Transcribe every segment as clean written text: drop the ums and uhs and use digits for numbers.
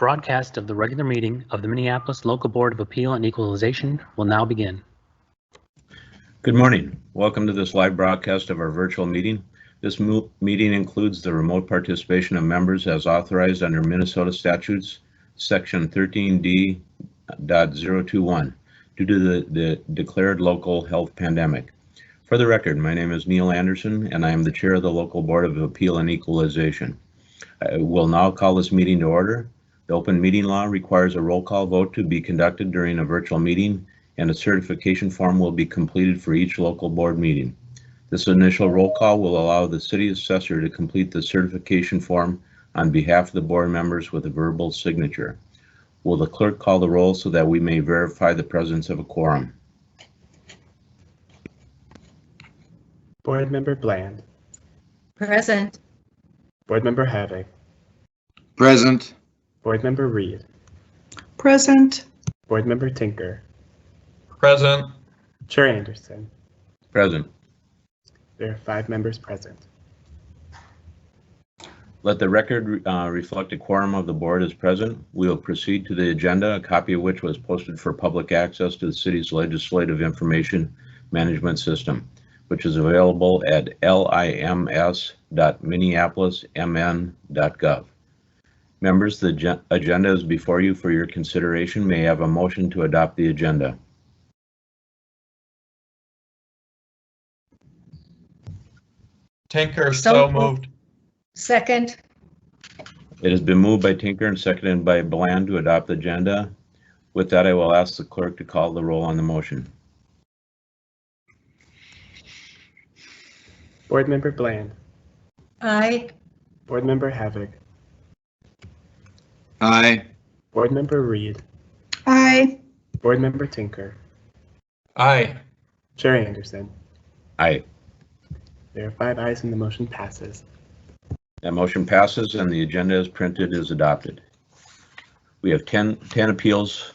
broadcast of the regular meeting of the Minneapolis Local Board of Appeal and Equalization will now begin. Good morning. Welcome to this live broadcast of our virtual meeting. This meeting includes the remote participation of members as authorized under Minnesota statutes, section 13D.021, due to the declared local health pandemic. For the record, my name is Neil Anderson, and I am the chair of the Local Board of Appeal and Equalization. I will now call this meeting to order. The open meeting law requires a roll call vote to be conducted during a virtual meeting, and a certification form will be completed for each local board meeting. This initial roll call will allow the city assessor to complete the certification form on behalf of the board members with a verbal signature. Will the clerk call the roll so that we may verify the presence of a quorum? Board Member Bland. Present. Board Member Havoc. Present. Board Member Reed. Present. Board Member Tinker. Present. Chair Anderson. Present. There are 5 members present. Let the record reflect a quorum of the board is present. We will proceed to the agenda, a copy of which was posted for public access to the city's legislative information management system, which is available at lims.minneapolismn.gov. Members, the agenda is before you for your consideration. May I have a motion to adopt the agenda? Tinker, so moved. Second. It has been moved by Tinker and seconded by Bland to adopt the agenda. With that, I will ask the clerk to call the roll on the motion. Board Member Bland. Aye. Board Member Havoc. Aye. Board Member Reed. Aye. Board Member Tinker. Aye. Chair Anderson. Aye. There are 5 ayes and the motion passes. That motion passes and the agenda as printed is adopted. We have 10 appeals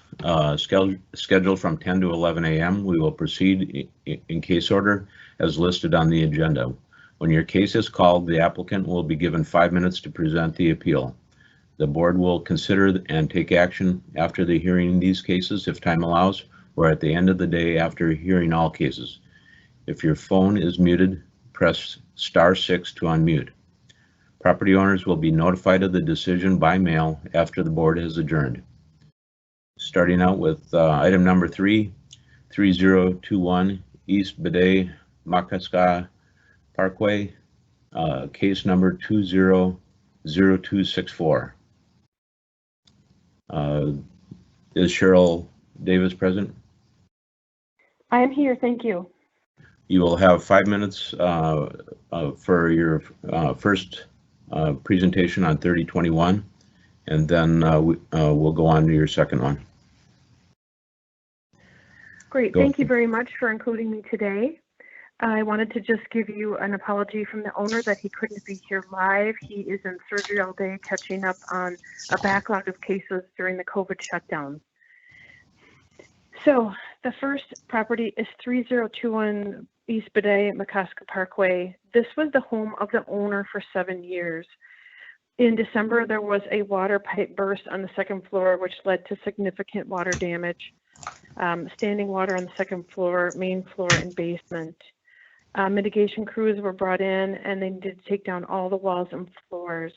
scheduled from 10 to 11 a.m. We will proceed in case order as listed on the agenda. When your case is called, the applicant will be given 5 minutes to present the appeal. The board will consider and take action after the hearing these cases if time allows, or at the end of the day after hearing all cases. If your phone is muted, press *6 to unmute. Property owners will be notified of the decision by mail after the board has adjourned. Starting out with item number 3, 3021 East Bidet, Maka Parkway, case number 200264. Is Cheryl Davis present? I am here, thank you. You will have 5 minutes for your first presentation on 3021, and then we'll go on to your second one. Great, thank you very much for including me today. I wanted to just give you an apology from the owner that he couldn't be here live. He is in surgery all day catching up on a backlog of cases during the COVID shutdown. So the first property is 3021 East Bidet, Maka Parkway. This was the home of the owner for 7 years. In December, there was a water pipe burst on the second floor, which led to significant water damage. Standing water on the second floor, main floor, and basement. Mitigation crews were brought in, and they did take down all the walls and floors.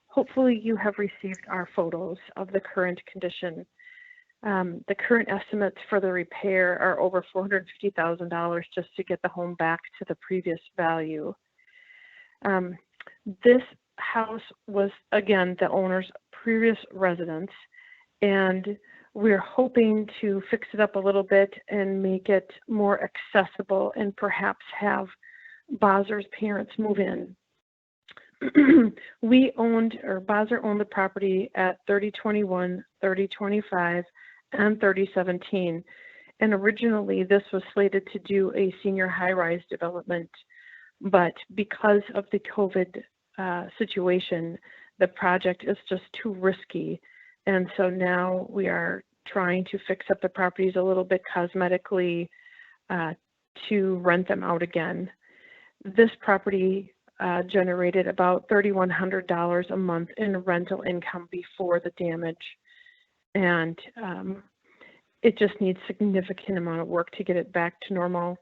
Hopefully, you have received our photos of the current condition. The current estimates for the repair are over $450,000 just to get the home back to the previous value. This house was, again, the owner's previous residence, and we're hoping to fix it up a little bit and make it more accessible and perhaps have Bozer's parents move in. Bozer owned the property at 3021, 3025, and 3017. And originally this was slated to do a senior high-rise development, but because of the COVID situation, the project is just too risky. And so now we are trying to fix up the properties a little bit cosmetically to rent them out again. This property generated about $3,100 a month in rental income before the damage. And it just needs significant amount of work to get it back to normal.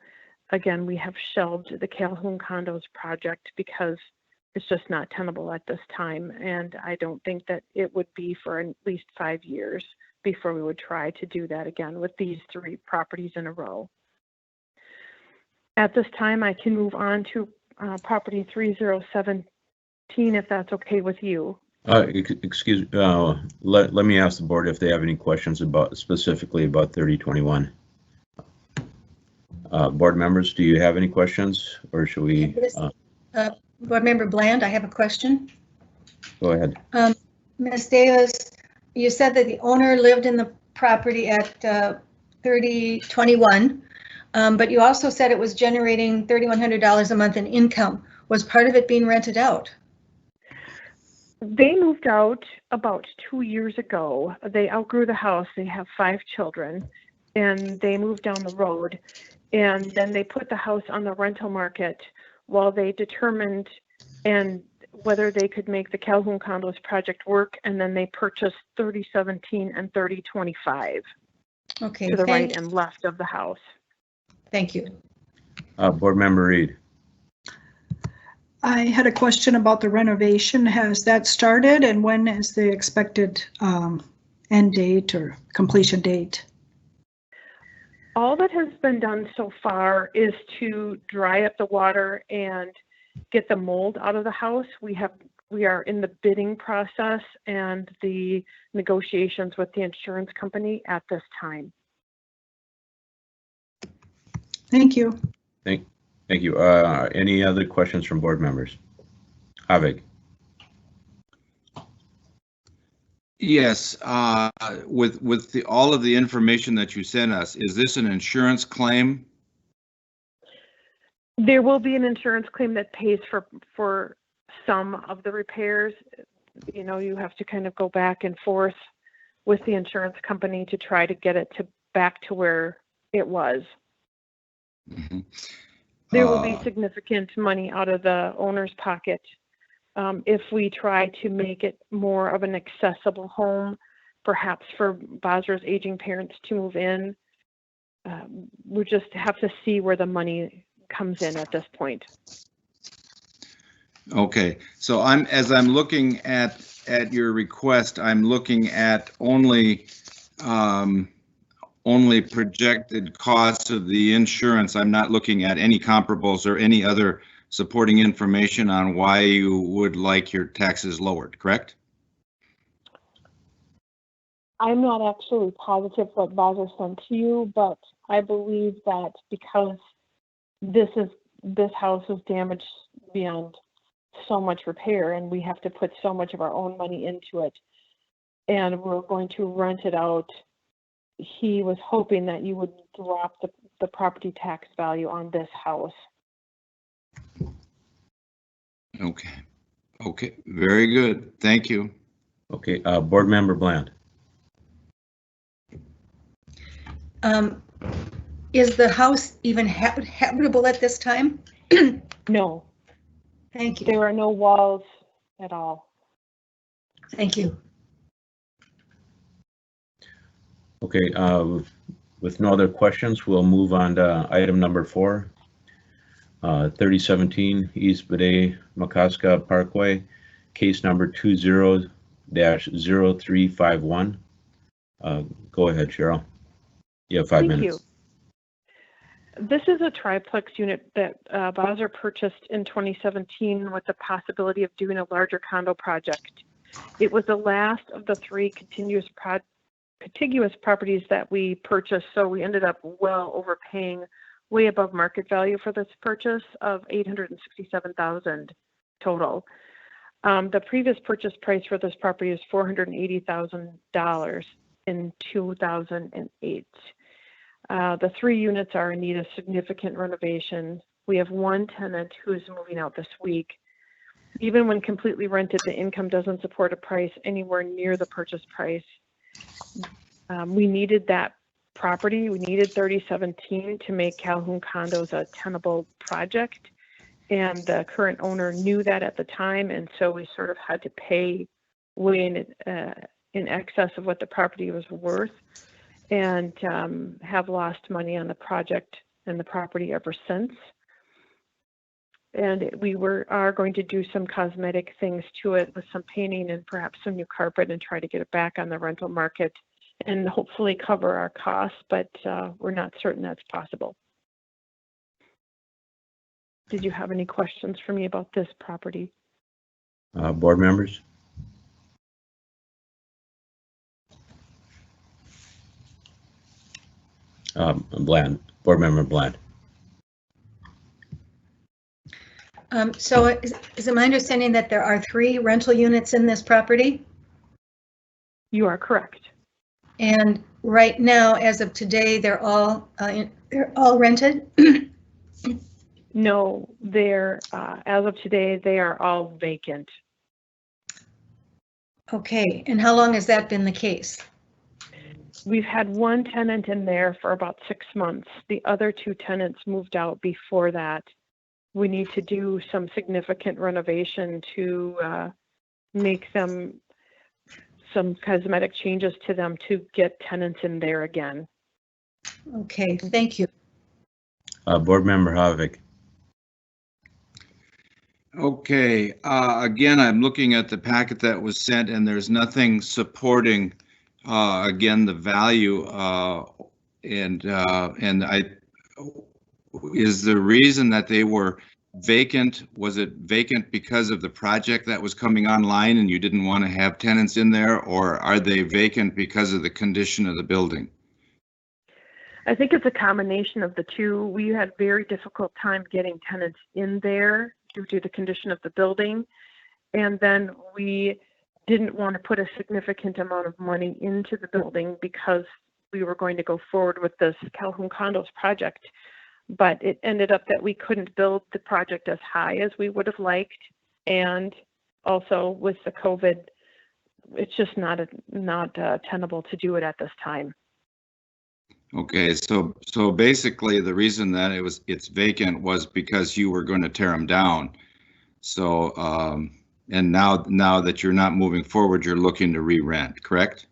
Again, we have shelved the Calhoun Condos project because it's just not tenable at this time. And I don't think that it would be for at least 5 years before we would try to do that again with these 3 properties in a row. At this time, I can move on to property 3017, if that's okay with you. Excuse, let me ask the board if they have any questions specifically about 3021. Board members, do you have any questions, or should we? Board Member Bland, I have a question. Go ahead. Ms. Davis, you said that the owner lived in the property at 3021, but you also said it was generating $3,100 a month in income. Was part of it being rented out? They moved out about 2 years ago. They outgrew the house. They have 5 children, and they moved down the road. And then they put the house on the rental market while they determined whether they could make the Calhoun Condos project work. And then they purchased 3017 and 3025 Okay, to the right and left of the house. Thank you. Board Member Reed. I had a question about the renovation. Has that started, and when is the expected end date or completion date? All that has been done so far is to dry up the water and get the mold out of the house. We are in the bidding process and the negotiations with the insurance company at this time. Thank you. Thank you. Any other questions from board members? Havik. Yes, with all of the information that you sent us, is this an insurance claim? There will be an insurance claim that pays for some of the repairs. You know, you have to kind of go back and forth with the insurance company to try to get it back to where it was. Mm-hmm. There will be significant money out of the owner's pocket if we try to make it more of an accessible home, perhaps for Basra's aging parents to move in. We just have to see where the money comes in at this point. Okay, so as I'm looking at your request, I'm looking at only projected costs of the insurance. I'm not looking at any comparables or any other supporting information on why you would like your taxes lowered, correct? I'm not actually positive what Basra sent to you, but I believe that because this house was damaged beyond so much repair, and we have to put so much of our own money into it, and we're going to rent it out, he was hoping that you would drop the property tax value on this house. Okay, very good. Thank you. Okay, Board Member Bland. Is the house even habitable at this time? No. Thank you. There are no walls at all. Thank you. Okay, with no other questions, we'll move on to item number 4. 3017 East Bidet Makaska Parkway, case number 20-0351. Go ahead, Cheryl. You have 5 minutes. Thank you. This is a triplex unit that Basra purchased in 2017 with the possibility of doing a larger condo project. It was the last of the 3 contiguous properties that we purchased, so we ended up well overpaying, way above market value for this purchase of $867,000 total. The previous purchase price for this property is $480,000 in 2008. The 3 units are in need of significant renovation. We have 1 tenant who is moving out this week. Even when completely rented, the income doesn't support a price anywhere near the purchase price. We needed that property. We needed 3017 to make Calhoun Condos a tenable project. And the current owner knew that at the time, and so we sort of had to pay way in excess of what the property was worth, and have lost money on the project and the property ever since. And we are going to do some cosmetic things to it with some painting and perhaps some new carpet and try to get it back on the rental market and hopefully cover our costs, but we're not certain that's possible. Did you have any questions for me about this property? Board members? Bland, Board Member Bland. So is it my understanding that there are 3 rental units in this property? You are correct. And right now, as of today, they're all rented? No, they're, as of today, they are all vacant. Okay, and how long has that been the case? We've had one tenant in there for about 6 months. The other 2 tenants moved out before that. We need to do some significant renovation to make them some cosmetic changes to them to get tenants in there again. Okay, thank you. Board Member Havik. Okay, again, I'm looking at the packet that was sent and there's nothing supporting, again, the value, and is the reason that they were vacant, was it vacant because of the project that was coming online and you didn't want to have tenants in there, or are they vacant because of the condition of the building? I think it's a combination of the two. We had very difficult time getting tenants in there due to the condition of the building. And then we didn't want to put a significant amount of money into the building because we were going to go forward with this Calhoun Condos project. But it ended up that we couldn't build the project as high as we would have liked. And also with the COVID, it's just not tenable to do it at this time. Okay, so basically the reason that it's vacant was because you were going to tear them down. So and now that you're not moving forward, you're looking to re-rent, correct?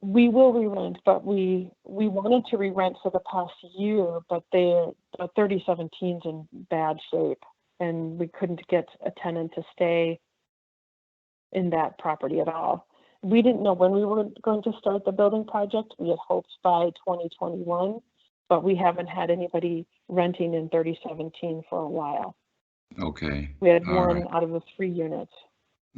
We will re-rent, but we wanted to re-rent for the past year, but the 3017's in bad shape, and we couldn't get a tenant to stay in that property at all. We didn't know when we were going to start the building project. We had hoped by 2021, but we haven't had anybody renting in 3017 for a while. Okay. We had All one right. out of the 3 units.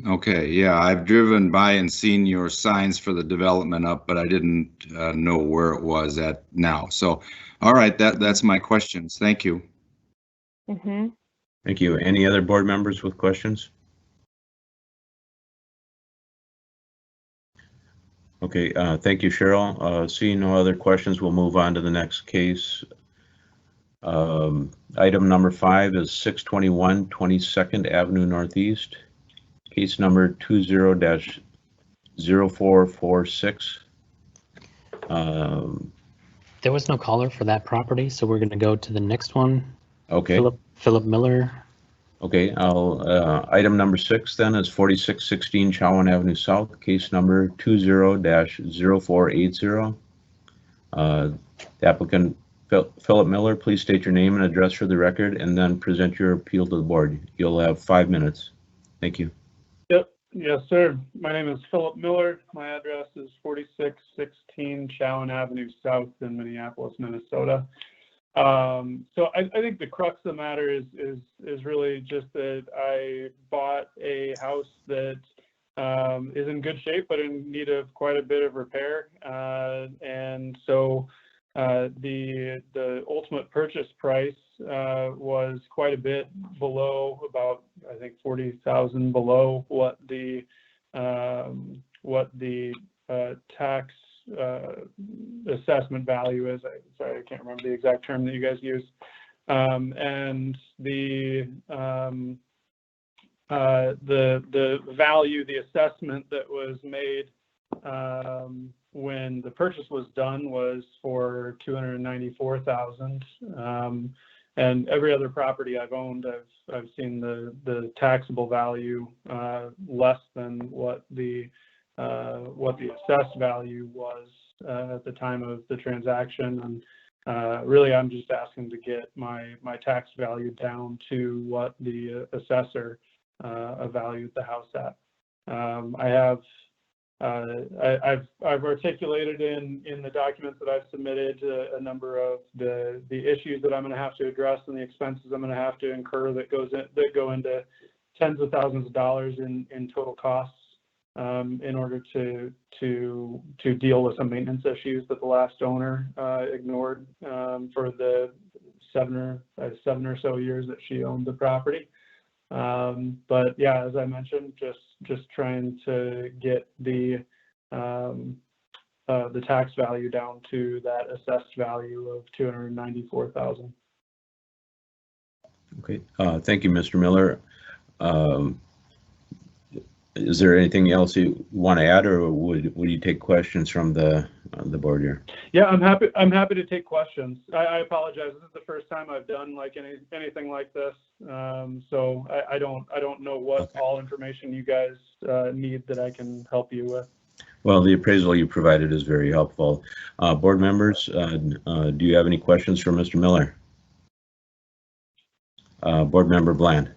Okay, yeah, I've driven by and seen your signs for the development up, but I didn't know where it was at now. So, all right, that's my questions. Thank you. Mm-hmm. Thank you. Any other board members with questions? Okay, thank you, Cheryl. Seeing no other questions, we'll move on to the next case. Item number 5 is 621 22nd Avenue Northeast. Case number 20-0446. There was no caller for that property, so we're going to go to the next one. Okay. Philip Miller. Okay, item number 6 then is 4616 Chowen Avenue South, case number 20-0480. The applicant, Philip Miller, please state your name and address for the record and then present your appeal to the board. You'll have 5 minutes. Thank you. Yep. Yes, sir. My name is Philip Miller. My address is 4616 Chowen Avenue South in Minneapolis, Minnesota. So I think the crux of the matter is really just that I bought a house that is in good shape, but in need of quite a bit of repair. And so the ultimate purchase price was quite a bit below, about I think $40,000 below what the tax assessment value is. Sorry, I can't remember the exact term that you guys use. And the value, the assessment that was made when the purchase was done was for $294,000. And every other property I've owned, I've seen the taxable value less than what the assessed value was at the time of the transaction. And really, I'm just asking to get my tax value down to what the assessor valued the house at. I've articulated in the documents that I've submitted a number of the issues that I'm going to have to address and the expenses I'm going to have to incur that go into tens of thousands of dollars in total costs in order to deal with some maintenance issues that the last owner ignored for the seven or so years that she owned the property. But yeah, as I mentioned, just trying to get the tax value down to that assessed value of $294,000. Okay, thank you, Mr. Miller. Is there anything else you want to add, or would you take questions from the board here? Yeah, I'm happy to take questions. I apologize. This is the first time I've done like anything like this, so I don't know what all information you guys need that I can help you with. Well, the appraisal you provided is very helpful. Board members, do you have any questions for Mr. Miller? Board Member Bland.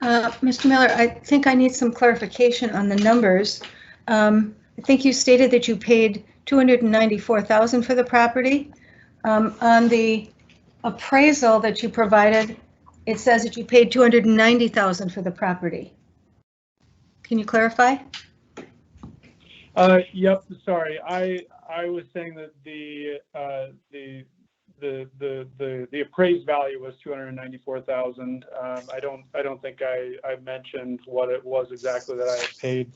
Mr. Miller, I think I need some clarification on the numbers. I think you stated that you paid $294,000 for the property. On the appraisal that you provided, it says that you paid $290,000 for the property. Can you clarify? Yep. Sorry, I was saying that the appraised value was $294,000. I don't think I mentioned what it was exactly that I had paid.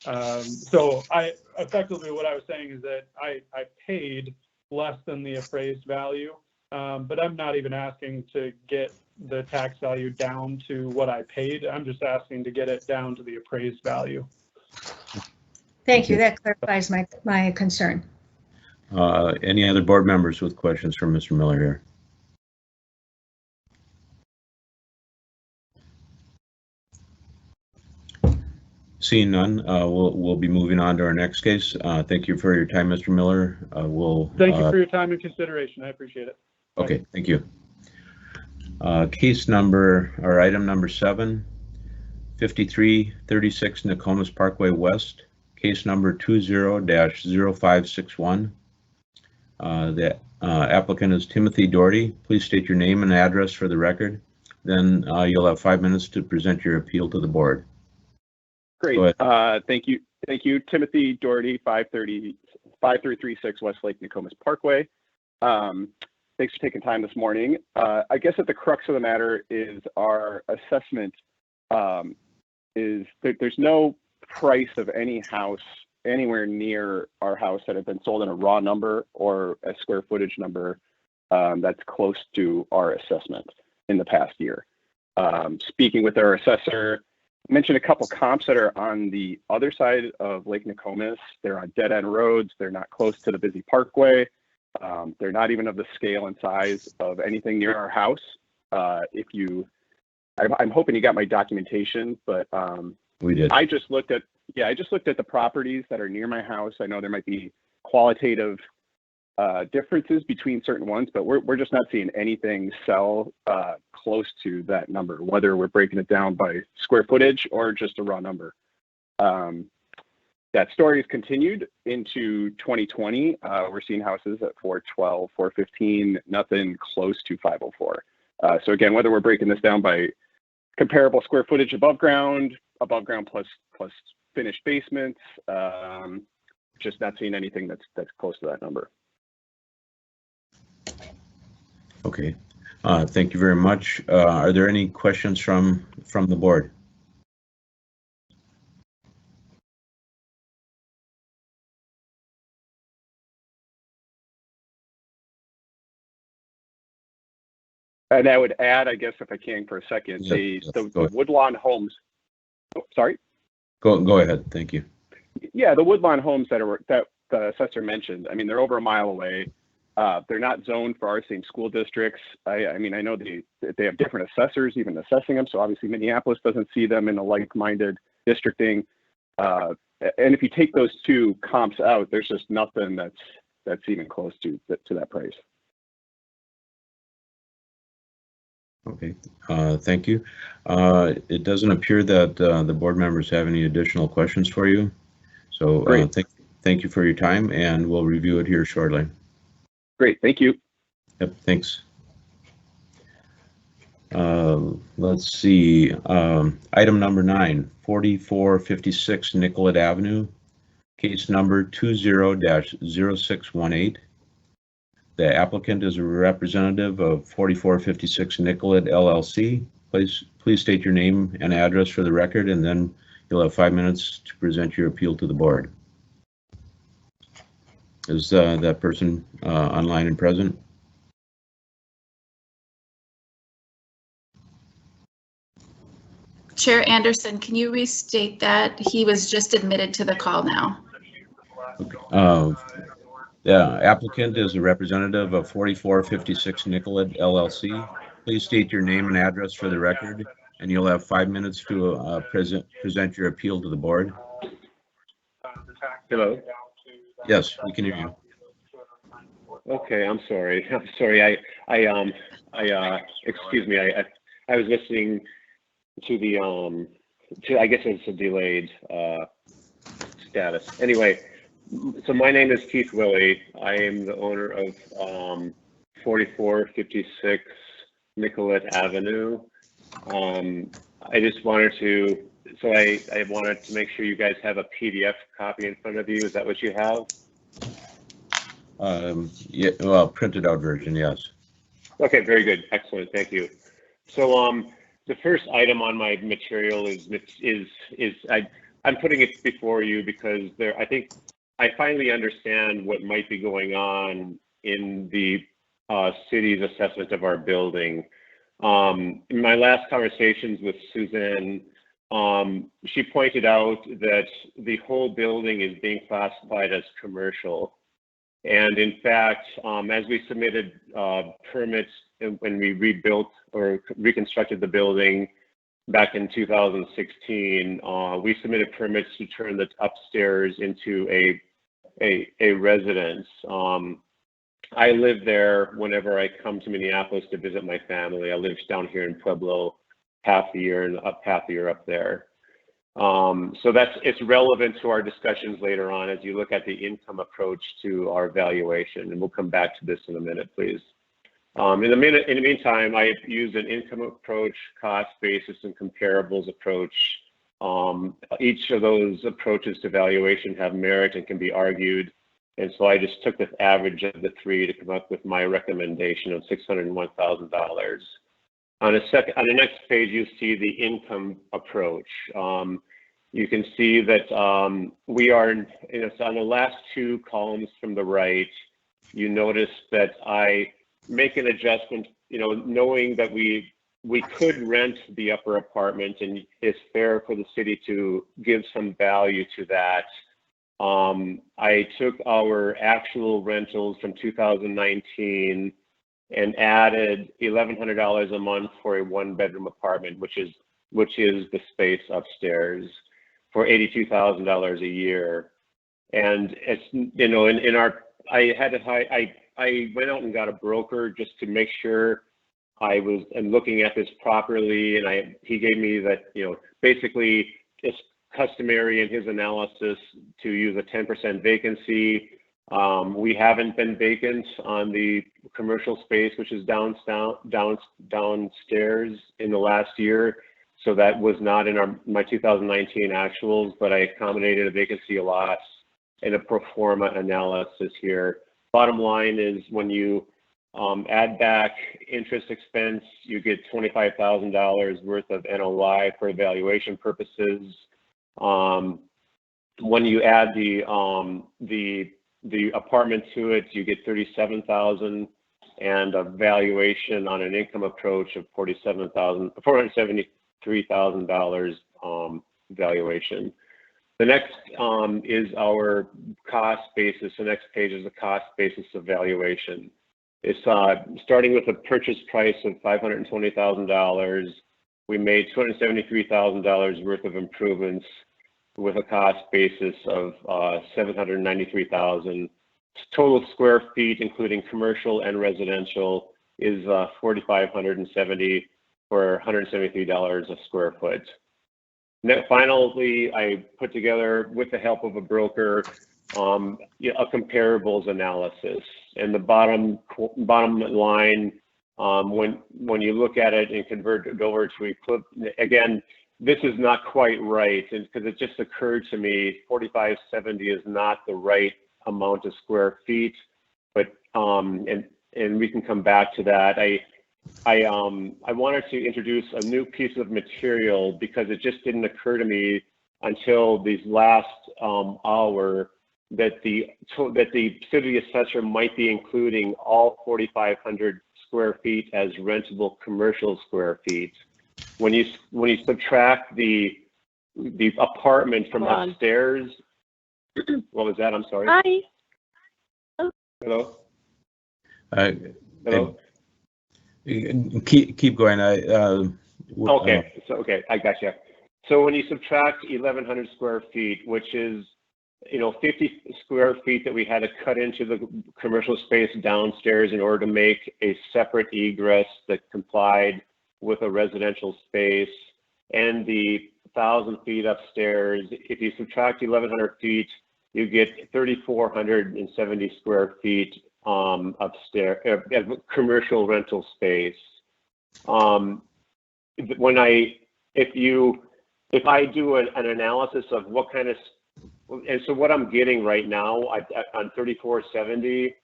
So I effectively what I was saying is that I paid less than the appraised value, but I'm not even asking to get the tax value down to what I paid. I'm just asking to get it down to the appraised value. Thank you. That clarifies my concern. Any other board members with questions for Mr. Miller here? Seeing none, we'll be moving on to our next case. Thank you for your time, Mr. Miller. Thank you for your time and consideration. I appreciate it. Okay, thank you. Case number, or item number 7, 5336 Nokomis Parkway West, case number 20-0561. The applicant is Timothy Doherty. Please state your name and address for the record. Then you'll have 5 minutes to present your appeal to the board. Great. Thank you. Thank you. Timothy Doherty, 5336 Westlake Nokomis Parkway. Thanks for taking time this morning. I guess at the crux of the matter is our assessment is that there's no price of any house anywhere near our house that had been sold in a raw number or a square footage number that's close to our assessment in the past year. Speaking with our assessor, I mentioned a couple comps that are on the other side of Lake Nokomis. They're on dead-end roads. They're not close to the busy parkway. They're not even of the scale and size of anything near our house. I'm hoping you got my documentation, but we did. I just looked at the properties that are near my house. I know there might be qualitative differences between certain ones, but we're just not seeing anything sell close to that number, whether we're breaking it down by square footage or just a raw number. That story has continued into 2020. We're seeing houses at 412, 415, nothing close to 504. So again, whether we're breaking this down by comparable square footage above ground plus finished basements, just not seeing anything that's close to that number. Okay, thank you very much. Are there any questions from the board? And I would add, I guess, if I can for a second, the Woodlawn homes. Oh, sorry. Go ahead. Thank you. Yeah, the Woodlawn homes that the assessor mentioned. I mean, they're over a mile away. They're not zoned for our same school districts. I mean, I know they have different assessors even assessing them. So obviously Minneapolis doesn't see them in a like-minded districting. And if you take those two comps out, there's just nothing that's even close to that price. Okay, thank you. It doesn't appear that the board members have any additional questions for you. So thank you for your time, and we'll review it here shortly. Great, thank you. Yep, thanks. Let's see, item number 9, 4456 Nicollet Avenue, case number 20-0618. The applicant is a representative of 4456 Nicollet LLC. Please state your name and address for the record, and then you'll have 5 minutes to present your appeal to the board. Is that person online and present? Chair Anderson, can you restate that? He was just admitted to the call now. Okay. The applicant is a representative of 4456 Nicollet LLC. Please state your name and address for the record, and you'll have 5 minutes to present your appeal to the board. Hello. Yes, we can hear you. Okay, I'm sorry. Excuse me. I was listening to the I guess it's a delayed status. Anyway, so my name is Keith Willie. I am the owner of 4456 Nicollet Avenue. I just wanted to, so I wanted to make sure you guys have a PDF copy in front of you. Is that what you have? Yeah, well, printed out version, yes. Okay, very good. Excellent. Thank you. So the first item on my material is I'm putting it before you because I think I finally understand what might be going on in the city's assessment of our building. In my last conversations with Suzanne, she pointed out that the whole building is being classified as commercial. And in fact, as we submitted permits when we rebuilt or reconstructed the building back in 2016, we submitted permits to turn the upstairs into a residence. I live there whenever I come to Minneapolis to visit my family. I live down here in Pueblo half the year and half the year up there. So it's relevant to our discussions later on as you look at the income approach to our valuation, and we'll come back to this in a minute, please. In the meantime, I used an income approach, cost basis, and comparables approach. Each of those approaches to valuation have merit and can be argued. And so I just took the average of the three to come up with my recommendation of $601,000. On the next page, you see the income approach. You can see that we are, so on the last two columns from the right, you notice that I make an adjustment, knowing that we could rent the upper apartment and it's fair for the city to give some value to that. I took our actual rentals from 2019 and added $1,100 a month for a one-bedroom apartment, which is the space upstairs, for $82,000 a year. And it's I went out and got a broker just to make sure I was looking at this properly, and he gave me that basically it's customary in his analysis to use a 10% vacancy. We haven't been vacant on the commercial space, which is downstairs in the last year. So that was not in my 2019 actuals, but I accommodated a vacancy loss in a pro forma analysis here. Bottom line is when you add back interest expense, you get $25,000 worth of NOI for evaluation purposes. When you add the apartment to it, you get $37,000 and a valuation on an income approach of $473,000 valuation. The next is our cost basis. The next page is the cost basis evaluation. It's starting with a purchase price of $520,000. We made $273,000 worth of improvements with a cost basis of $793,000. Total square feet, including commercial and residential, is 4,570 for $173 a square foot. Now, finally, I put together, with the help of a broker, a comparables analysis. And the bottom line, when you look at it and convert it over to again, this is not quite right, because it just occurred to me 4,570 is not the right amount of square feet, but and we can come back to that. I wanted to introduce a new piece of material because it just didn't occur to me until these last hour that the city assessor might be including all 4,500 square feet as rentable commercial square feet. When you subtract the apartment from upstairs, what was that? I'm sorry. Hi. Hello. Hello. Keep going. Okay. Okay, I got you. So when you subtract 1,100 square feet, which is 50 square feet that we had to cut into the commercial space downstairs in order to make a separate egress that complied with a residential space, and the 1,000 feet upstairs, if you subtract 1,100 feet, you get 3,470 square feet upstairs, commercial rental space. If I do an analysis of what kind of, and so what I'm getting right now on 3,470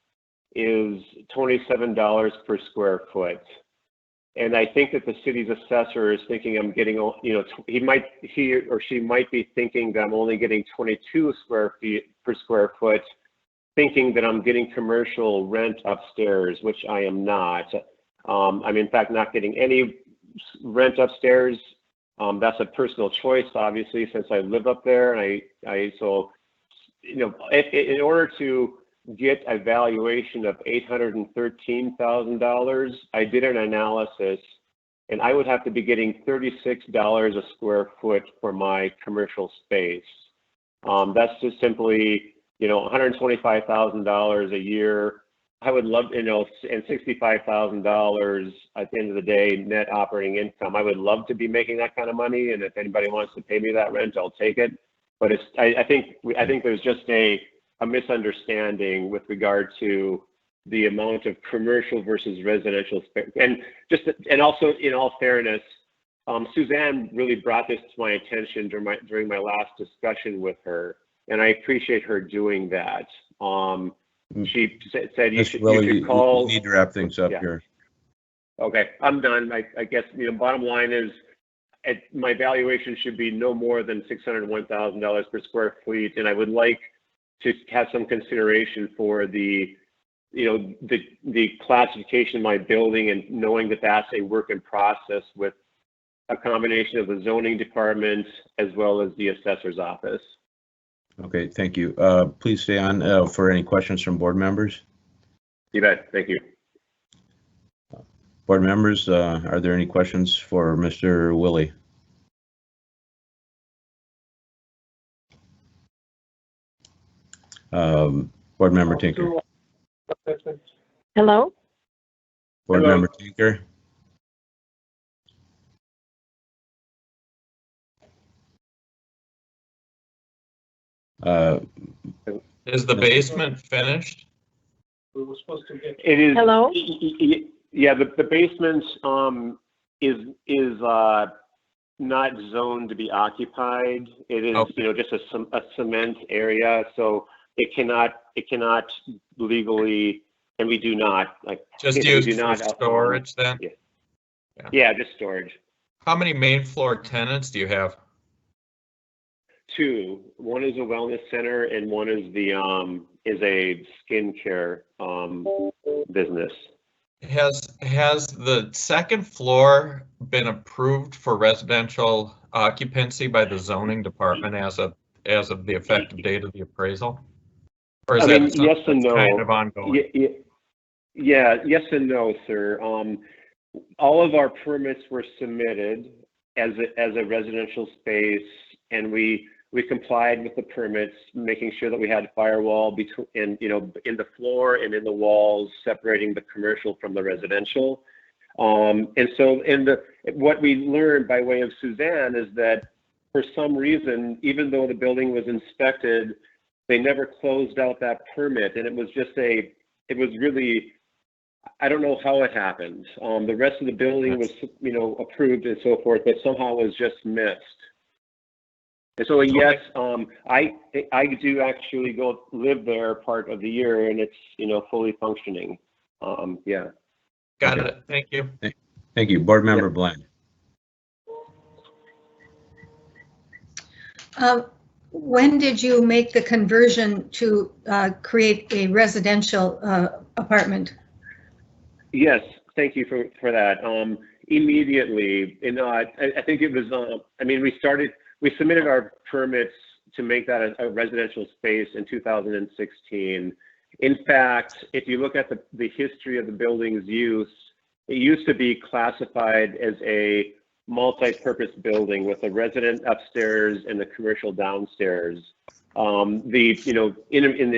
is $27 per square foot. And I think that the city's assessor is thinking I'm getting, he or she might be thinking that I'm only getting 22 square feet per square foot, thinking that I'm getting commercial rent upstairs, which I am not. I'm in fact not getting any rent upstairs. That's a personal choice, obviously, since I live up there. And in order to get a valuation of $813,000, I did an analysis, and I would have to be getting $36 a square foot for my commercial space. That's just simply, $125,000 a year. I would love, and $65,000 at the end of the day, net operating income. I would love to be making that kind of money, and if anybody wants to pay me that rent, I'll take it. But I think there's just a misunderstanding with regard to the amount of commercial versus residential space. And also, in all fairness, Suzanne really brought this to my attention during my last discussion with her, and I appreciate her doing that. She said you should call. You need to wrap things up here. Okay, I'm done. I guess bottom line is, my valuation should be no more than $601,000 per square feet, and I would like to have some consideration for the classification of my building, and knowing that that's a work in process with a combination of the zoning department as well as the assessor's office. Okay, thank you. Please stay on for any questions from board members. You bet. Thank you. Board members, are there any questions for Mr. Willie? Board member Tinker. Hello? Board member Tinker. Is the basement finished? We were supposed to get. It is. Hello? Yeah, the basement is not zoned to be occupied. It is, Okay. Just a cement area, so it cannot legally, and we do not Just used for storage then? Yeah, just storage. How many main floor tenants do you have? Two. One is a wellness center, and one is a skincare business. Has the second floor been approved for residential occupancy by the zoning department as as of the effective date of the appraisal? Or is I that mean, something yes and that's no. kind of ongoing? Yeah, yes and no, sir. All of our permits were submitted as a residential space, and we complied with the permits, making sure that we had firewall between, and in the floor and in the walls, separating the commercial from the residential. And so, what we learned by way of Suzanne is that for some reason, even though the building was inspected, they never closed out that permit, and it was really, I don't know how it happened. The rest of the building was, approved and so forth, but somehow it was just missed. And so, yes, I do actually go live there part of the year, and it's, fully functioning. Yeah. Got it. Thank you. Thank you. Board Member Bland. When did you make the conversion to create a residential apartment? Yes, thank you for that. Immediately, I think it was. We submitted our permits to make that a residential space in 2016. In fact, if you look at the history of the building's use, it used to be classified as a multi-purpose building with a resident upstairs and the commercial downstairs. In the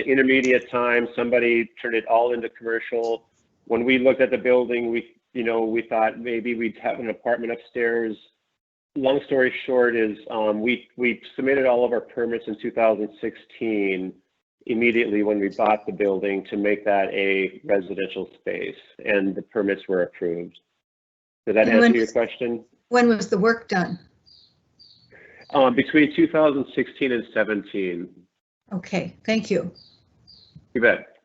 intermediate time, somebody turned it all into commercial. When we looked at the building, we thought maybe we'd have an apartment upstairs. Long story short is we submitted all of our permits in 2016, immediately when we bought the building, to make that a residential space, and the permits were approved. Did that answer your question? When was the work done? Between 2016 and 17. Okay, thank you. You bet.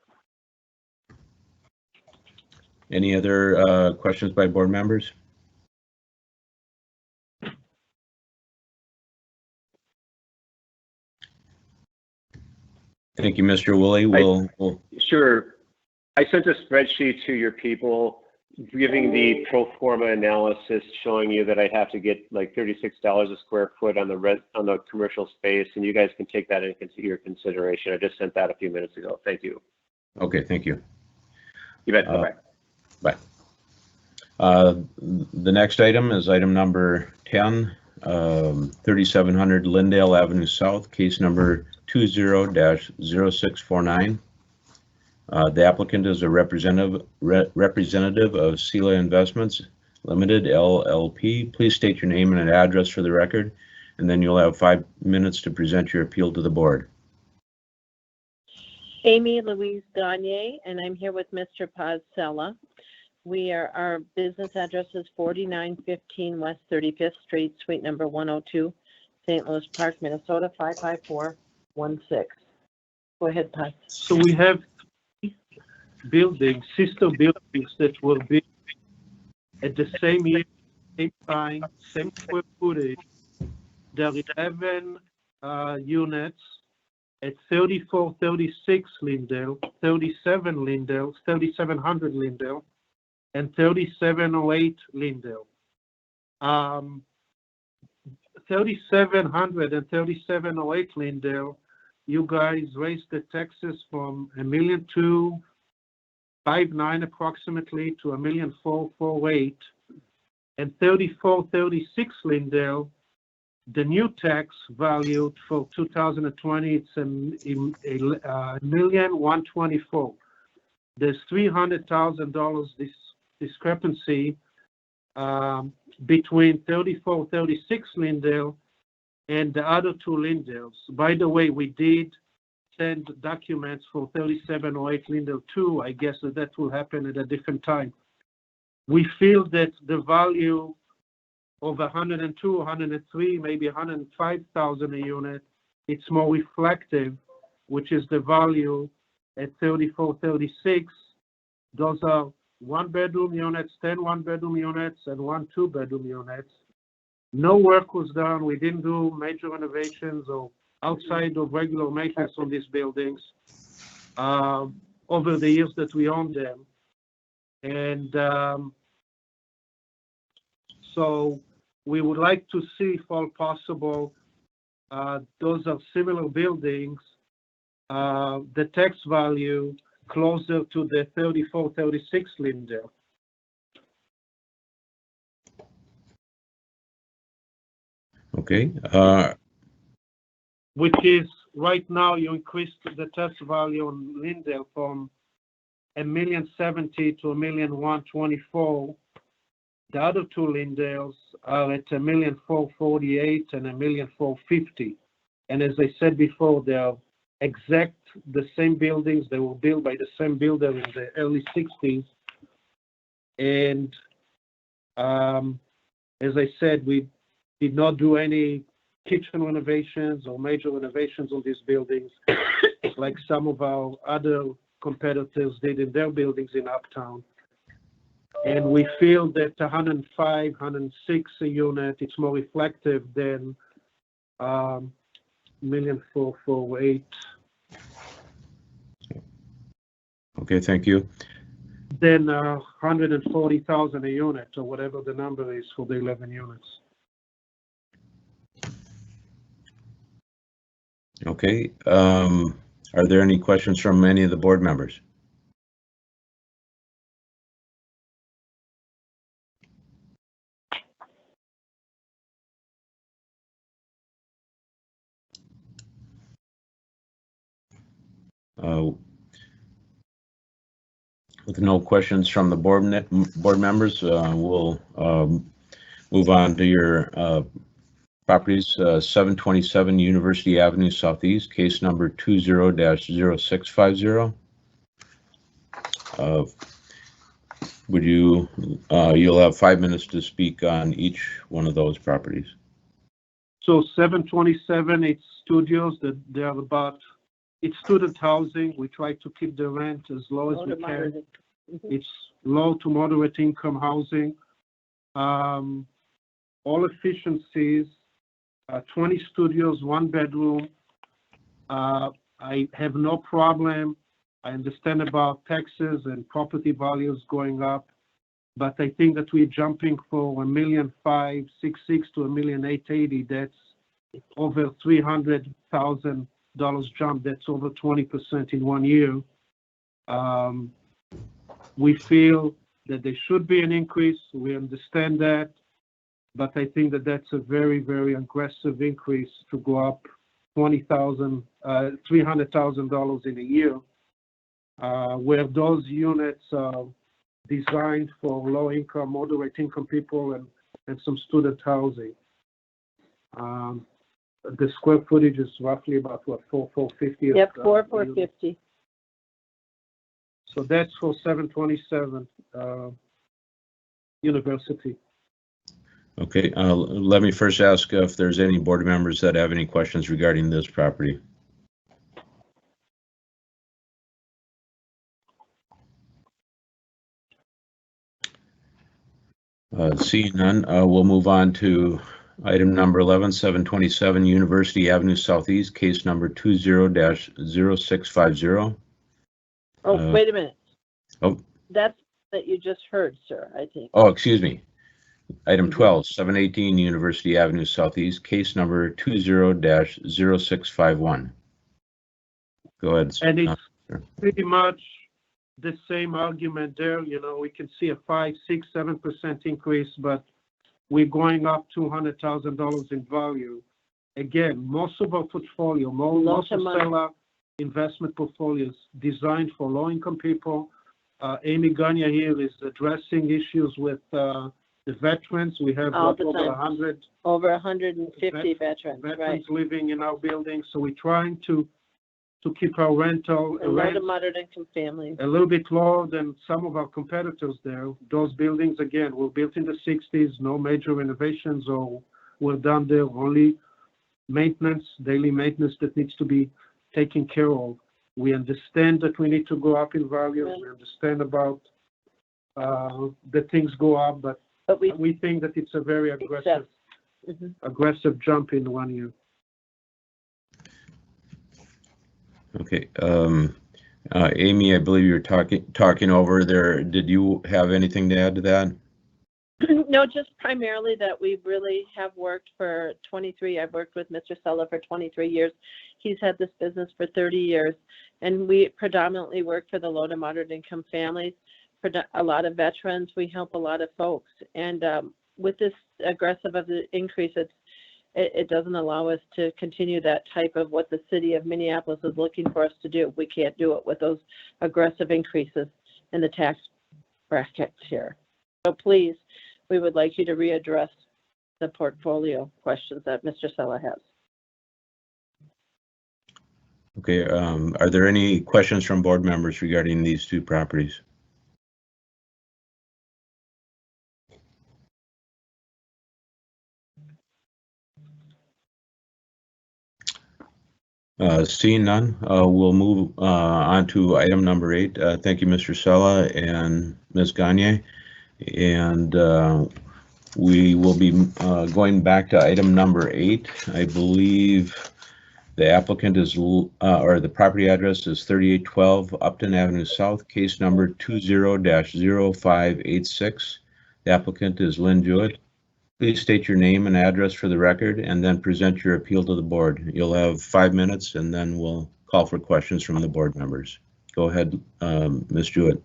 Any other questions by board members? Thank you, Mr. Woolley. Sure. I sent a spreadsheet to your people giving the pro forma analysis showing you that I have to get like $36 a square foot on the commercial space, and you guys can take that into your consideration. I just sent that a few minutes ago. Thank you. Okay, thank you. You bet. Bye-bye. Bye. The next item is item number 10, 3700 Lindale Avenue South, case number 20-0649. The applicant is a representative of Sela Investments Limited, LLP. Please state your name and an address for the record, and then you'll have 5 minutes to present your appeal to the board. Amy Louise Gagne, and I'm here with Mr. Pozzella. Our business address is 4915 West 35th Street, suite number 102, St. Louis Park, Minnesota 55416. Go ahead, Paz. So we have buildings, sister buildings that will be at the same year, same time, same square footage. There are 11 units at 3436 Lindale, 37 Lindale, 3700 Lindale, and 3708 Lindale. 3700 and 3708 Lindale, you guys raised the taxes from $1,259,000 approximately to $1,448,000, and 3436 Lindale, the new tax value for 2020, it's $1,124,000. There's $300,000 discrepancy between 3436 Lindale and the other two Lindales. By the way, we did send documents for 3708 Lindale too. I guess that will happen at a different time. We feel that the value of 102, 103, maybe 105,000 a unit, it's more reflective, which is the value at 3436. Those are 1-bedroom units, 10 1-bedroom units, and 1 2-bedroom units. No work was done. We didn't do major renovations or outside of regular maintenance on these buildings over the years that we owned them. And so we would like to see, if all possible, those are similar buildings. The tax value closer to the 3436 Lindale. Okay. Which is right now you increased the tax value on Lindale from $1,070,000 to $1,124,000. The other two Lindales are at $1,448,000 and $1,450,000. And as I said before, they are exact the same buildings. They were built by the same builder in the early 60s. And as I said, we did not do any kitchen renovations or major renovations on these buildings like some of our other competitors did in their buildings in Uptown. And we feel that 105, 106 a unit, it's more reflective than $1,448,000. Okay, thank you. Then 140,000 a unit, or whatever the number is for the 11 units. Okay. Are there any questions from any of the board members? With no questions from the board members, we'll move on to your properties. 727 University Avenue Southeast, case number 20-0650. Would you, you'll have 5 minutes to speak on each one of those properties. So 727, it's studios that they are about. It's student housing. We try to keep the rent as low as we can. It's low to moderate income housing. All efficiencies, 20 studios, 1 bedroom. I have no problem. I understand about taxes and property values going up, but I think that we're jumping for $1,566,000 to $1,880,000. That's over $300,000 jump. That's over 20% in 1 year. We feel that there should be an increase. We understand that, but I think that that's a very, very aggressive increase to go up $300,000 in a year, where those units are designed for low income, moderate income people and some student housing. The square footage is roughly about what, 450? Yep, 450. So that's for 727 University. Okay, let me first ask if there's any board members that have any questions regarding this property. Seeing none, we'll move on to item number 11, 727 University Avenue Southeast, case number 20-0650. Oh, wait a minute. Oh. That's that you just heard, sir, I think. Oh, excuse me. Item 12, 718 University Avenue Southeast, case number 20-0651. Go ahead. And it's pretty much the same argument there. You know, we can see a 5, 6, 7% increase, but we're going up $200,000 in value. Again, most of our portfolio, most of Stella investment portfolios designed for low-income people. Amy Gagne here is addressing issues with the veterans. We have over 100. Over 150 veterans, right. Living in our building. So we're trying to keep our rental low to moderate income families a little bit lower than some of our competitors there. Those buildings, again, were built in the 60s, no major renovations or were done there, only maintenance, daily maintenance that needs to be taken care of. We understand that we need to go up in value. We understand about that things go up, but we think that it's a very aggressive jump in 1 year. Okay, Amy, I believe you're talking over there. Did you have anything to add to that? No, just primarily that we really have worked for 23. I've worked with Mr. Sella for 23 years. He's had this business for 30 years, and we predominantly work for the low to moderate income families, for a lot of veterans. We help a lot of folks, and with this aggressive of the increase, it doesn't allow us to continue that type of what the city of Minneapolis is looking for us to do. We can't do it with those aggressive increases in the tax brackets here. So please, we would like you to readdress the portfolio questions that Mr. Sella has. Okay, are there any questions from board members regarding these two properties? Seeing none, we'll move on to item number 8. Thank you, Mr. Sella and Ms. Gagne. And we will be going back to item number 8. I believe the applicant is, or the property address is 3812 Upton Avenue South, case number 20-0586. The applicant is Lynn Jewett. Please state your name and address for the record and then present your appeal to the board. You'll have 5 minutes and then we'll call for questions from the board members. Go ahead, Ms. Jewett.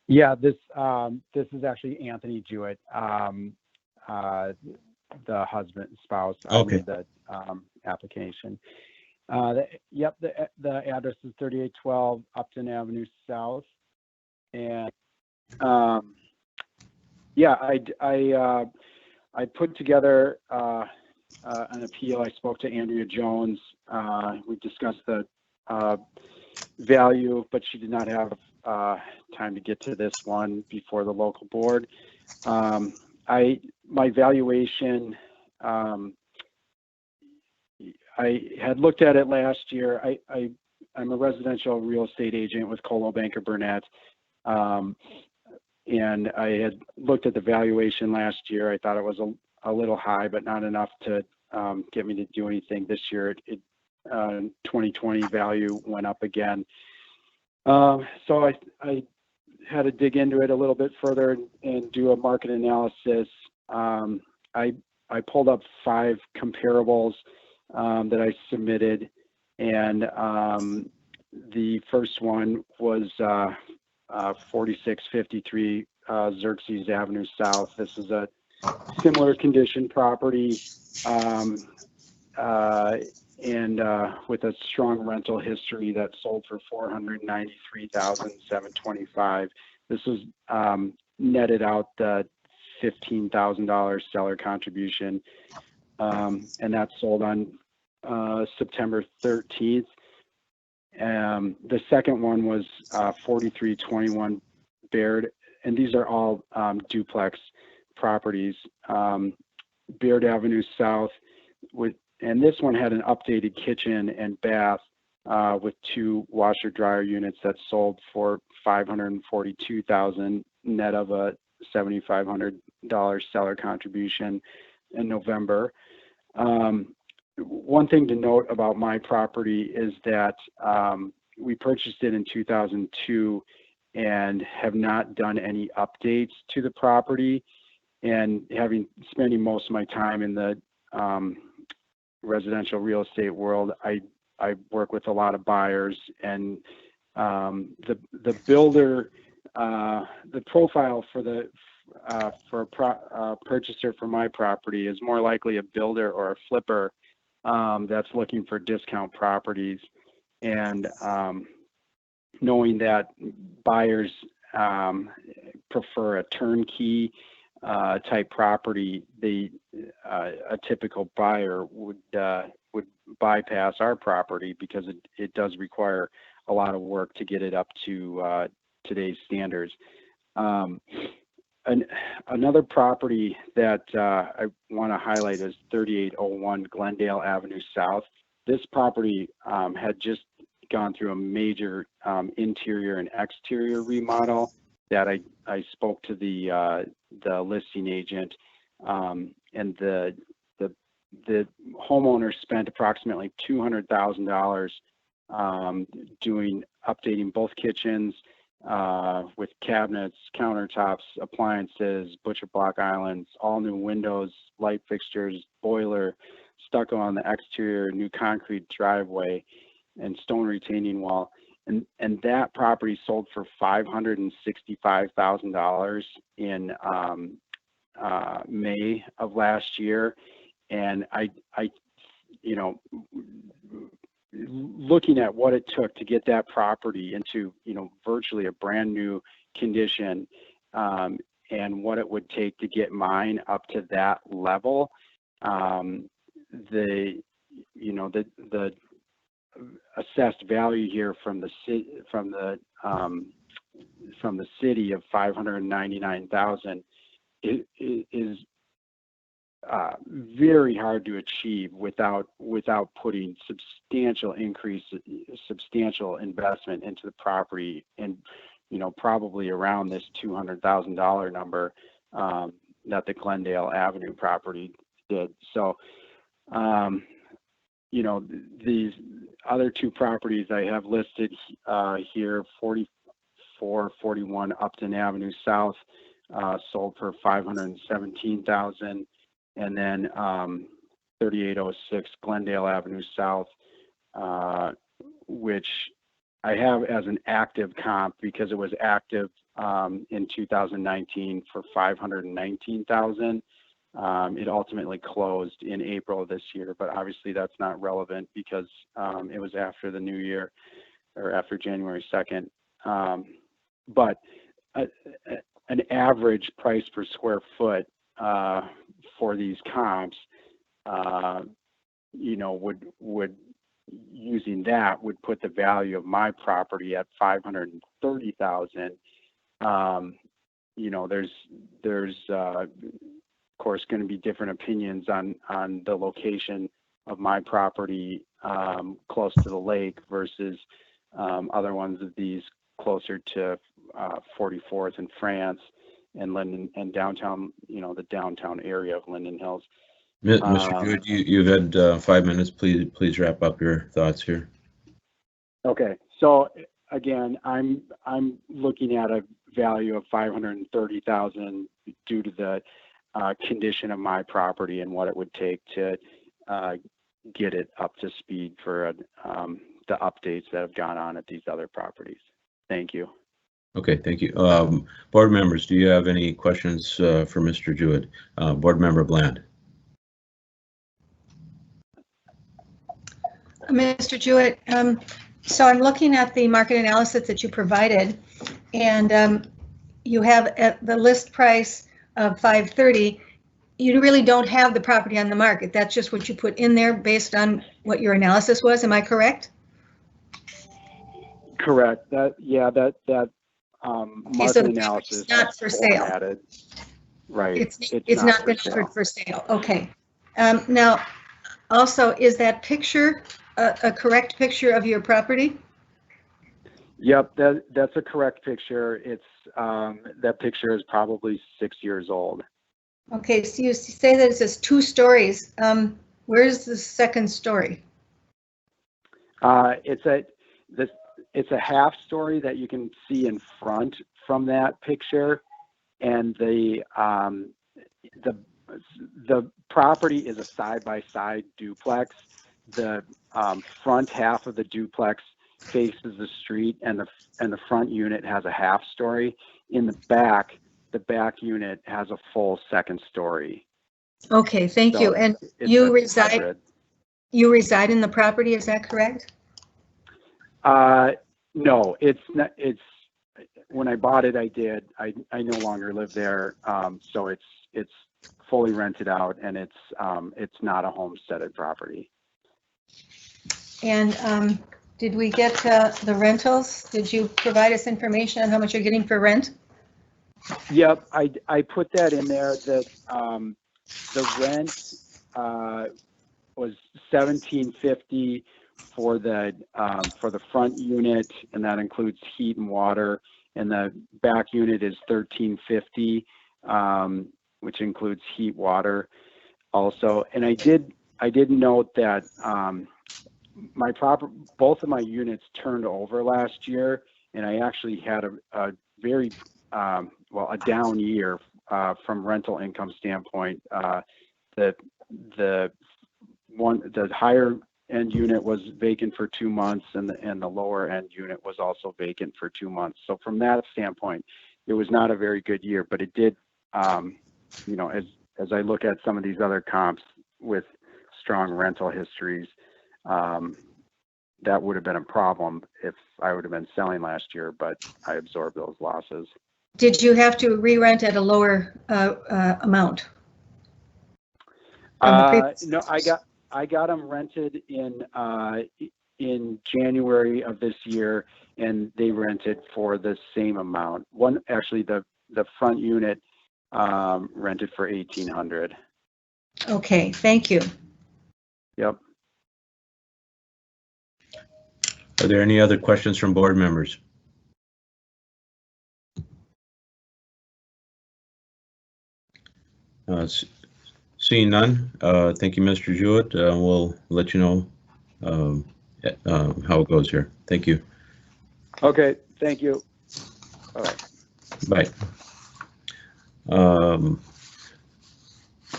Yeah, this is actually Anthony Jewett, the husband, spouse. Okay. I made the application. Yep, the address is 3812 Upton Avenue South, and yeah, I put together an appeal. I spoke to Andrea Jones. We discussed the value, but she did not have time to get to this one before the local board. My valuation, I had looked at it last year. I'm a residential real estate agent with Coldwell Banker Burnett, and I had looked at the valuation last year. I thought it was a little high, but not enough to get me to do anything this year. 2020 value went up again. So I had to dig into it a little bit further and do a market analysis. I pulled up 5 comparables that I submitted, and the first one was 4653 Xerxes Avenue South. This is a similar condition property, and with a strong rental history that sold for $493,725. This was netted out the $15,000 seller contribution, and that sold on September 13th. The second one was 4321 Baird, and these are all duplex properties. Baird Avenue South, and this one had an updated kitchen and bath with 2 washer dryer units that sold for $542,000 net of a $7,500 seller contribution in November. One thing to note about my property is that we purchased it in 2002 and have not done any updates to the property. And spending most of my time in the residential real estate world, I work with a lot of buyers, and the builder, the profile for a purchaser for my property is more likely a builder or a flipper that's looking for discount properties. And knowing that buyers prefer a turnkey type property, a typical buyer would bypass our property because it does require a lot of work to get it up to today's standards. Another property that I want to highlight is 3801 Glendale Avenue South. This property had just gone through a major interior and exterior remodel that I spoke to the listing agent, and the homeowner spent approximately $200,000 updating both kitchens with cabinets, countertops, appliances, butcher block islands, all new windows, light fixtures, boiler, stucco on the exterior, new concrete driveway, and stone retaining wall. And that property sold for $565,000 in May of last year. And I, you know, looking at what it took to get that property into, you know, virtually a brand new condition, and what it would take to get mine up to that level, the assessed value here from the city of $599,000 is very hard to achieve without putting substantial investment into the property, and you know, probably around this $200,000 number that the Glendale Avenue property did. So you know, these other two properties I have listed here, 4441 Upton Avenue South, sold for $517,000, and then 3806 Glendale Avenue South, which I have as an active comp because it was active in 2019 for $519,000. It ultimately closed in April of this year, but obviously that's not relevant because it was after the new year, or after January 2nd. But an average price per square foot for these comps, you know, would using that would put the value of my property at $530,000. You know, there's of course going to be different opinions on the location of my property close to the lake versus other ones of these closer to 44th and France and Linden and downtown, you know, the downtown area of Linden Hills. Mr. Jewett, you've had 5 minutes. Please wrap up your thoughts here. Okay, so again, I'm looking at a value of $530,000 due to the condition of my property and what it would take to get it up to speed for the updates that have gone on at these other properties. Thank you. Okay, thank you. Board members, do you have any questions for Mr. Jewett? Board Member Bland. Mr. Jewett, so I'm looking at the market analysis that you provided, and you have at the list price of $530. You really don't have the property on the market. That's just what you put in there based on what your analysis was. Am I correct? Correct. That market so analysis it's not for sale. Formatted. Right. It's not been offered for sale. Okay. Now, also, is that picture a correct picture of your property? Yep, that's a correct picture. It's that picture is probably 6 years old. Okay, so you say that it says 2 stories. Where's the second story? It's a half story that you can see in front from that picture, and the property is a side-by-side duplex. The front half of the duplex faces the street, and the front unit has a half story. In the back unit has a full second story. Okay, thank you. And you reside in the property, is that correct? No, it's not. It's when I bought it, I did. I no longer live there, so it's fully rented out, and it's not a homesteaded property. And did we get the rentals? Did you provide us information on how much you're getting for rent? Yep, I put that in there. That the rent was $1,750 for the front unit, and that includes heat and water. And the back unit is $1,350, which includes heat, water, also. And I did note that both of my units turned over last year, and I actually had a very, well, a down year from rental income standpoint. The higher end unit was vacant for 2 months, and the lower end unit was also vacant for 2 months. So from that standpoint, it was not a very good year, but it did, you know, as I look at some of these other comps with strong rental histories, that would have been a problem if I would have been selling last year, but I absorbed those losses. Did you have to re-rent at a lower amount? No, I got them rented in January of this year, and they rented for the same amount. Actually, the front unit rented for $1,800. Okay, thank you. Yep. Are there any other questions from board members? Seeing none, thank you, Mr. Jewett. We'll let you know how it goes here. Thank you. Okay, thank you. All right. Bye.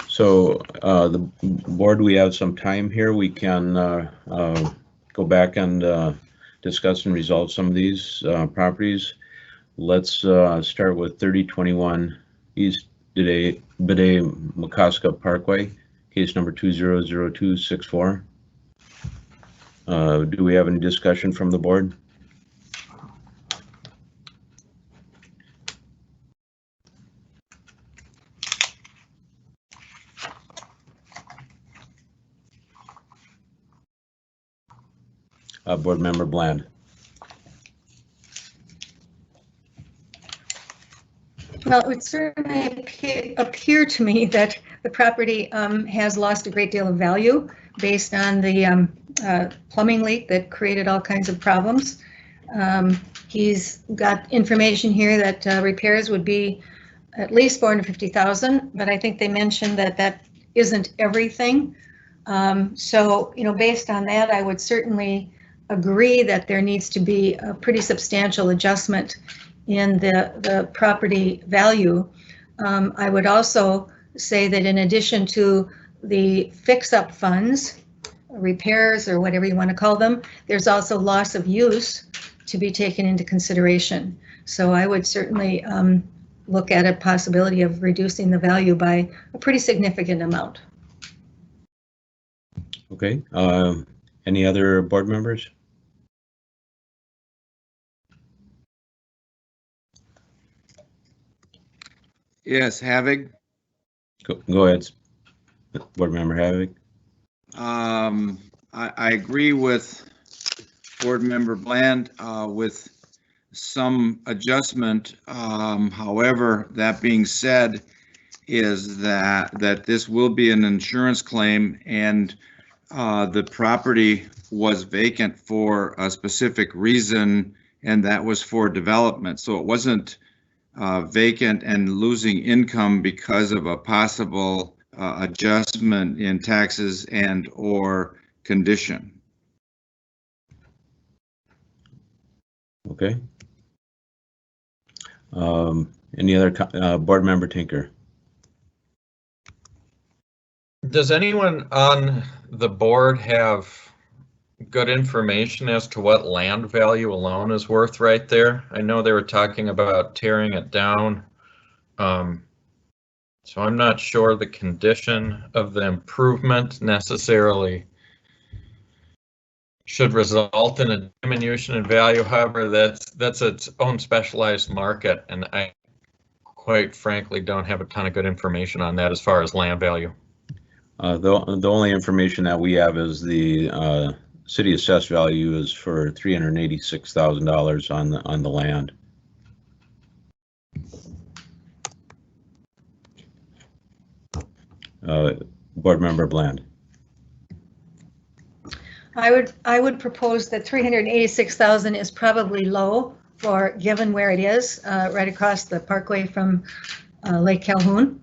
So the board, we have some time here. We can go back and discuss and resolve some of these properties. Let's start with 3021 East Bidet Makaska Parkway, case number 200264. Do we have any discussion from the board? Board Member Bland. Well, it would certainly appear to me that the property has lost a great deal of value based on the plumbing leak that created all kinds of problems. He's got information here that repairs would be at least $450,000, but I think they mentioned that that isn't everything. So, you know, based on that, I would certainly agree that there needs to be a pretty substantial adjustment in the property value. I would also say that in addition to the fix-up funds, repairs or whatever you want to call them, there's also loss of use to be taken into consideration. So I would certainly look at a possibility of reducing the value by a pretty significant amount. Okay. Any other board members? Yes, Havig. Go ahead, Board Member Havig. I agree with Board Member Bland with some adjustment. However, that being said, is that this will be an insurance claim, and the property was vacant for a specific reason, and that was for development. So it wasn't vacant and losing income because of a possible adjustment in taxes and or condition. Okay. Any other board member Tinker? Does anyone on the board have good information as to what land value alone is worth right there? I know they were talking about tearing it down. So I'm not sure the condition of the improvement necessarily should result in a diminution in value. However, that's its own specialized market, and I quite frankly don't have a ton of good information on that as far as land value. The only information that we have is the city assessed value is for $386,000 on the land. Board Member Bland. I would propose that $386,000 is probably low for given where it is, right across the parkway from Lake Calhoun.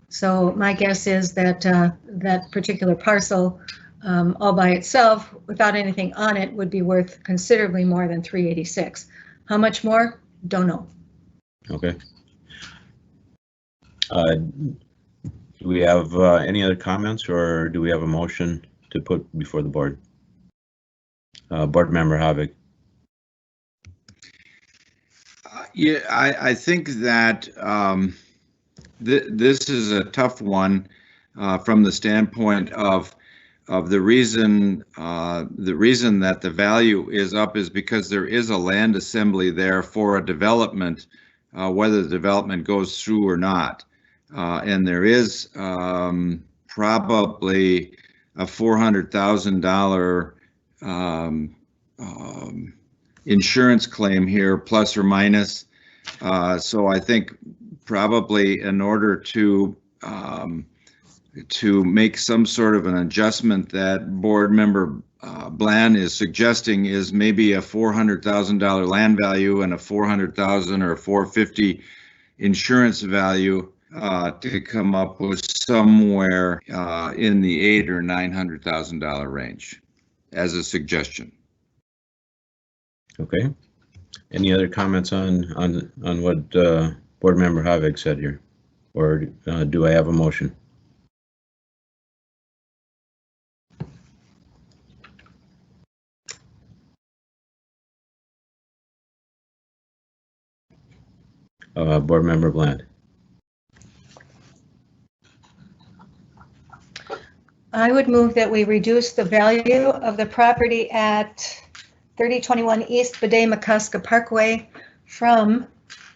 So my guess is that that particular parcel all by itself, without anything on it, would be worth considerably more than $386,000. How much more? Don't know. Okay. Do we have any other comments, or do we have a motion to put before the board? Board Member Havik. Yeah, I think that this is a tough one from the standpoint of the reason that the value is up is because there is a land assembly there for a development, whether the development goes through or not. And there is probably a $400,000 insurance claim here, plus or minus. So I think probably in order to make some sort of an adjustment that Board Member Bland is suggesting is maybe a $400,000 land value and a $400,000 or $450,000 insurance value to come up with somewhere in the $800,000 or $900,000 range as a suggestion. Okay. Any other comments on what Board Member Havik said here, or do I have a motion? Board Member Bland. I would move that we reduce the value of the property at 3021 East Bede-Makaska Parkway from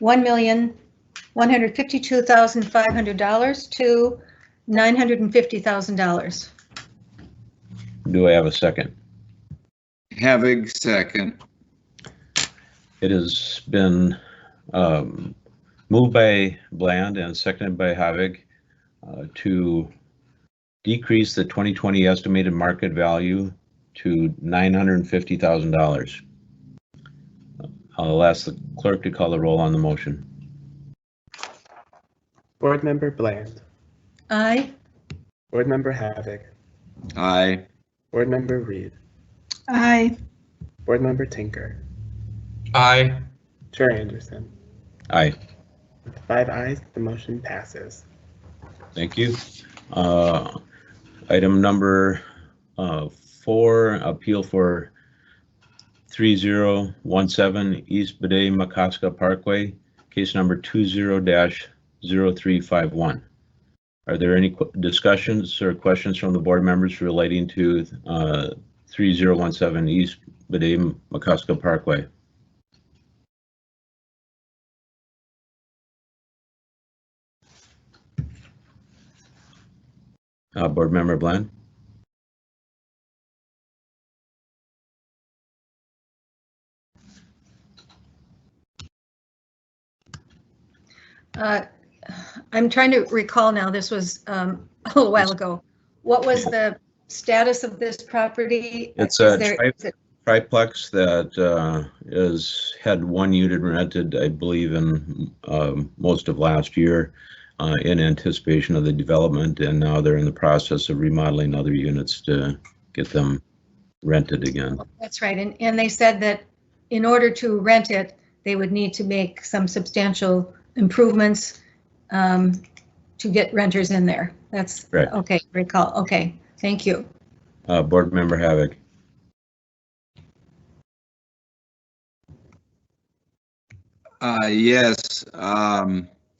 $1,152,500 to $950,000. Do I have a second? Havik, second. It has been moved by Bland and seconded by Havik to decrease the 2020 estimated market value to $950,000. I'll ask the clerk to call the roll on the motion. Board Member Bland. Aye. Board Member Havik. Aye. Board Member Reed. Aye. Board Member Tinker. Aye. Chair Anderson. Aye. With 5 ayes, the motion passes. Thank you. Item number 4, appeal for 3017 East Bede-Makaska Parkway, case number 20-0351. Are there any discussions or questions from the board members relating to 3017 East Bede-Makaska Parkway? Board Member Bland. I'm trying to recall now, this was a little while ago. What was the status of this property? It's a triplex that had one unit rented, I believe, in most of last year in anticipation of the development, and now they're in the process of remodeling other units to get them rented again. That's right, and they said that in order to rent it, they would need to make some substantial improvements to get renters in there. That's right. Okay, recall. Okay, thank you. Board Member Havik. Yes,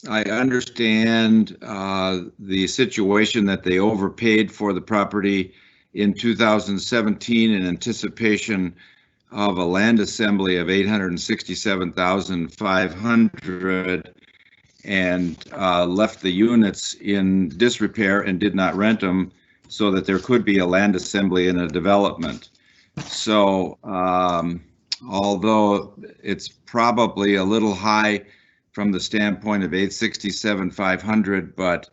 I understand the situation that they overpaid for the property in 2017 in anticipation of a land assembly of $867,500 and left the units in disrepair and did not rent them so that there could be a land assembly in a development. So although it's probably a little high from the standpoint of $867,500, but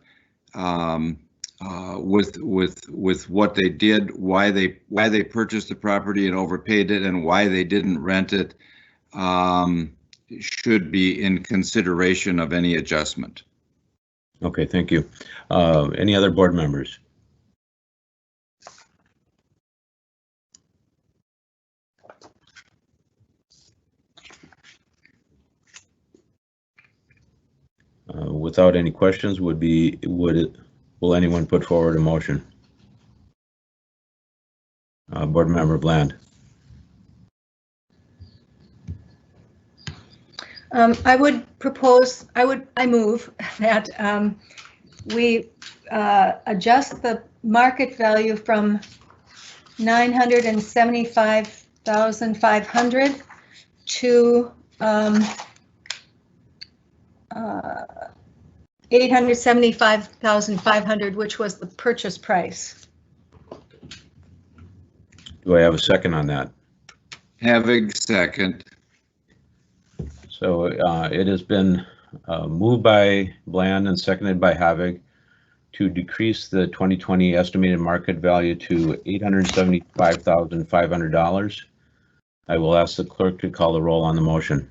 with what they did, why they purchased the property and overpaid it, and why they didn't rent it, should be in consideration of any adjustment. Okay, thank you. Any other board members? Without any questions, will anyone put forward a motion? Board Member Bland. I move that we adjust the market value from 975,500 to 875,500, which was the purchase price. Do I have a second on that? Havig, second. So it has been moved by Bland and seconded by Havig to decrease the 2020 estimated market value to $875,500. I will ask the clerk to call the roll on the motion.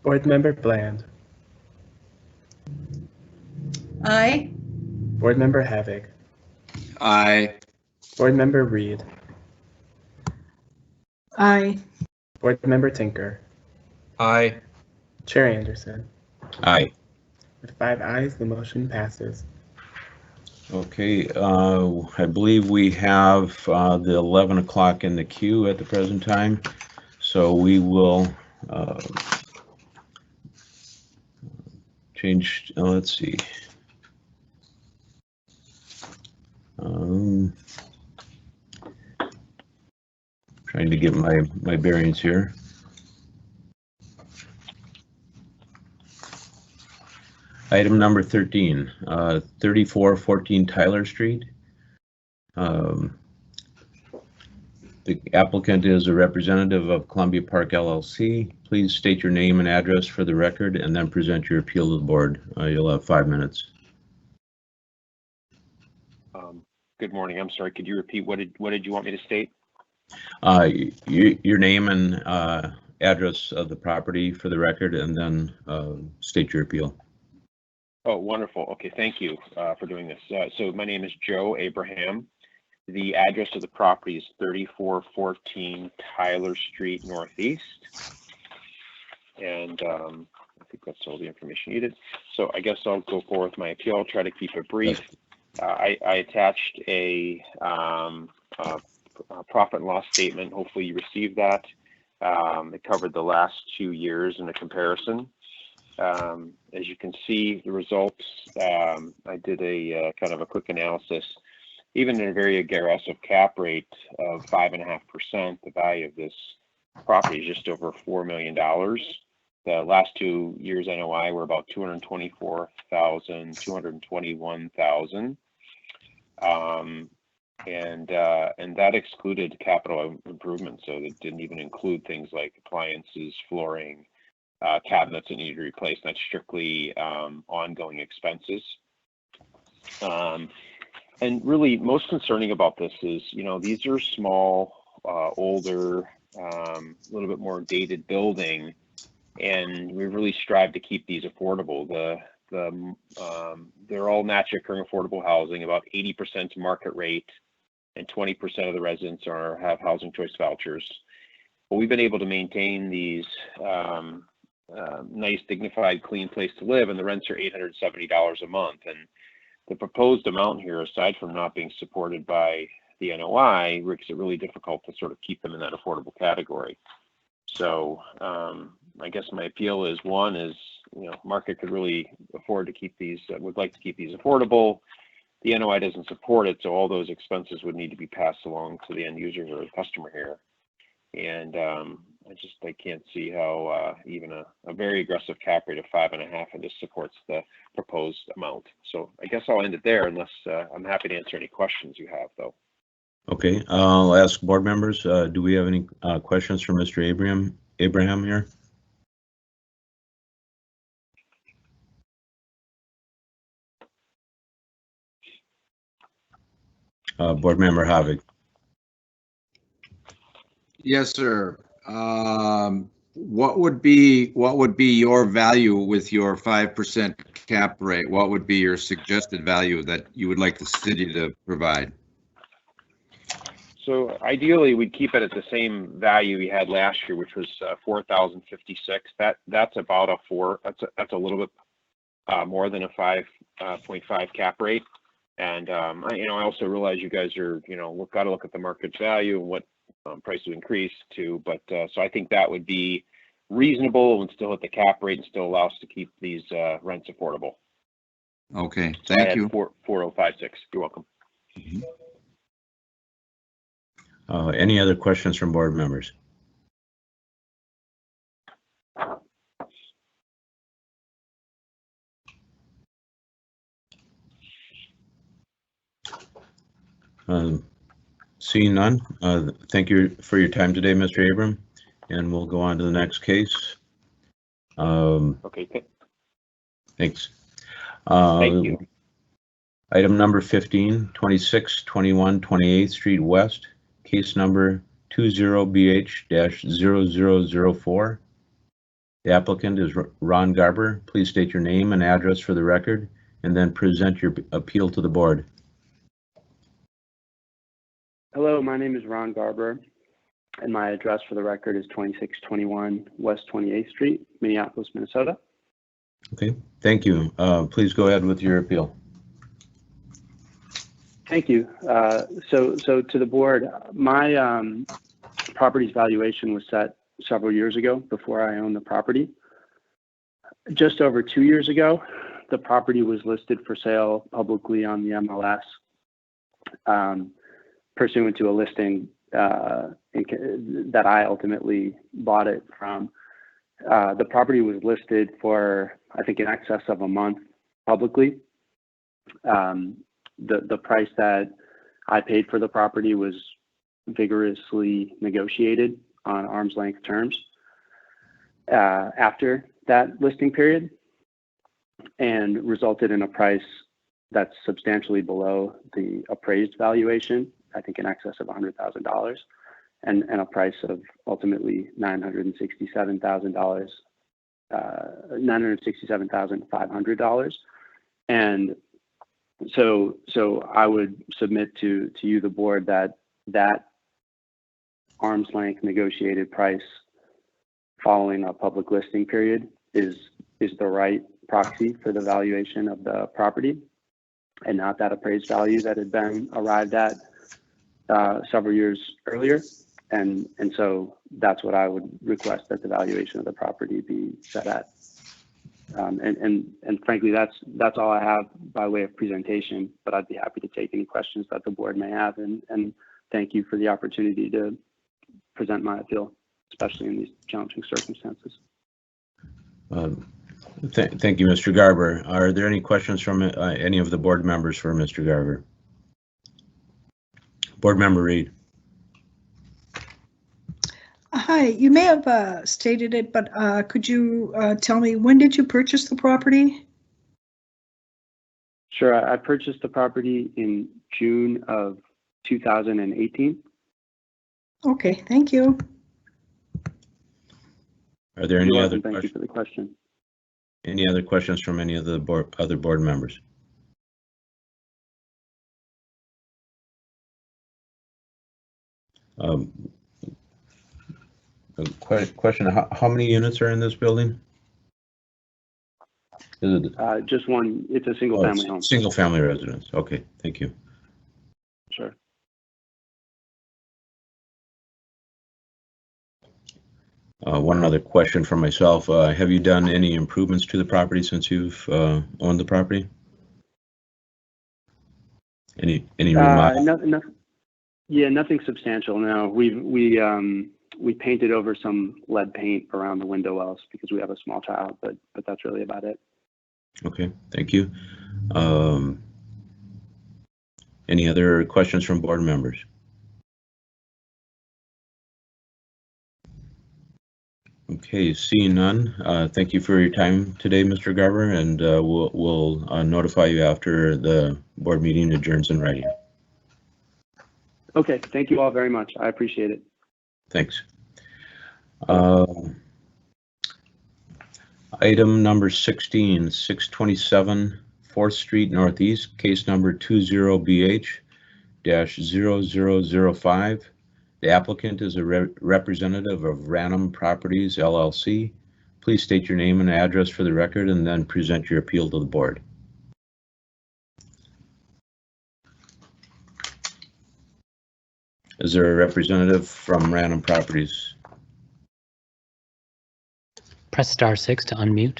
Board Member Bland. Aye. Board Member Havig. Aye. Board Member Reed. Aye. Board Member Tinker. Aye. Chair Anderson. Aye. With 5 ayes, the motion passes. Okay, I believe we have the 11 o'clock in the queue at the present time, so we will change. Let's see. Trying to get my bearings here. Item number 13, 3414 Tyler Street. The applicant is a representative of Columbia Park LLC. Please state your name and address for the record and then present your appeal to the board. You'll have 5 minutes. Good morning. I'm sorry. Could you repeat what did you want me to state? Your name and address of the property for the record, and then state your appeal. Oh, wonderful. Okay, thank you for doing this. So my name is Joe Abraham. The address of the property is 3414 Tyler Street Northeast. And I think that's all the information needed. So I guess I'll go forward with my appeal. I'll try to keep it brief. I attached a profit and loss statement. Hopefully you received that. It covered the last 2 years in a comparison. As you can see, the results, I did a kind of a quick analysis. Even in a very aggressive cap rate of 5.5%, the value of this property is just over $4 million. The last 2 years NOI were about $224,000, $221,000. And that excluded capital improvements, so it didn't even include things like appliances, flooring, cabinets that need to be replaced. That's strictly ongoing expenses. And really, most concerning about this is, these are small, older, a little bit more dated building, and we really strive to keep these affordable. They're all naturally occurring affordable housing, about 80% market rate, and 20% of the residents have housing choice vouchers. But we've been able to maintain these nice, dignified, clean place to live, and the rents are $870 a month. And the proposed amount here, aside from not being supported by the NOI, makes it really difficult to sort of keep them in that affordable category. So I guess my appeal is, one is, market could really afford to keep these, would like to keep these affordable. The NOI doesn't support it, so all those expenses would need to be passed along to the end users or the customer here. And I can't see how even a very aggressive cap rate of 5.5 and this supports the proposed amount. So I guess I'll end it there, unless I'm happy to answer any questions you have, though. Okay, I'll ask board members. Do we have any questions for Mr. Abraham here? Board member Havig. Yes, sir. What would be your value with your 5% cap rate? What would be your suggested value that you would like the city to provide? So ideally, we'd keep it at the same value we had last year, which was $4,056. That's about a 4. That's a little bit more than a 5.5 cap rate. And I also realize you guys are, we've got to look at the market value and what price to increase to. But so I think that would be reasonable and still hit the cap rate and still allow us to keep these rents affordable. Okay, thank you. 4056. You're welcome. Any other questions from board members? Seeing none, thank you for your time today, Mr. Abram, and we'll go on to the next case. Okay. Thanks. Thank you. Item number 15, 2621 28th Street West, case number 20BH-0004. The applicant is Ron Garber. Please state your name and address for the record, and then present your appeal to the board. Hello, my name is Ron Garber, and my address for the record is 2621 West 28th Street, Minneapolis, Minnesota. Okay, thank you. Please go ahead with your appeal. Thank you. So to the board, my property's valuation was set several years ago before I owned the property. Just over 2 years ago, the property was listed for sale publicly on the MLS. Pursuant to a listing that I ultimately bought it from. The property was listed for, I think, in excess of a month publicly. The price that I paid for the property was vigorously negotiated on arm's length terms after that listing period, and resulted in a price that's substantially below the appraised valuation, I think in excess of $100,000, and a price of ultimately $967,000, $967,500. And so I would submit to you, the board, that arm's length negotiated price following a public listing period is the right proxy for the valuation of the property, and not that appraised value that had been arrived at several years earlier. And so that's what I would request, that the valuation of the property be set at. And frankly, that's all I have by way of presentation, but I'd be happy to take any questions that the board may have, and thank you for the opportunity to present my appeal, especially in these challenging circumstances. Thank you, Mr. Garber. Are there any questions from any of the board members for Mr. Garber? Board Member Reed. Hi, you may have stated it, but could you tell me, when did you purchase the property? Sure, I purchased the property in June of 2018. Okay, thank you. Are there any other questions? Thank you for the question. Any other questions from any of the other board members? Question, how many units are in this building? Is it just one? It's a single family home. Single family residence. Okay, thank you. Sure. One other question from myself. Have you done any improvements to the property since you've owned the property? Any remodel? Yeah, nothing substantial. No, we painted over some lead paint around the window wells because we have a small child, but that's really about it. Okay, thank you. Any other questions from board members? Okay, seeing none, thank you for your time today, Mr. Garber, and we'll notify you after the board meeting adjourns in writing. Okay, thank you all very much. I appreciate it. Thanks. Item number 16, 627 4th Street Northeast, case number 20BH-0005. The applicant is a representative of Random Properties LLC. Please state your name and address for the record and then present your appeal to the board. Is there a representative from Random Properties? Press *6 to unmute.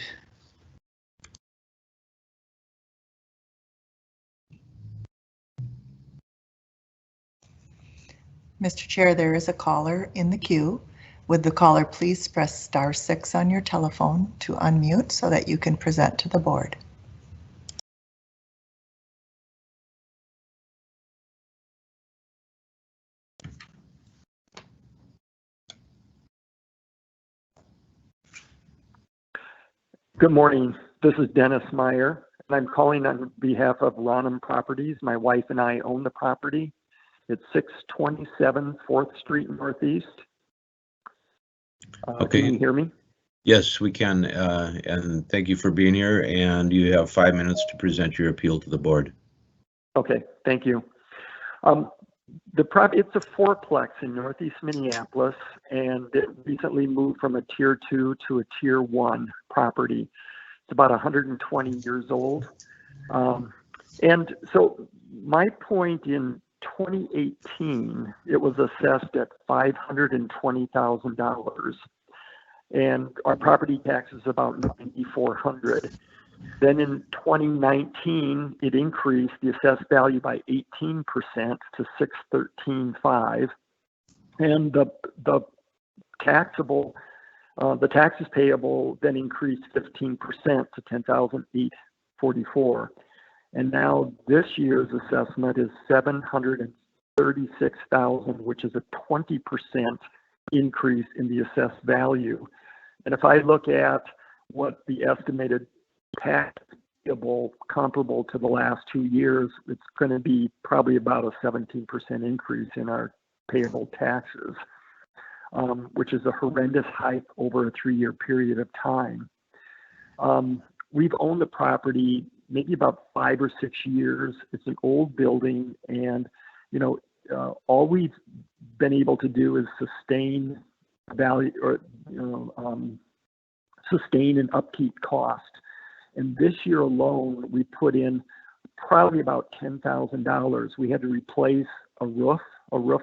Mr. Chair, there is a caller in the queue. Would the caller please press *6 on your telephone to unmute so that you can present to the board? Good morning. This is Dennis Meyer, and I'm calling on behalf of Random Properties. My wife and I own the property. It's 627 4th Street Northeast. Okay. Can you hear me? Yes, we can, and thank you for being here, and you have 5 minutes to present your appeal to the board. Okay, thank you. It's a fourplex in Northeast Minneapolis, and it recently moved from a Tier 2 to a Tier 1 property. It's about 120 years old. And so my point, in 2018, it was assessed at $520,000, and our property tax is about $9,400. Then in 2019, it increased the assessed value by 18% to $613,500, and the taxes payable then increased 15% to $10,844. And now this year's assessment is $736,000, which is a 20% increase in the assessed value. And if I look at what the estimated tax payable comparable to the last 2 years, it's going to be probably about a 17% increase in our payable taxes, which is a horrendous hike over a 3-year period of time. We've owned the property maybe about 5 or 6 years. It's an old building, and all we've been able to do is sustain value, or sustain and upkeep cost. And this year alone, we put in probably about $10,000. We had to replace a roof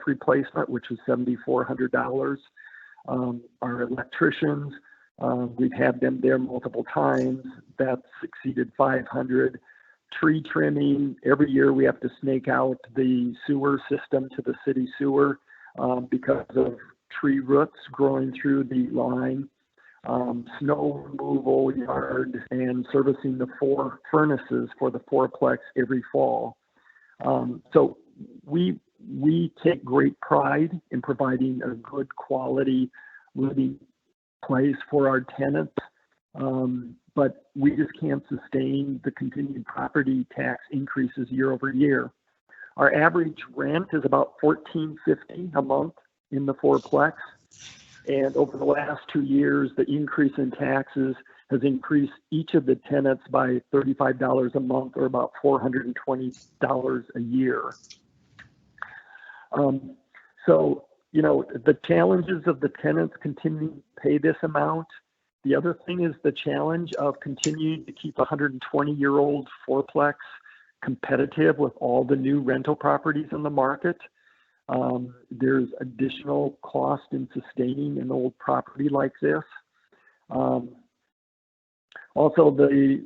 replacement, which was $7,400. Our electricians, we've had them there multiple times. That's exceeded $500. Tree trimming, every year we have to snake out the sewer system to the city sewer because of tree roots growing through the line. Snow removal, yard, and servicing the 4 furnaces for the fourplex every fall. So we take great pride in providing a good quality living place for our tenants, but we just can't sustain the continued property tax increases year over year. Our average rent is about $14.50 a month in the fourplex. And over the last 2 years, the increase in taxes has increased each of the tenants by $35 a month, or about $420 a year. So, the challenges of the tenants continue to pay this amount. The other thing is the challenge of continuing to keep a 120-year-old fourplex competitive with all the new rental properties in the market. There's additional cost in sustaining an old property like this. Also, the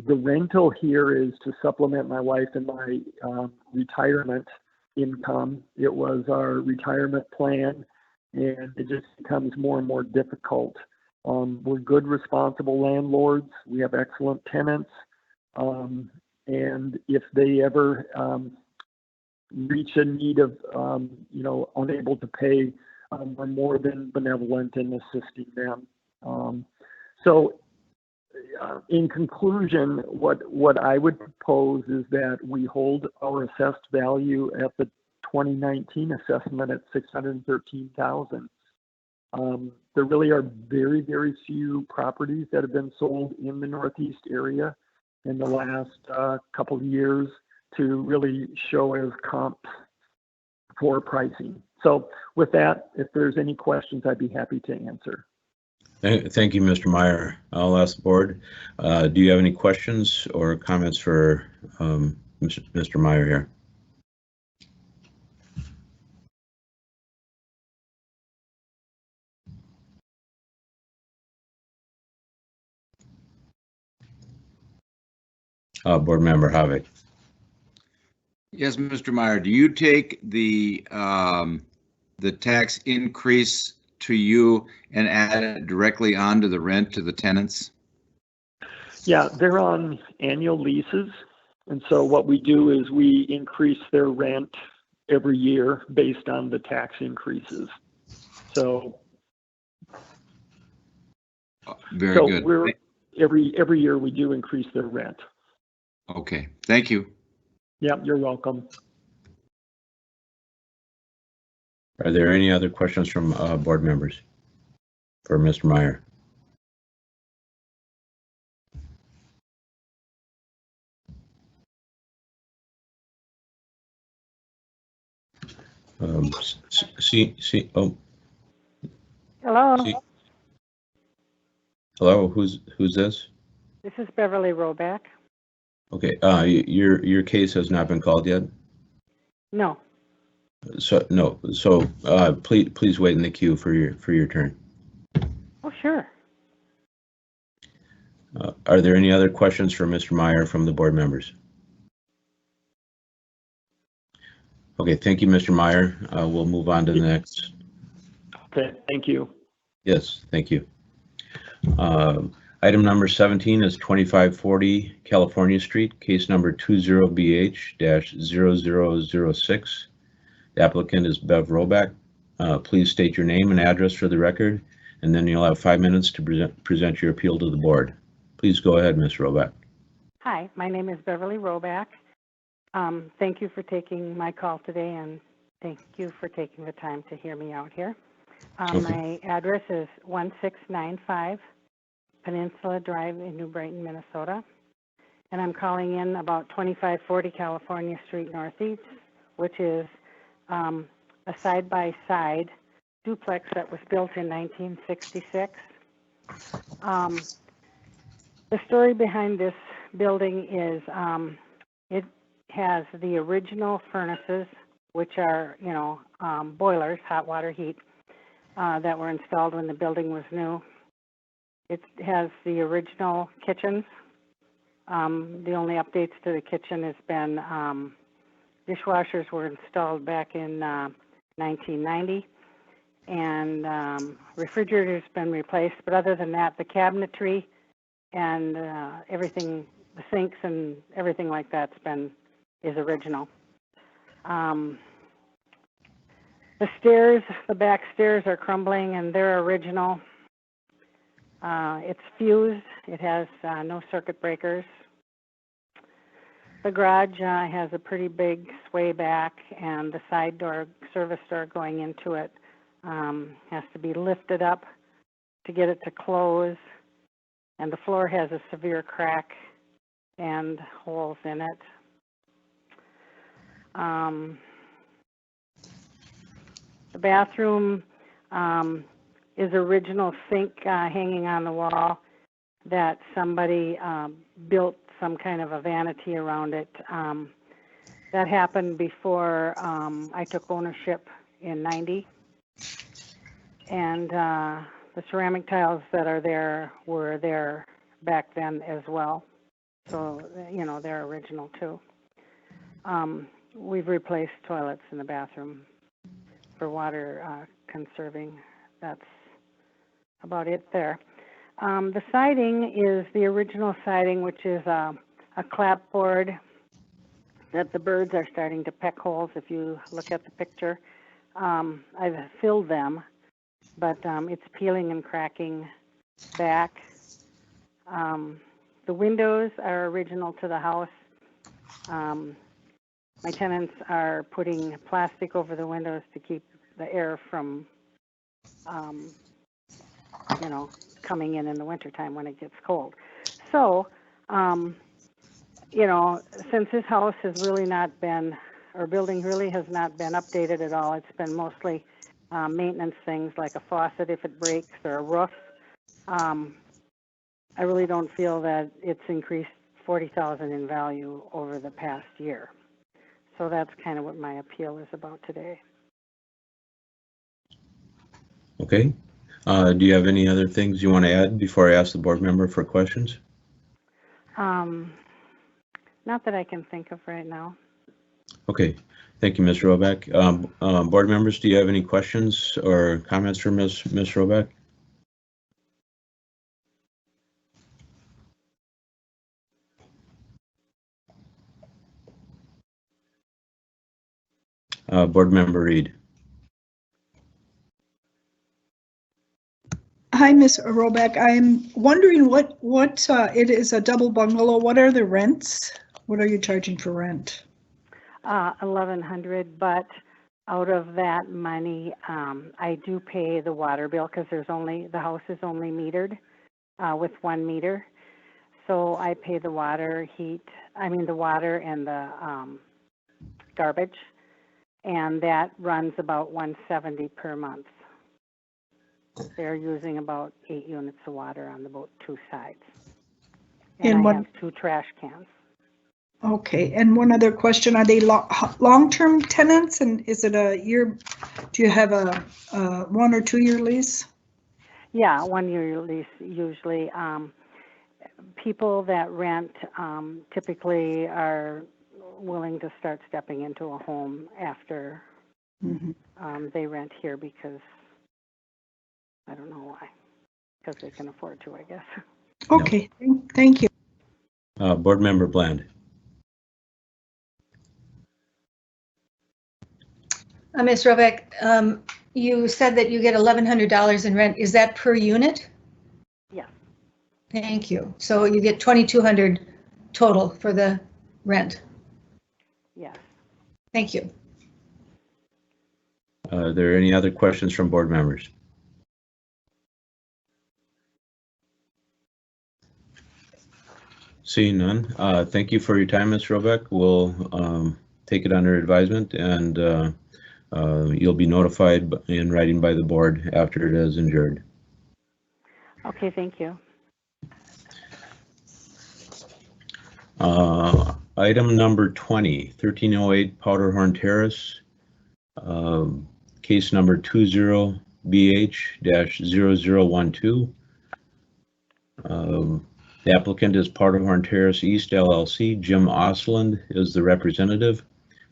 rental here is to supplement my wife and my retirement income. It was our retirement plan, and it just becomes more and more difficult. We're good, responsible landlords. We have excellent tenants. And if they ever reach a need of, unable to pay, we're more than benevolent in assisting them. So in conclusion, what I would propose is that we hold our assessed value at the 2019 assessment at $613,000. There really are very, very few properties that have been sold in the Northeast area in the last couple of years to really show as comps for pricing. So with that, if there's any questions, I'd be happy to answer. Thank you, Mr. Meyer. I'll ask the board. Do you have any questions or comments for Mr. Meyer here? Board Member Havik. Yes, Mr. Meyer, do you take the tax increase to you and add it directly onto the rent to the tenants? Yeah, they're on annual leases. And so what we do is we increase their rent every year based on the tax increases. So very so good. We're every year we do increase their rent. Okay, thank you. Yeah, you're welcome. Are there any other questions from board members for Mr. Meyer? Hello. Hello, who's this? This is Beverly Roback. Okay, your case has not been called yet? No. So no. So please wait in the queue for your turn. Oh, sure. Are there any other questions for Mr. Meyer from the board members? Okay, thank you, Mr. Meyer. We'll move on to the next. Okay, thank you. Yes, thank you. Item number 17 is 2540 California Street, case number 20BH-0006. The applicant is Bev Roback. Please state your name and address for the record, and then you'll have 5 minutes to present your appeal to the board. Please go ahead, Ms. Roback. Hi, my name is Beverly Roback. Thank you for taking my call today, and thank you for taking the time to hear me out here. Okay. My address is 1695 Peninsula Drive in New Brighton, Minnesota. And I'm calling in about 2540 California Street Northeast, which is a side-by-side duplex that was built in 1966. The story behind this building is it has the original furnaces, which are, boilers, hot water heat, that were installed when the building was new. It has the original kitchens. The only updates to the kitchen has been dishwashers were installed back in 1990, and refrigerator's been replaced. But other than that, the cabinetry and everything, the sinks and everything like that's is original. The stairs, the back stairs are crumbling, and they're original. It's fused. It has no circuit breakers. The garage has a pretty big sway back, and the side door, service door going into it has to be lifted up to get it to close. And the floor has a severe crack and holes in it. The bathroom is original sink hanging on the wall that somebody built some kind of a vanity around it. That happened before I took ownership in '90. And the ceramic tiles that are there were there back then as well. So, they're original too. We've replaced toilets in the bathroom for water conserving. That's about it there. The siding is the original siding, which is a clapboard that the birds are starting to peck holes. If you look at the picture, I've filled them, but it's peeling and cracking back. The windows are original to the house. My tenants are putting plastic over the windows to keep the air from, coming in the wintertime when it gets cold. So, since this house has really not been, or building really has not been updated at all, it's been mostly maintenance things like a faucet if it breaks or a roof. I really don't feel that it's increased 40,000 in value over the past year. So that's kind of what my appeal is about today. Okay. Do you have any other things you want to add before I ask the board member for questions? Not that I can think of right now. Okay. Thank you, Ms. Roback. Board members, do you have any questions or comments for Ms. Roback? Board member Reed. Hi, Ms. Roback. I'm wondering what it is a double bungalow. What are the rents? What are you charging for rent? $1,100, but out of that money, I do pay the water bill because the house is only metered with 1 meter. So I pay the water, the water and the garbage, and that runs about $170 per month. They're using about 8 units of water on the boat 2 sides. And I have 2 trash cans. Okay, and one other question, are they long-term tenants, and is it a year, do you have a 1 or 2 year lease? Yeah, 1 year lease usually. People that rent typically are willing to start stepping into a home after they rent here because, I don't know why, because they can afford to, I guess. Okay, thank you. Board member Bland. Ms. Roback, you said that you get $1,100 in rent. Is that per unit? Yes. Thank you. So you get $2,200 total for the rent? Yes. Thank you. Are there any other questions from board members? Seeing none, thank you for your time, Ms. Roback. We'll take it under advisement, and you'll be notified in writing by the board after it is adjourned. Okay, thank you. Item number 20, 1308 Powderhorn Terrace, case number 20BH-0012. The applicant is Powderhorn Terrace East LLC. Jim Osland is the representative.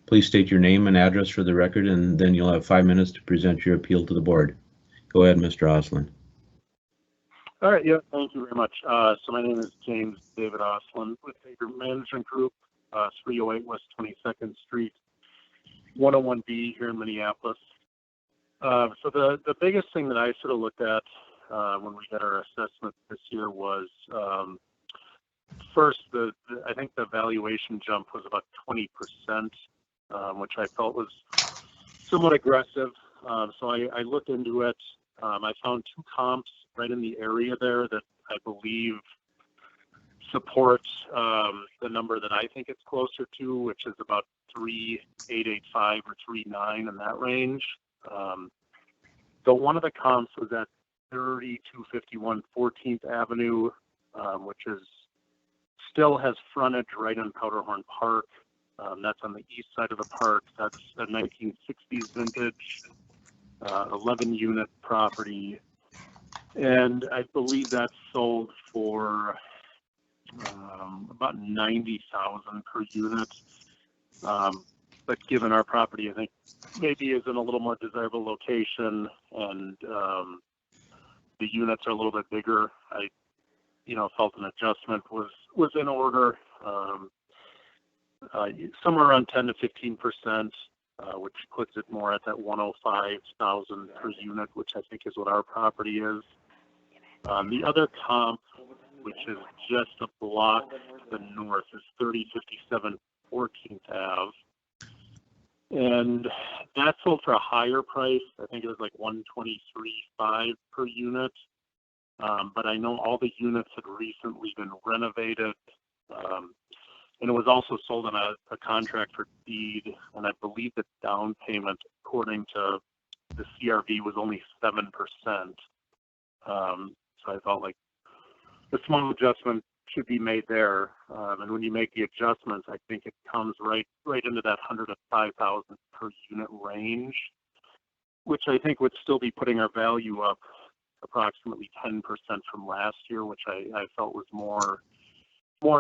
Please state your name and address for the record, and then you'll have 5 minutes to present your appeal to the board. Go ahead, Mr. Osland. All right, yeah, thank you very much. So my name is James David Osland with Hager Management Group, 308 West 22nd Street, 101B here in Minneapolis. So the biggest thing that I sort of looked at when we got our assessment this year was first, I think the valuation jump was about 20%, which I felt was somewhat aggressive. So I looked into it. I found 2 comps right in the area there that I believe support the number that I think it's closer to, which is about 3,885 or 3,9 in that range. So one of the comps was at 3251 14th Avenue, which still has frontage right on Powderhorn Park. That's on the east side of the park. That's a 1960s vintage, 11 unit property. And I believe that's sold for about $90,000 per unit. But given our property, I think maybe is in a little more desirable location, and the units are a little bit bigger. I, felt an adjustment was in order, somewhere around 10 to 15%, which puts it more at that $105,000 per unit, which I think is what our property is. The other comp, which is just a block to the north, is 3057 14th Ave. And that sold for a higher price. I think it was like $123,500 per unit. But I know all the units had recently been renovated. And it was also sold on a contract for deed. And I believe the down payment, according to the CRV, was only 7%. So I felt like a small adjustment should be made there. And when you make the adjustments, I think it comes right into that 100 to 5,000 per unit range, which I think would still be putting our value up approximately 10% from last year, which I felt was more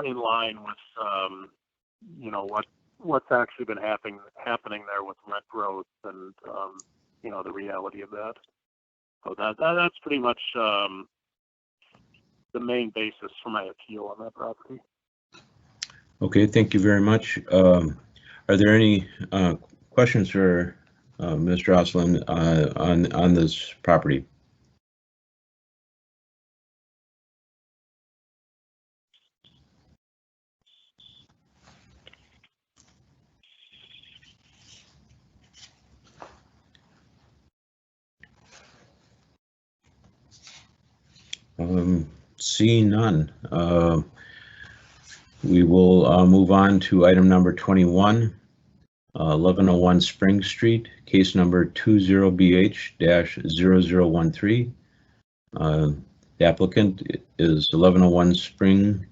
in line with you know, what's actually been happening there with rent growth and you know, the reality of that. So that's pretty much the main basis for my appeal on that property. Okay, thank you very much. Are there any questions for Mr. Oslin on this property? Seeing none, we will move on to item number 21, 1101 Spring Street, case number 20BH-0013. The applicant is 1101 Spring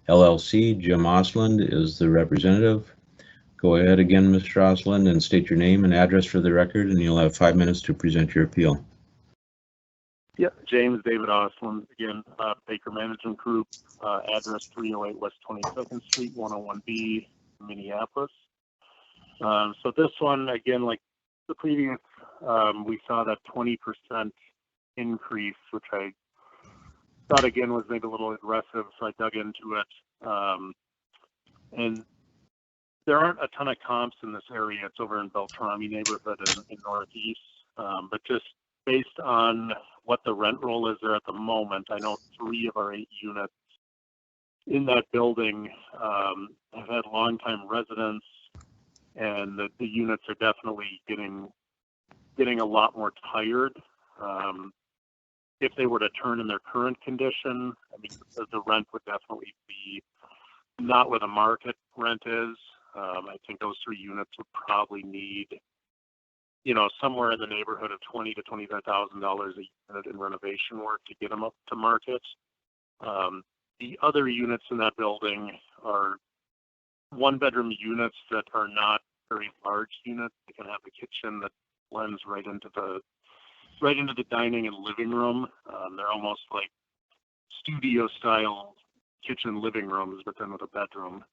LLC. Jim Osland is the representative. Go ahead again, Mr. Osland, and state your name and address for the record, and you'll have 5 minutes to present your appeal. Yep, James David Osland, again, Baker Management Group, address 308 West 22nd Street, 101B, Minneapolis. So this one, again, like the previous, we saw that 20% increase, which I thought again was maybe a little aggressive, so I dug into it. And there aren't a ton of comps in this area. It's over in Beltrami neighborhood in Northeast, but just based on what the rent roll is there at the moment, I know 3 of our 8 units in that building have had longtime residents, and the units are definitely getting a lot more tired. If they were to turn in their current condition, I mean, the rent would definitely be not where the market rent is. I think those 3 units would probably need, you know, somewhere in the neighborhood of $20,000 to $25,000 a unit in renovation work to get them up to market. The other units in that building are 1-bedroom units that are not very large units. They can have a kitchen that blends right into the dining and living room. They're almost like studio style kitchen living rooms, but then with a bedroom.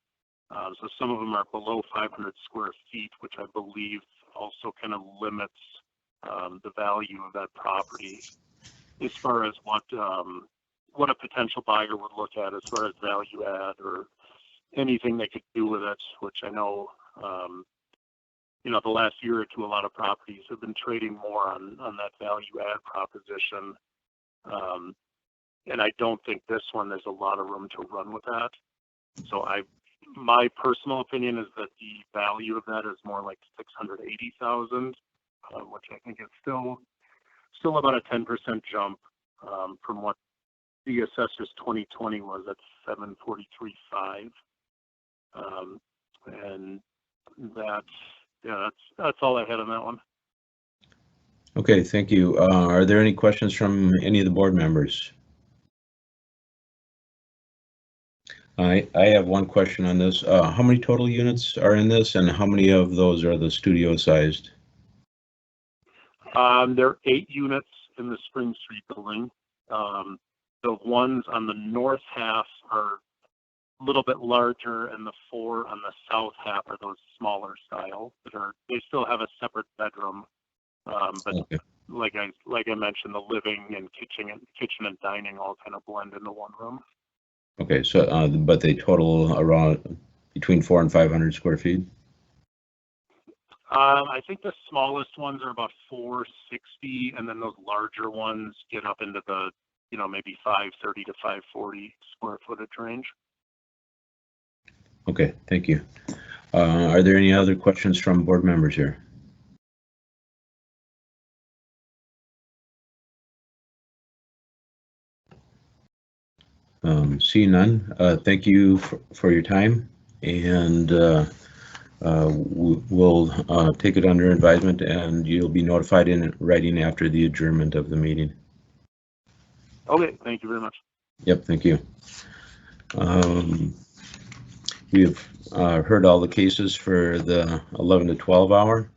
So some of them are below 500 square feet, which I believe also kind of limits the value of that property as far as what a potential buyer would look at as far as value add or anything they could do with it, which I know, you know, the last year or two, a lot of properties have been trading more on that value add proposition. And I don't think this one, there's a lot of room to run with that. So my personal opinion is that the value of that is more like $680,000, which I think is still about a 10% jump from what the assessor's 2020 was at $743,500. And that's all I had on that one. Okay, thank you. Are there any questions from any of the board members? I have one question on this. How many total units are in this, and how many of those are the studio sized? There are 8 units in the Spring Street building. The ones on the north half are a little bit larger, and the 4 on the south half are those smaller style they still have a separate bedroom. But okay. like I mentioned, the living and kitchen and dining all kind of blend into one room. Okay, so but they total around between 400 and 500 square feet. I think the smallest ones are about 460, and then those larger ones get up into the, you know, maybe 530 to 540 square footage range. Okay, thank you. Are there any other questions from board members here? Seeing none, thank you for your time, and we'll take it under advisement, and you'll be notified in writing after the adjournment of the meeting. Okay, thank you very much. Yep, thank you. We have heard all the cases for the 11 to 12 hour.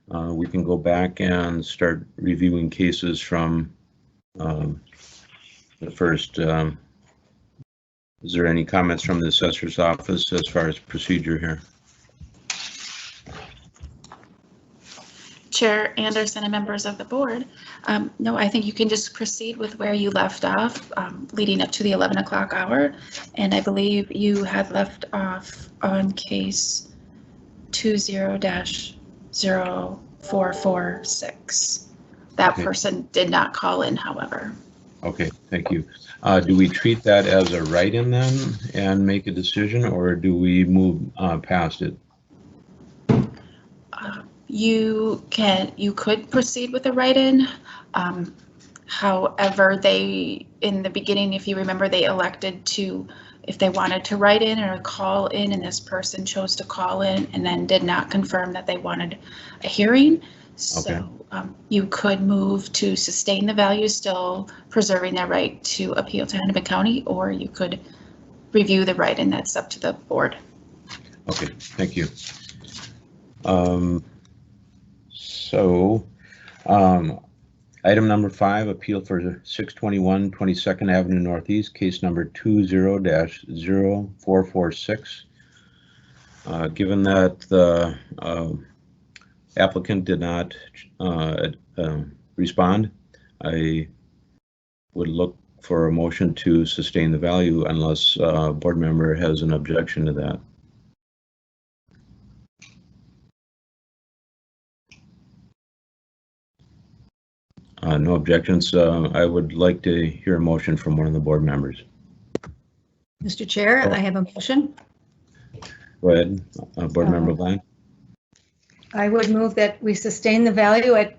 We can go back and start reviewing cases from the first. Is there any comments from the assessor's office as far as procedure here? Chair Anderson and members of the board. No, I think you can just proceed with where you left off, leading up to the 11 o'clock hour. And I believe you had left off on case 20-0446. That Okay. person did not call in, however. Okay, thank you. Do we treat that as a write-in then and make a decision, or do we move past it? You could proceed with a write-in. However, they, in the beginning, if you remember, they elected to, if they wanted to write in or call in, and this person chose to call in and then did not confirm that they wanted a hearing. So you could move to sustain the value, still preserving their right to appeal to Hennepin County, or you could review the write-in. That's up to the board. Okay, thank you. Item number 5, appeal for 621 22nd Avenue Northeast, case number 20-0446. Given that the applicant did not respond, I would look for a motion to sustain the value unless a board member has an objection to that. No objections. I would like to hear a motion from one of the board members. Mr. Chair, I have a motion. Go ahead, Board Member Bland. I would move that we sustain the value at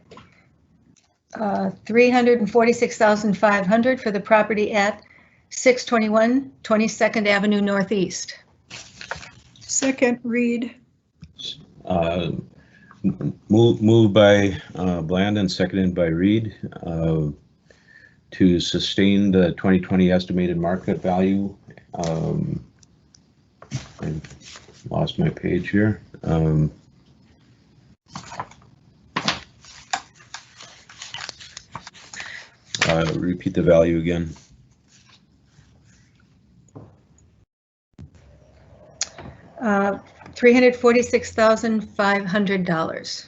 $346,500 for the property at 621 22nd Avenue Northeast. Second, Reed. Moved by Bland and seconded by Reed to sustain the 2020 estimated market value. I lost my page here. Repeat the value again. $346,500.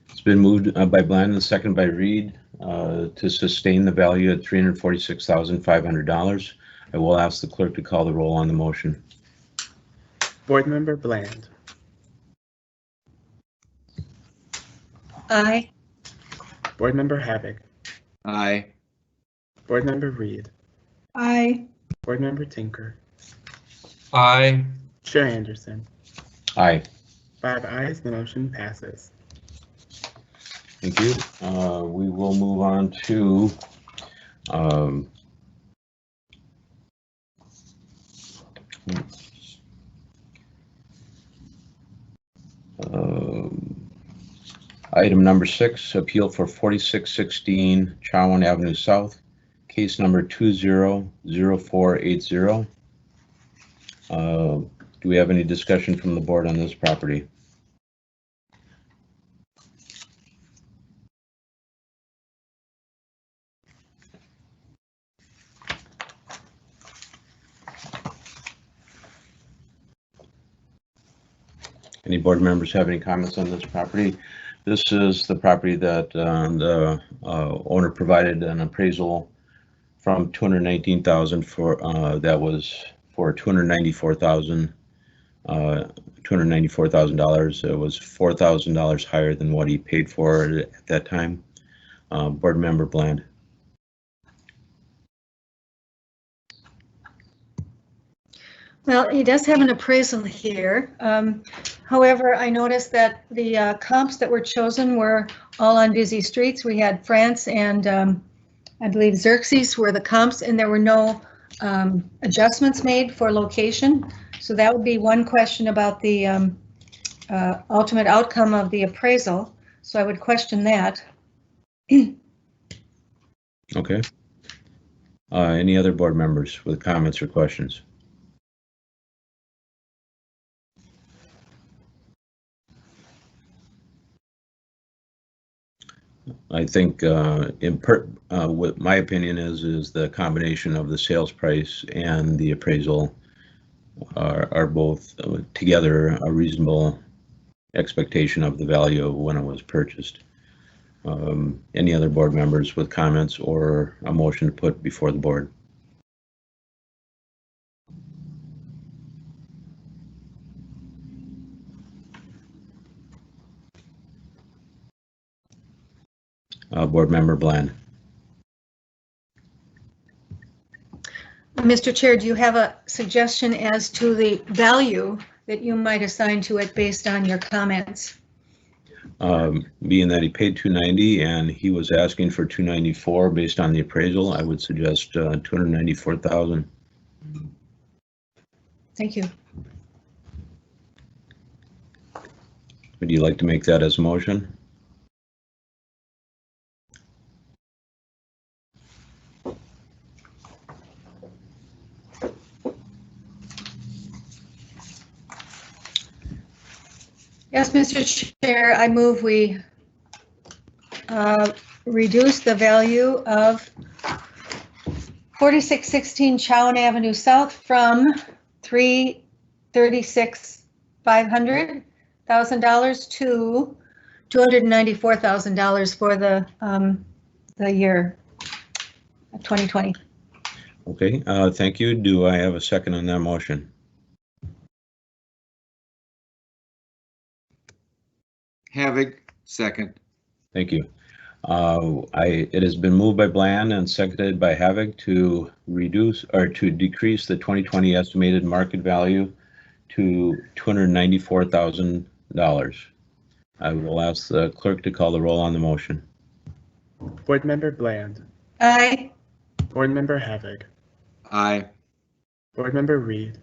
It's been moved by Bland and seconded by Reed to sustain the value at $346,500. I will ask the clerk to call the roll on the motion. Board Member Bland. Aye. Board Member Havoc. Aye. Board Member Reed. Aye. Board Member Tinker. Aye. Chair Anderson. Aye. 5 ayes, the motion passes. Thank you. We will move on to item number 6, appeal for 4616 Chowen Avenue South, case number 20-0480. Do we have any discussion from the board on this property? Any board members have any comments on this property? This is the property that the owner provided an appraisal from $219,000 for that was for $294,000. $294,000. It was $4,000 higher than what he paid for it at that time. Board Member Bland. Well, he does have an appraisal here. However, I noticed that the comps that were chosen were all on busy streets. We had France and I believe Xerxes were the comps, and there were no adjustments made for location. So that would be one question about the ultimate outcome of the appraisal. So I would question that. Okay, Okay. Any other board members with comments or questions? I think what my opinion is the combination of the sales price and the appraisal are both together a reasonable expectation of the value of when it was purchased. Any other board members with comments or a motion to put before the board? Board Member Bland. Mr. Chair, do you have a suggestion as to the value that you might assign to it based on your comments? Being that he paid $290 and he was asking for $294 based on the appraisal, I would suggest $294,000. Thank you. Would you like to make that as a motion? Yes, Mr. Chair, I move we reduce the value of 4616 Chowen Avenue South from $336,500 to $294,000 for the year 2020. Okay, thank you. Do I have a second on that motion? Havig, second. Thank you. It has been moved by Bland and seconded by Havig to reduce or to decrease the 2020 estimated market value to $294,000. I will ask the clerk to call the roll on the motion. Board Member Bland. Aye. Board Member Havig. Aye. Board Member Reed.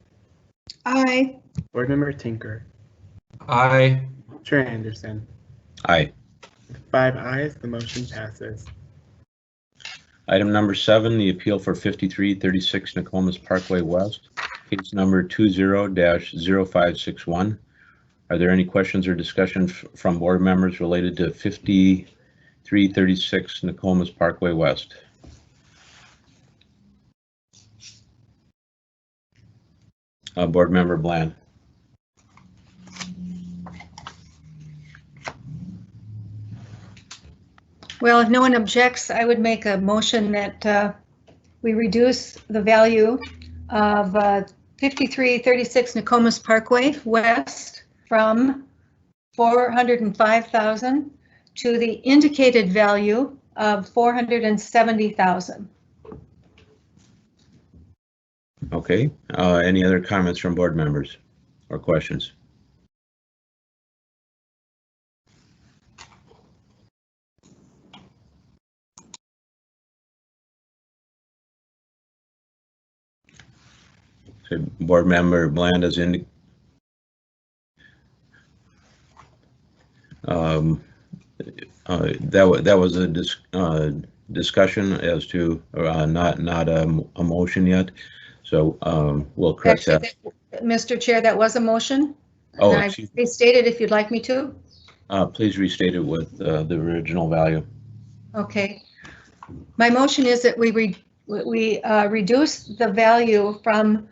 Aye. Board Member Tinker. Aye. Chair Anderson. Aye. With 5 ayes, the motion passes. Item number 7, the appeal for 5336 Nokomis Parkway West, case number 20-0561. Are there any questions or discussion from board members related to 5336 Nokomis Parkway West? Board Member Bland. Well, if no one objects, I would make a motion that we reduce the value of 5336 Nokomis Parkway West from $405,000 to the indicated value of $470,000. Okay, any other comments from board members or questions? So board member Bland has indicated. That was a discussion as to not a motion yet. So we'll correct Actually, that. Mr. Chair, that was a motion. Oh, and I restated if you'd like me to. Please restate it with the original value. Okay. My motion is that we reduce the value from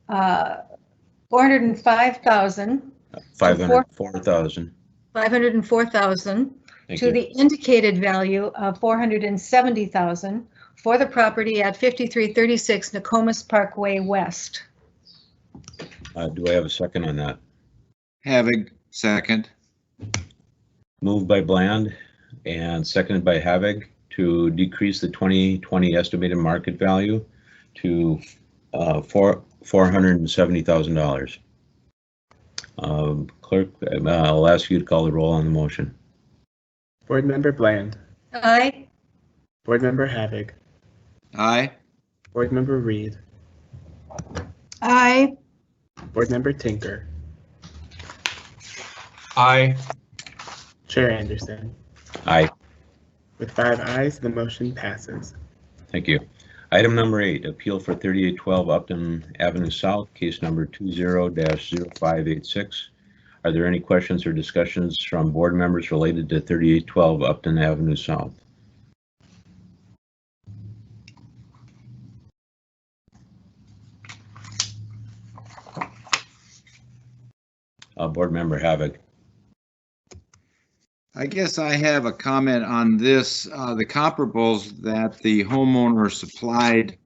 $405,000 $504,000 to the indicated value of $470,000 for the property at 5336 Nokomis Parkway West. Do I have a second on that? Havig, second. Moved by Bland and seconded by Havig to decrease the 2020 estimated market value to $470,000. Clerk, I'll ask you to call the roll on the motion. Board Member Bland. Aye. Board Member Havig. Aye. Board Member Reed. Aye. Board Member Tinker. Aye. Chair Anderson. Aye. With 5 ayes, the motion passes. Thank you. Item number 8, appeal for 3812 Upton Avenue South, case number 20-0586. Are there any questions or discussions from board members related to 3812 Upton Avenue South? Board member Havoc. I guess I have a comment on this. The comparables that the homeowner supplied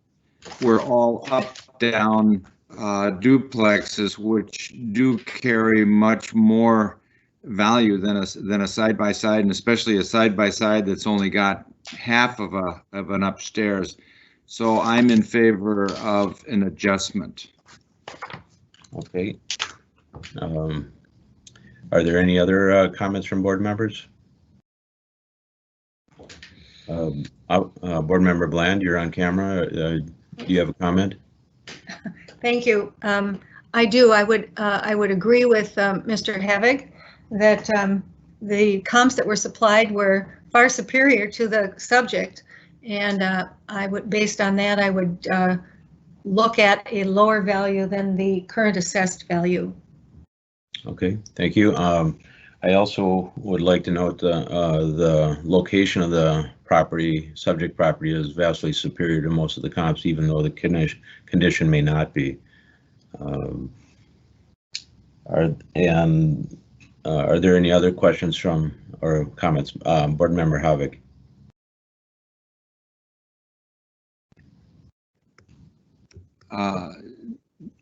were all up-down duplexes, which do carry much more value than a side-by-side, and especially a side-by-side that's only got half of an upstairs. So I'm in favor of an adjustment. Okay. Are there any other comments from board members? Board member Bland, you're on camera. Do you have a comment? Thank you. I do. I would agree with Mr. Havoc that the comps that were supplied were far superior to the subject, and based on that, I would look at a lower value than the current assessed value. Okay, thank you. I also would like to note the location of the subject property is vastly superior to most of the comps, even though the condition may not be. Are there any other questions or comments? Board member Havoc.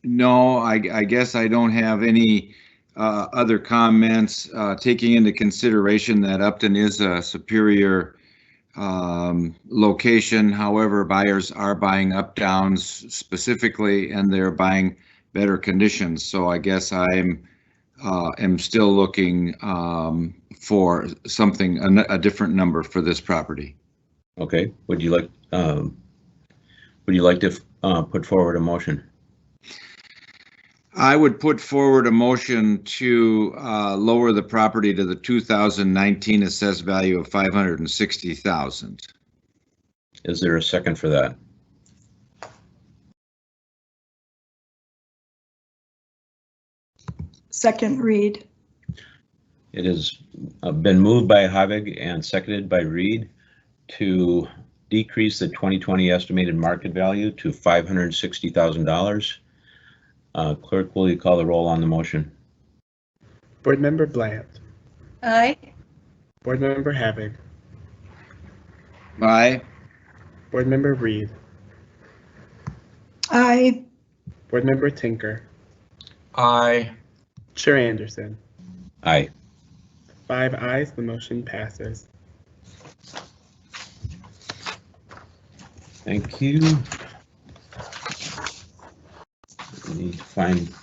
No, I guess I don't have any other comments, taking into consideration that Upton is a superior location. However, buyers are buying up-downs specifically, and they're buying better conditions. So I guess I'm still looking for something, a different number for this property. Okay. Would you like to put forward a motion? I would put forward a motion to lower the property to the 2019 assessed value of $560,000. Is there a second for that? Second, Reed. It has been moved by Havoc and seconded by Reed to decrease the 2020 estimated market value to $560,000. Clerk, will you call the roll on the motion? Board member Bland. Aye. Board member Havoc. Aye. Board member Reed. Aye. Board member Tinker. Aye. Chair Anderson. Aye. 5 ayes, the motion passes. Thank you. We need to find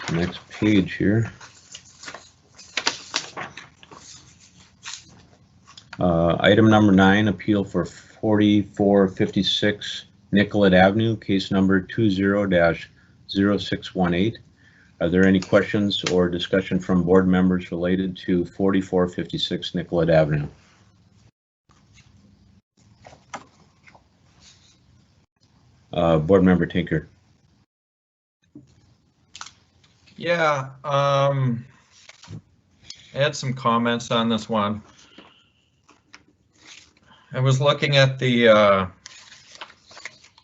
the next page here. Item number 9, appeal for 4456 Nicollet Avenue, case number 20-0618. Are there any questions or discussion from board members related to 4456 Nicollet Avenue? Board member Tinker. Yeah, I had some comments on this one. I was looking at the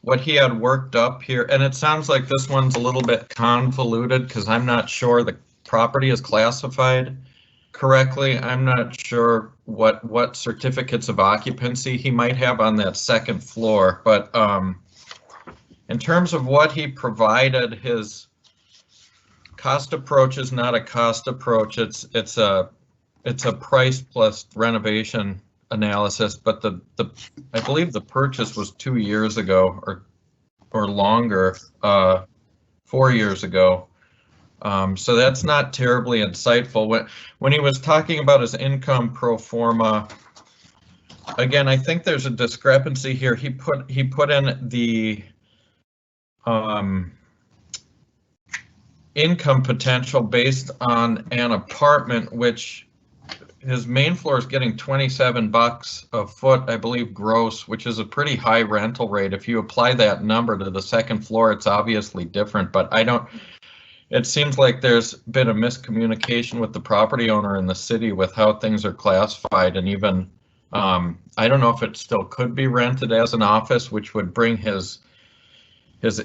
what he had worked up here, and it sounds like this one's a little bit convoluted because I'm not sure the property is classified correctly. I'm not sure what certificates of occupancy he might have on that second floor, but in terms of what he provided, his cost approach is not a cost approach. It's a price plus renovation analysis, but I believe the purchase was 2 years ago or longer, 4 years ago. So that's not terribly insightful. When he was talking about his income pro forma, again, I think there's a discrepancy here. He put in the income potential based on an apartment, which his main floor is getting $27 a foot, I believe, gross, which is a pretty high rental rate. If you apply that number to the second floor, it's obviously different, but it seems like there's been a miscommunication with the property owner in the city with how things are classified, and even, I don't know if it still could be rented as an office, which would bring his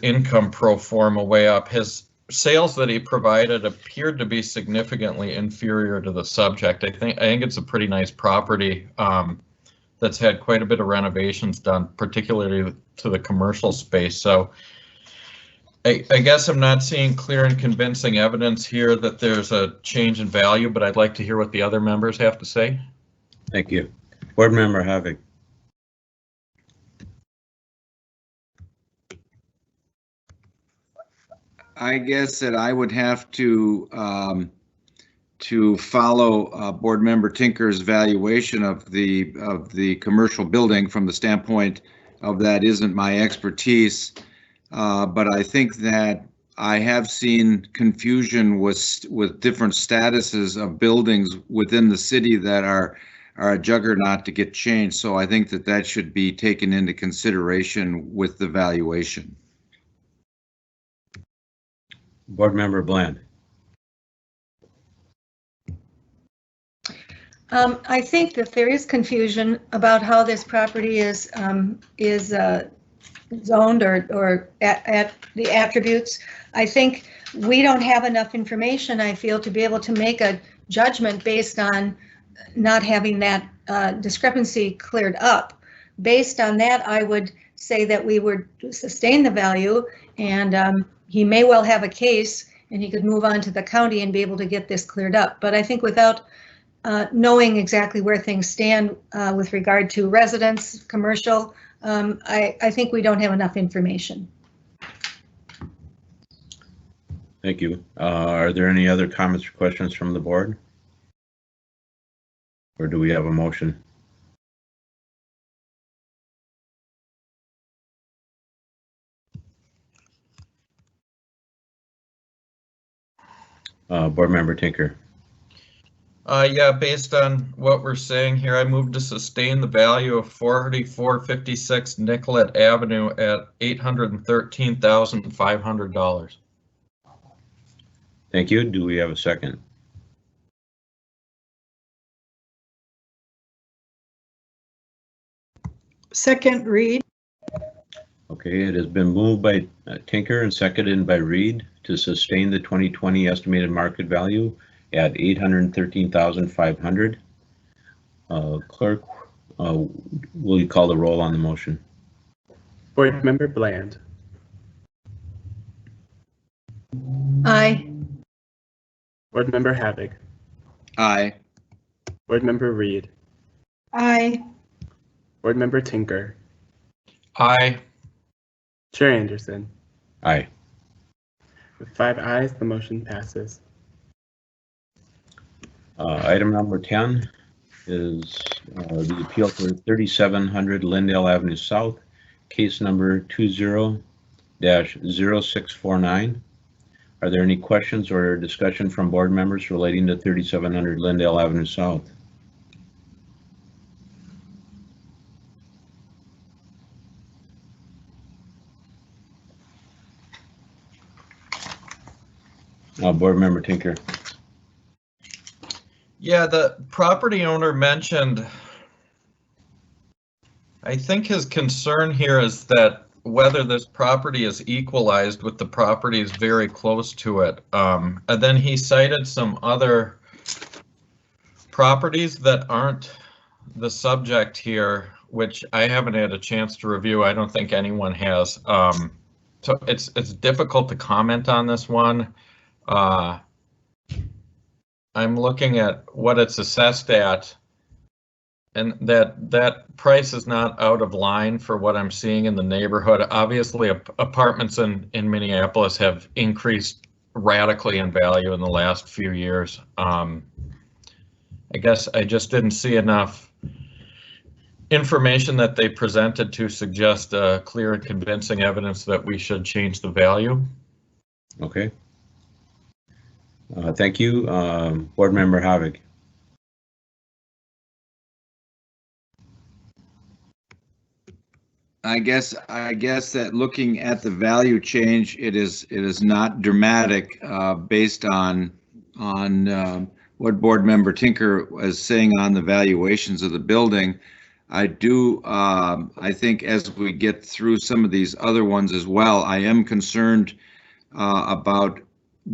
income pro forma way up. His sales that he provided appeared to be significantly inferior to the subject. I think it's a pretty nice property that's had quite a bit of renovations done, particularly to the commercial space. So I guess I'm not seeing clear and convincing evidence here that there's a change in value, but I'd like to hear what the other members have to say. Thank you. Board Member Havoc. I guess that I would have to follow Board Member Tinker's valuation of the commercial building from the standpoint of that isn't my expertise, but I think that I have seen confusion with different statuses of buildings within the city that are a juggernaut to get changed. So I think that should be taken into consideration with the valuation. Board Member Bland. I think that there is confusion about how this property is zoned or at the attributes. I think we don't have enough information, I feel, to be able to make a judgment based on not having that discrepancy cleared up. Based on that, I would say that we would sustain the value, and he may well have a case and he could move on to the county and be able to get this cleared up. But I think without knowing exactly where things stand with regard to residents, commercial, I think we don't have enough information. Thank you. Are there any other comments or questions from the board? Or do we have a motion? Board Member Tinker. Yeah, based on what we're saying here, I move to sustain the value of 4456 Nicollet Avenue at $813,500. Thank you. Do we have a second? Second, Reed. Okay, it has been moved by Tinker and seconded by Reed to sustain the 2020 estimated market value at $813,500. Clerk, will you call the roll on the motion? Board Member Bland. Aye. Board Member Havoc. Aye. Board Member Reed. Aye. Board Member Tinker. Aye. Chair Anderson. Aye. With 5 ayes, the motion passes. Item number 10 is the appeal for 3700 Lindale Avenue South, case number 20-0649. Are there any questions or discussion from board members relating to 3700 Lindale Avenue South? Board Member Tinker. Yeah, the property owner mentioned, I think his concern here is that whether this property is equalized with the properties very close to it. And then he cited some other properties that aren't the subject here, which I haven't had a chance to review. I don't think anyone has. So it's difficult to comment on this one. I'm looking at what it's assessed at, and that price is not out of line for what I'm seeing in the neighborhood. Obviously, apartments in Minneapolis have increased radically in value in the last few years. I guess I just didn't see enough information that they presented to suggest clear and convincing evidence that we should change the value. Okay. Thank you. Board Member Havoc. I guess that looking at the value change, it is not dramatic based on what Board Member Tinker was saying on the valuations of the building. I think as we get through some of these other ones as well, I am concerned about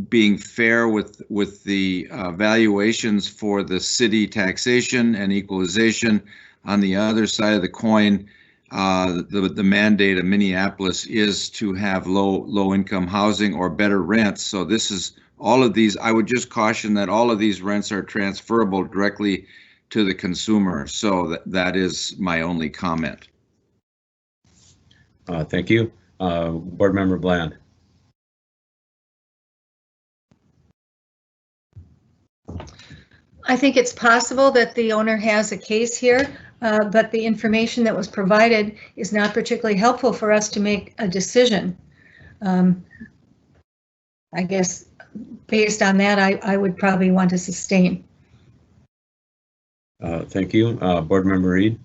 being fair with the valuations for the city taxation and equalization. On the other side of the coin, the mandate of Minneapolis is to have low income housing or better rents. So this is all of these. I would just caution that all of these rents are transferable directly to the consumer. So that is my only comment. Thank you. Board Member Bland. I think it's possible that the owner has a case here, but the information that was provided is not particularly helpful for us to make a decision. I guess based on that, I would probably want to sustain. Thank you. Board Member Reed.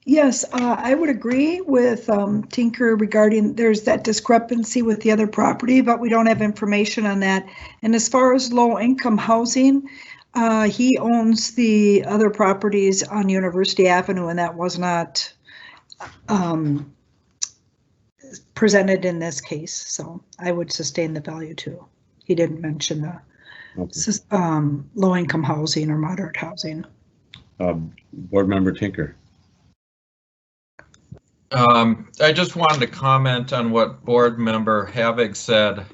Yes, I would agree with Tinker regarding there's that discrepancy with the other property, but we don't have information on that. And as far as low income housing, he owns the other properties on University Avenue, and that was not presented in this case. So I would sustain the value too. He didn't mention the low income housing or moderate housing. Board Member Tinker. I just wanted to comment on what Board Member Havig said.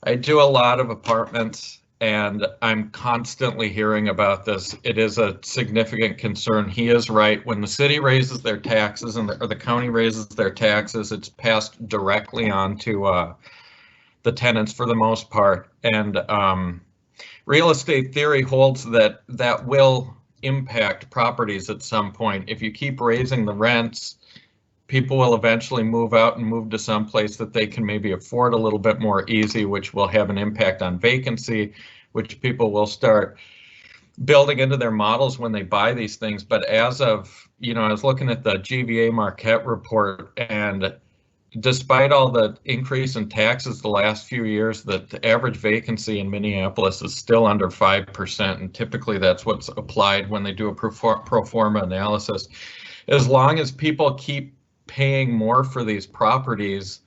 I do a lot of apartments and I'm constantly hearing about this. It is a significant concern. He is right. When the city raises their taxes or the county raises their taxes, it's passed directly on to the tenants for the most part. And real estate theory holds that that will impact properties at some point. If you keep raising the rents, people will eventually move out and move to some place that they can maybe afford a little bit more easy, which will have an impact on vacancy, which people will start building into their models when they buy these things. But as of, I was looking at the GVA Marquette report, and despite all the increase in taxes the last few years, the average vacancy in Minneapolis is still under 5%, and typically that's what's applied when they do a pro forma analysis. As long as people keep paying more for these properties,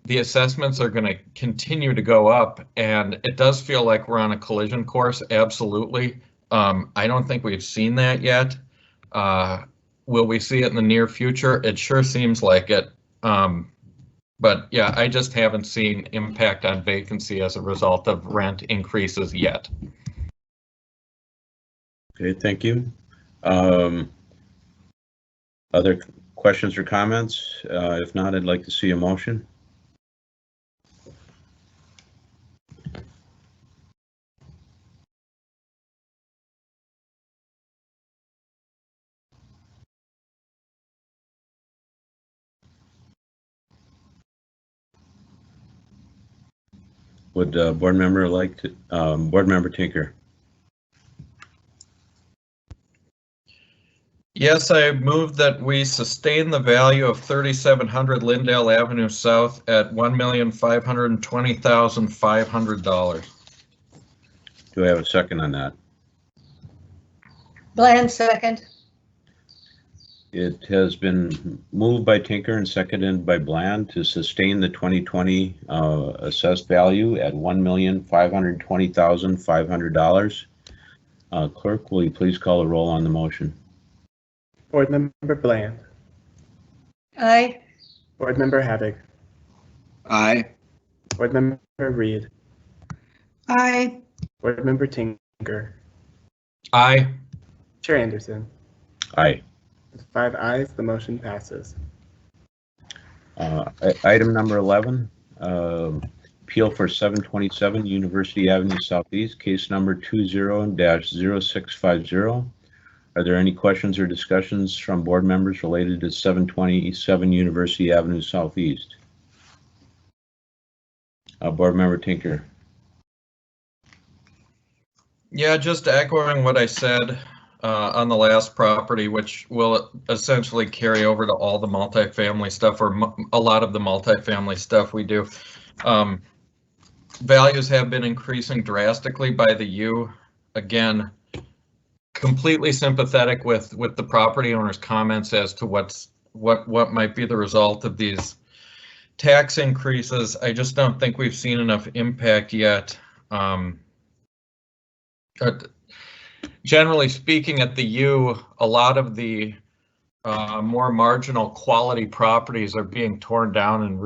the assessments are going to continue to go up, and it does feel like we're on a collision course. Absolutely. I don't think we've seen that yet. Will we see it in the near future? It sure seems like it. But yeah, I just haven't seen impact on vacancy as a result of rent increases yet. Okay, thank you. Other questions or comments? If not, I'd like to see a motion. Would board member like to, Board Member Tinker? Yes, I move that we sustain the value of 3700 Lindale Avenue South at $1,520,500. Do I have a second on that? Bland, second. It has been moved by Tinker and seconded by Bland to sustain the 2020 assessed value at $1,520,500. Clerk, will you please call a roll on the motion? Board Member Bland. Aye. Board Member Havig. Aye. Board Member Reed. Aye. Board Member Tinker. Aye. Chair Anderson. Aye. With 5 ayes, the motion passes. Item number 11, appeal for 727 University Avenue Southeast, case number 20-0650. Are there any questions or discussions from board members related to 727 University Avenue Southeast? Board Member Tinker. Yeah, just echoing what I said. on the last property, which will essentially carry over to all the multifamily stuff, or a lot of the multifamily stuff we do. Values have been increasing drastically by the U. Again, completely sympathetic with the property owner's comments as to what might be the result of these tax increases. I just don't think we've seen enough impact yet. Generally speaking, at the U, a lot of the more marginal quality properties are being torn down and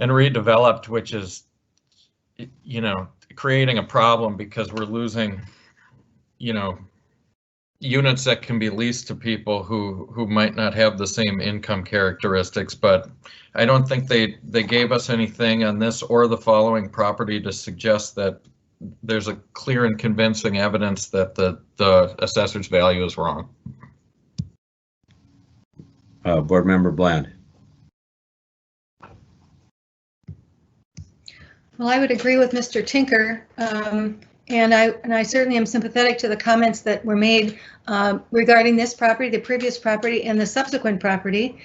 redeveloped, which is, you know, creating a problem because we're losing, you know, units that can be leased to people who might not have the same income characteristics. But I don't think they gave us anything on this or the following property to suggest that there's a clear and convincing evidence that the assessor's value is wrong. Board Member Bland. Well, I would agree with Mr. Tinker, and I certainly am sympathetic to the comments that were made regarding this property, the previous property, and the subsequent property,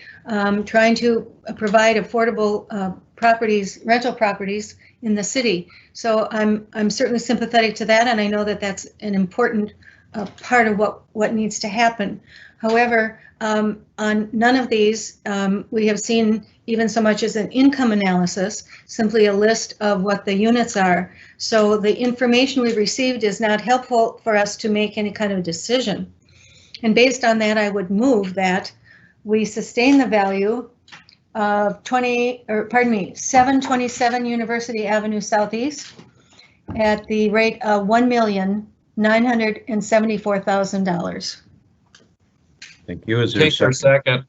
trying to provide affordable properties, rental properties in the city. So I'm certainly sympathetic to that, and I know that that's an important part of what needs to happen. However, on none of these, we have seen even so much as an income analysis, simply a list of what the units are. So the information we've received is not helpful for us to make any kind of decision. And based on that, I would move that we sustain the value of 727 University Avenue Southeast at the rate of $1,974,000. Thank you. Is there a Tinker, second?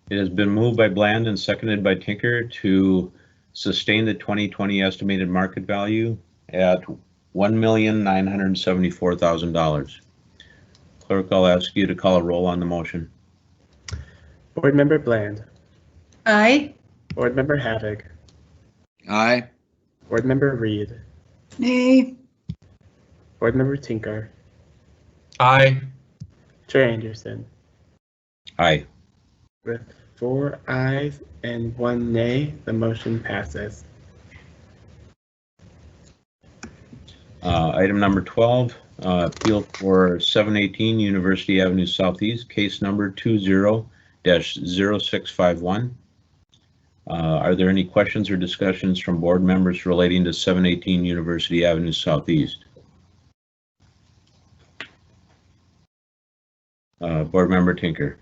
It has been moved by Bland and seconded by Tinker to sustain the 2020 estimated market value at $1,974,000. Clerk, I'll ask you to call a roll on the motion. Board Member Bland. Aye. Board Member Havig. Aye. Board Member Reed. Nay. Board Member Tinker. Aye. Chair Anderson. Aye. With 4 ayes and 1 nay, the motion passes. Item number 12, appeal for 718 University Avenue Southeast, case number 20-0651. Are there any questions or discussions from board members relating to 718 University Avenue Southeast? Board Member Tinker.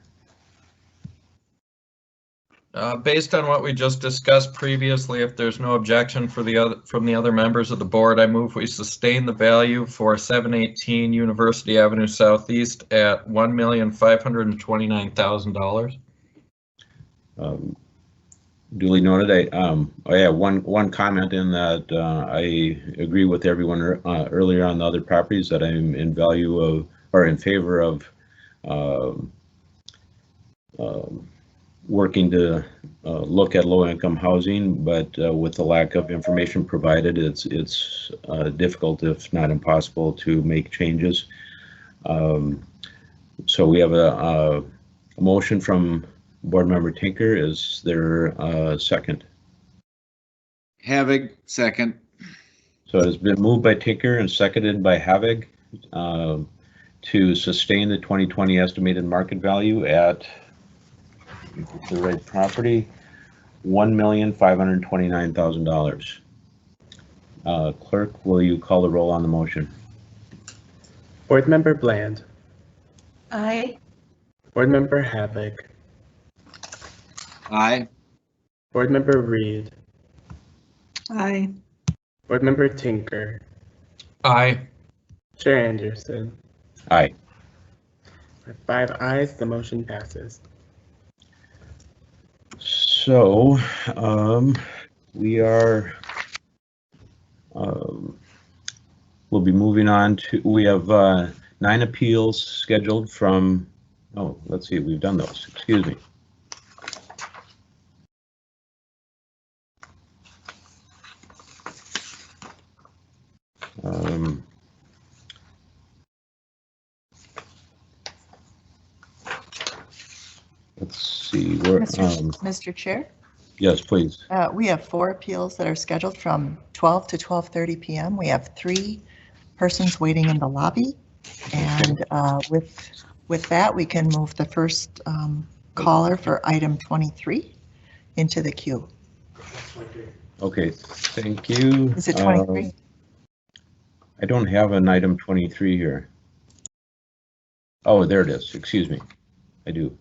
Based on what we just discussed previously, if there's no objection from the other members of the board, I move we sustain the value for 718 University Avenue Southeast at $1,529,000. Duly noted. One comment in that I agree with everyone earlier on the other properties that I'm in favor of working to look at low-income housing, but with the lack of information provided, it's difficult, if not impossible, to make changes. So we have a motion from Board Member Tinker. Is there a second? Havig, second. So it has been moved by Tinker and seconded by Havig to sustain the 2020 estimated market value at the right property, $1,529,000. Clerk, will you call the roll on the motion? Board Member Bland. Aye. Board Member Havig. Aye. Board Member Reed. Aye. Board Member Tinker. Aye. Chair Anderson. Aye. With 5 ayes, the motion passes. So we are we'll be moving on to, we have 9 appeals scheduled from, oh, let's see, we've done those, excuse me. Let's see, where, Mr. Chair, yes, please. we have 4 appeals that are scheduled from 12 to 12:30 p.m. We have 3 persons waiting in the lobby. And with that, we can move the first caller for item 23 into the queue. Okay, thank you. Is it 23? I don't have an item 23 here. Oh, there it is. Excuse me. I do.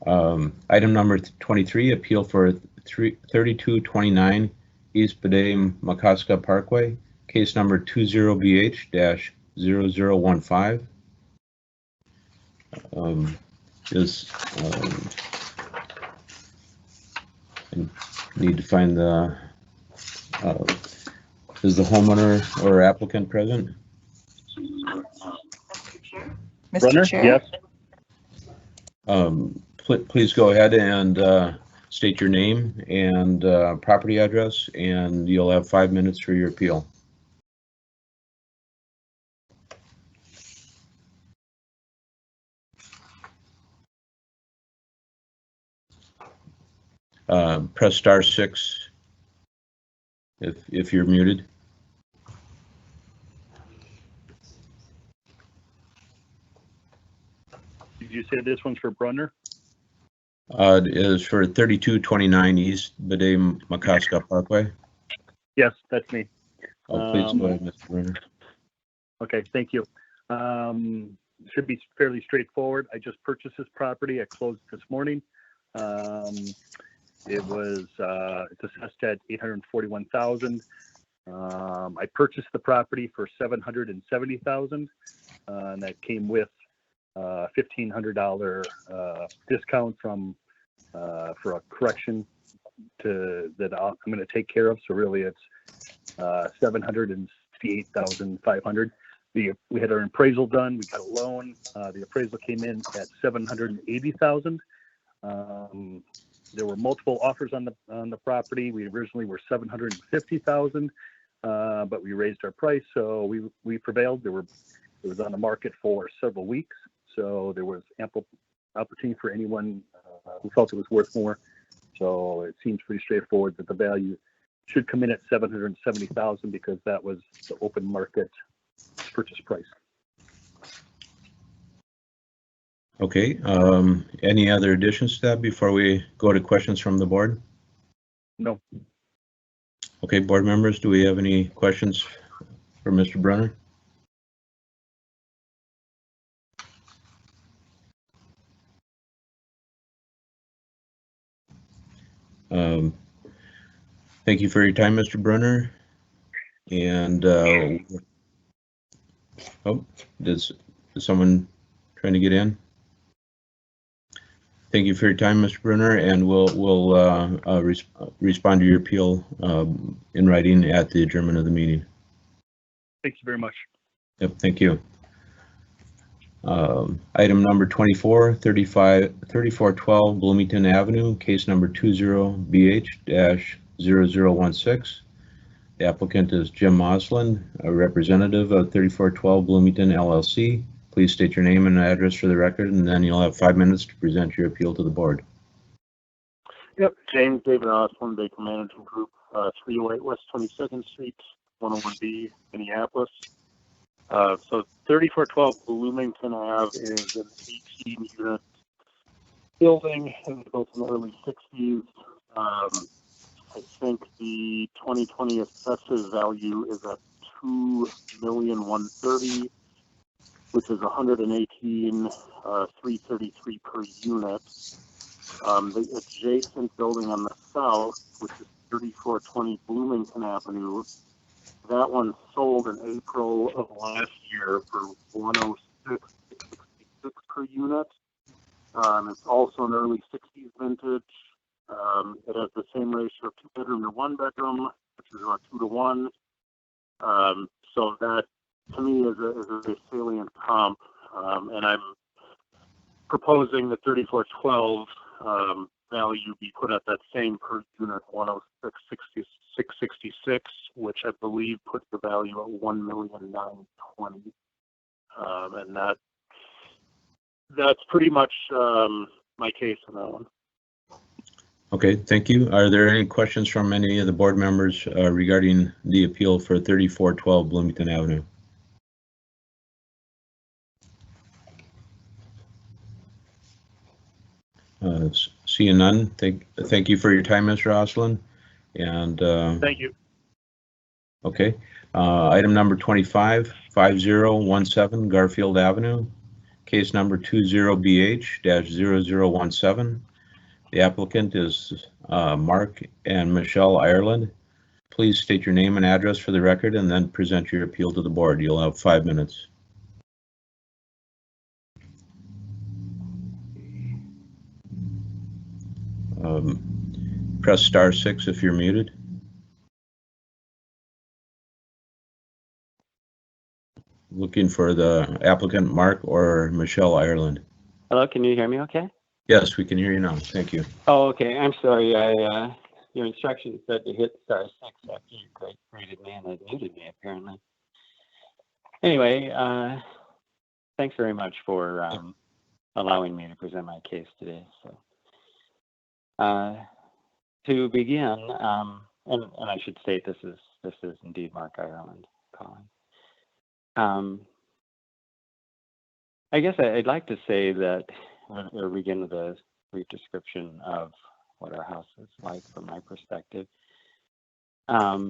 Item number 23, appeal for 3229 East Bedame Makaska Parkway, case number 20BH-0015. I need to find the, is the homeowner or applicant present? Mr. Chair? Yes. Please go ahead and state your name and property address, and you'll have 5 minutes for your appeal. Press *6 if you're muted. Did you say this one's for Brunner? It is for 3229 East Bedame Makaska Parkway. Yes, that's me. Oh, please go ahead, Mr. Brenner. Okay, thank you. Should be fairly straightforward. I just purchased this property. I closed this morning. It was it's assessed at $841,000. I purchased the property for $770,000, and that came with $1,500 discount from for a correction that I'm going to take care of. So really, it's $768,500. We had our appraisal done. We got a loan. The appraisal came in at $780,000. There were multiple offers on the property. We originally were $750,000, but we raised our price, so we prevailed. It was on the market for several weeks, so there was ample opportunity for anyone who felt it was worth more. So it seems pretty straightforward that the value should come in at $770,000 because that was the open market purchase price. Okay, any other additions to that before we go to questions from the board? No. Okay, board members, do we have any questions for Mr. Brunner? Thank you for your time, Mr. Brunner. And oh, is someone trying to get in? Thank you for your time, Mr. Brunner, and we'll respond to your appeal in writing at the adjournment of the meeting. Thank you very much. Yep, thank you. Item number 24, 3412 Bloomington Avenue, case number 20BH-0016. The applicant is Jim Moslin, a representative of 3412 Bloomington LLC. Please state your name and address for the record, and then you'll have 5 minutes to present your appeal to the board. Yep, James David Osborne, Baker Management Group, 308 West 22nd Street, 101B, Minneapolis. So 3412 Bloomington Ave is an 18-unit building. It was built in the early 60s. I think the 2020 assessors value is at $2,130,000, which is $118,333 per unit. The adjacent building on the south, which is 3420 Bloomington Avenue, that one sold in April of last year for $106,666 per unit. It's also an early 60s vintage. It has the same ratio of 2-bedroom to 1-bedroom, which is about 2 to 1. So that, to me, is a very salient comp. And I'm proposing the 3412 value be put at that same per unit, $106,666, which I believe puts the value at $1,920,000. And that's pretty much my case on that one. Okay, thank you. Are there any questions from any of the board members regarding the appeal for 3412 Bloomington Avenue? Seeing none, thank you for your time, Mr. Oslin. And thank you. Okay, item number 25, 5017 Garfield Avenue, case number 20BH-0017. The applicant is Mark and Michelle Ireland. Please state your name and address for the record and then present your appeal to the board. You'll have 5 minutes. Press *6 if you're muted. Looking for the applicant, Mark or Michelle Ireland. Hello, can you hear me okay? Yes, we can hear you now. Thank you. Oh, okay. I'm sorry. Your instructions said to hit *6 after you greeted me and it muted me apparently. Anyway, thanks very much for allowing me to present my case today. So, to begin, and I should state this is indeed Mark Ireland calling. I guess I'd like to say that, or begin with a brief description of what our house is like from my perspective. As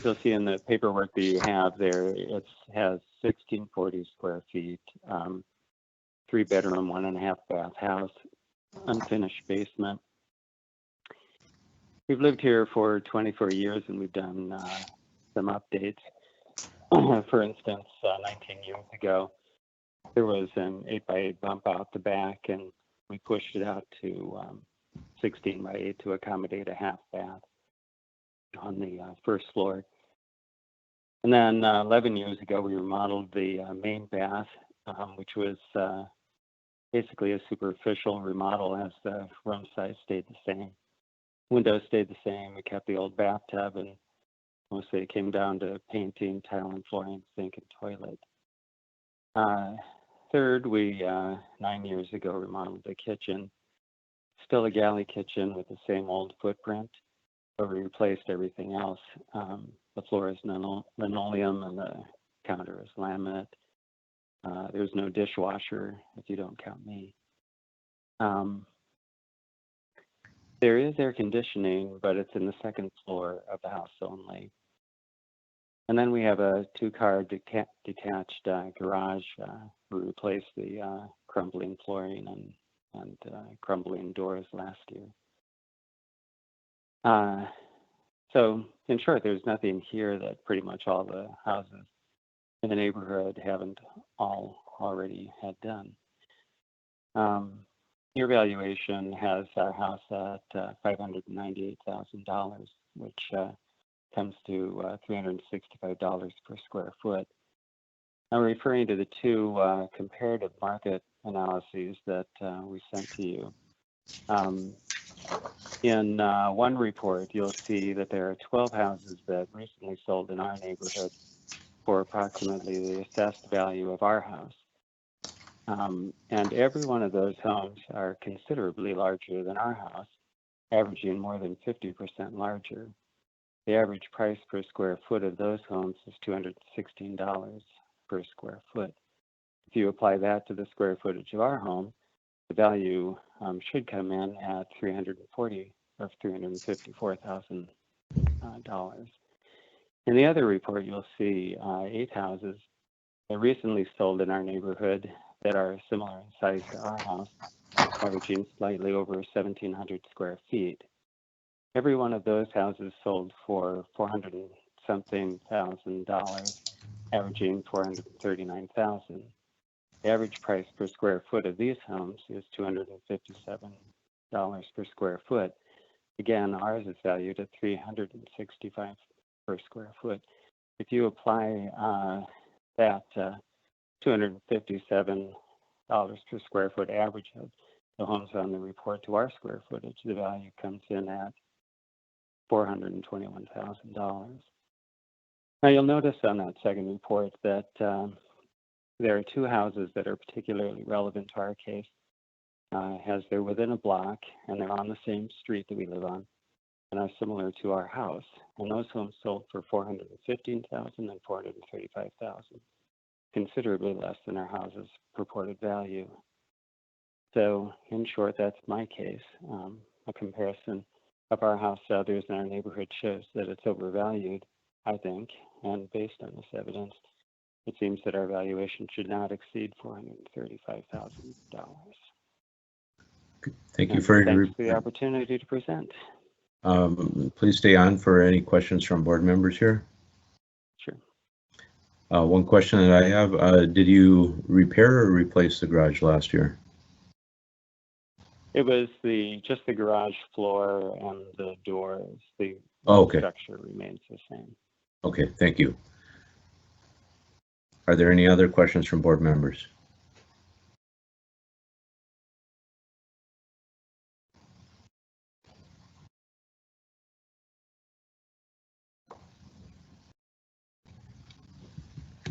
you'll see in the paperwork that you have there, it has 1640 square feet, 3-bedroom, 1.5 bath house, unfinished basement. We've lived here for 24 years and we've done some updates. For instance, 19 years ago, there was an 8x8 bump out the back and we pushed it out to 16x8 to accommodate a half bath on the first floor. And then 11 years ago, we remodeled the main bath, which was basically a superficial remodel as the room size stayed the same. Windows stayed the same. We kept the old bathtub and mostly it came down to painting, tile and flooring, sink and toilet. Third, we 9 years ago remodeled the kitchen. Still a galley kitchen with the same old footprint, but we replaced everything else. The floor is linoleum and the counter is laminate. There's no dishwasher if you don't count me. There is air conditioning, but it's in the second floor of the house only. And then we have a 2-car detached garage. We replaced the crumbling flooring and crumbling doors last year. So in short, there's nothing here that pretty much all the houses in the neighborhood haven't all already had done. Your valuation has our house at $598,000, which comes to $365 per square foot. I'm referring to the two comparative market analyses that we sent to you. In one report, you'll see that there are 12 houses that recently sold in our neighborhood for approximately the assessed value of our house. And every one of those homes are considerably larger than our house, averaging more than 50% larger. The average price per square foot of those homes is $216 per square foot. If you apply that to the square footage of our home, the value should come in at $354,000. In the other report, you'll see 8 houses that recently sold in our neighborhood that are similar in size to our house, averaging slightly over 1,700 square feet. Every one of those houses sold for $400-something thousand, averaging $439,000. The average price per square foot of these homes is $257 per square foot. Again, ours is valued at $365 per square foot. If you apply that $257 per square foot average of the homes on the report to our square footage, the value comes in at $421,000. Now you'll notice on that second report that there are two houses that are particularly relevant to our case, as they're within a block and they're on the same street that we live on and are similar to our house. And those homes sold for $415,000 and $435,000, considerably less than our house's purported value. So in short, that's my case. A comparison of our house to others in our neighborhood shows that it's overvalued, I think, and based on this evidence, it seems that our valuation should not exceed $435,000. Thank you for your Thanks for the opportunity to present. Please stay on for any questions from board members here. Sure. One question that I have, did you repair or replace the garage last year? It was just the garage floor and the doors. The okay. Structure remains the same. Okay, thank you. Are there any other questions from board members?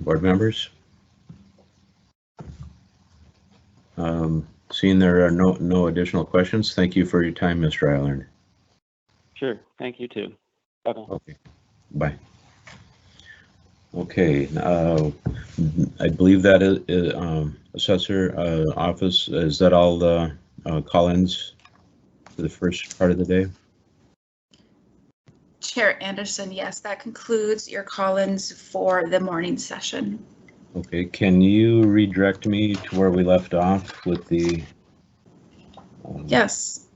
Board members? Seeing there are no additional questions, thank you for your time, Mr. Eiland. Sure, thank you too. Bye-bye. Okay, bye. Okay, I believe that is assessor office. Is that all the call-ins for the first part of the day? Chair Anderson, yes, that concludes your call-ins for the morning session. Okay, can you redirect me to where we left off with the? Yes,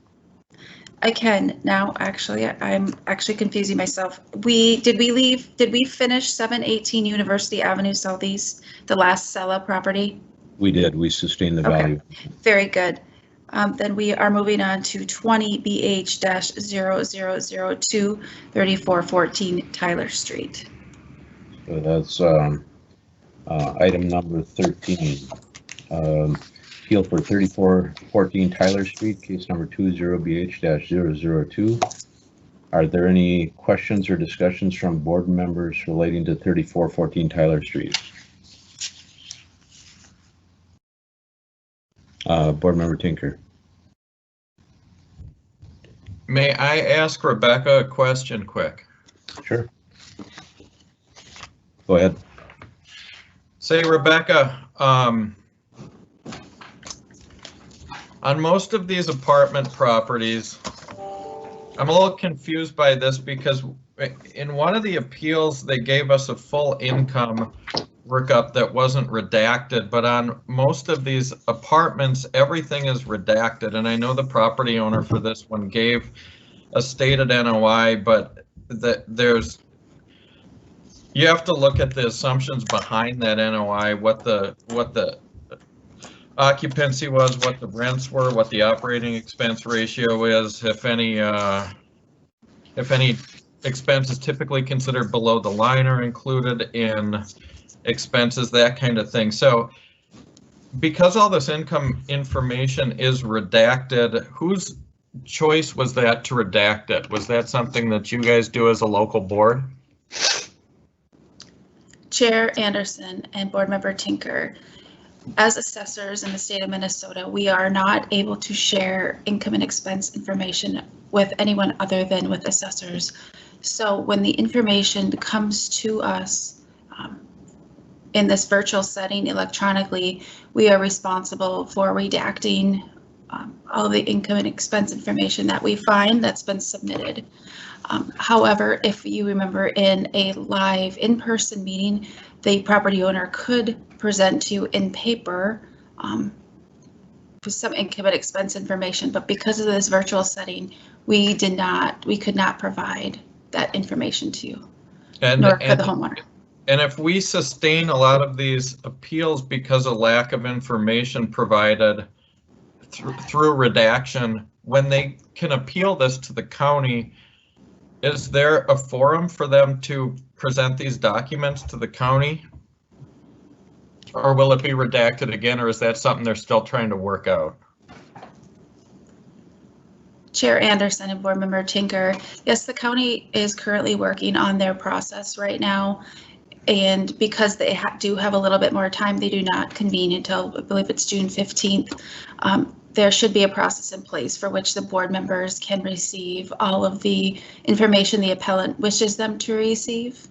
I can now. Actually, I'm actually confusing myself. Did we finish 718 University Avenue Southeast, the last Sella property? We did. We sustained the value. Very good. Then we are moving on to 20 BH-0002 3414 Tyler Street. So that's item number 13. Appeal for 3414 Tyler Street, case number 20BH-002. Are there any questions or discussions from board members relating to 3414 Tyler Street? Board member Tinker. May I ask Rebecca a question quick? Sure. Go ahead. Say, Rebecca, on most of these apartment properties, I'm a little confused by this because in one of the appeals, they gave us a full income workup that wasn't redacted, but on most of these apartments, everything is redacted. And I know the property owner for this one gave a stated NOI, but you have to look at the assumptions behind that NOI, what the occupancy was, what the rents were, what the operating expense ratio is, if any expense is typically considered below the line are included in expenses, that kind of thing. So because all this income information is redacted, whose choice was that to redact it? Was that something that you guys do as a local board? Chair Anderson and Board Member Tinker, as assessors in the state of Minnesota, we are not able to share income and expense information with anyone other than with assessors. So when the information comes to us in this virtual setting electronically, we are responsible for redacting all the income and expense information that we find that's been submitted. However, if you remember in a live in-person meeting, the property owner could present to you in paper for some income and expense information, but because of this virtual setting, we could not provide that information to you, nor could the homeowner. And if we sustain a lot of these appeals because of lack of information provided through redaction, when they can appeal this to the county, is there a forum for them to present these documents to the county? Or will it be redacted again, or is that something they're still trying to work out? Chair Anderson and Board Member Tinker, yes, the county is currently working on their process right now. And because they do have a little bit more time, they do not convene until, I believe it's June 15th. There should be a process in place for which the board members can receive all of the information the appellant wishes them to receive.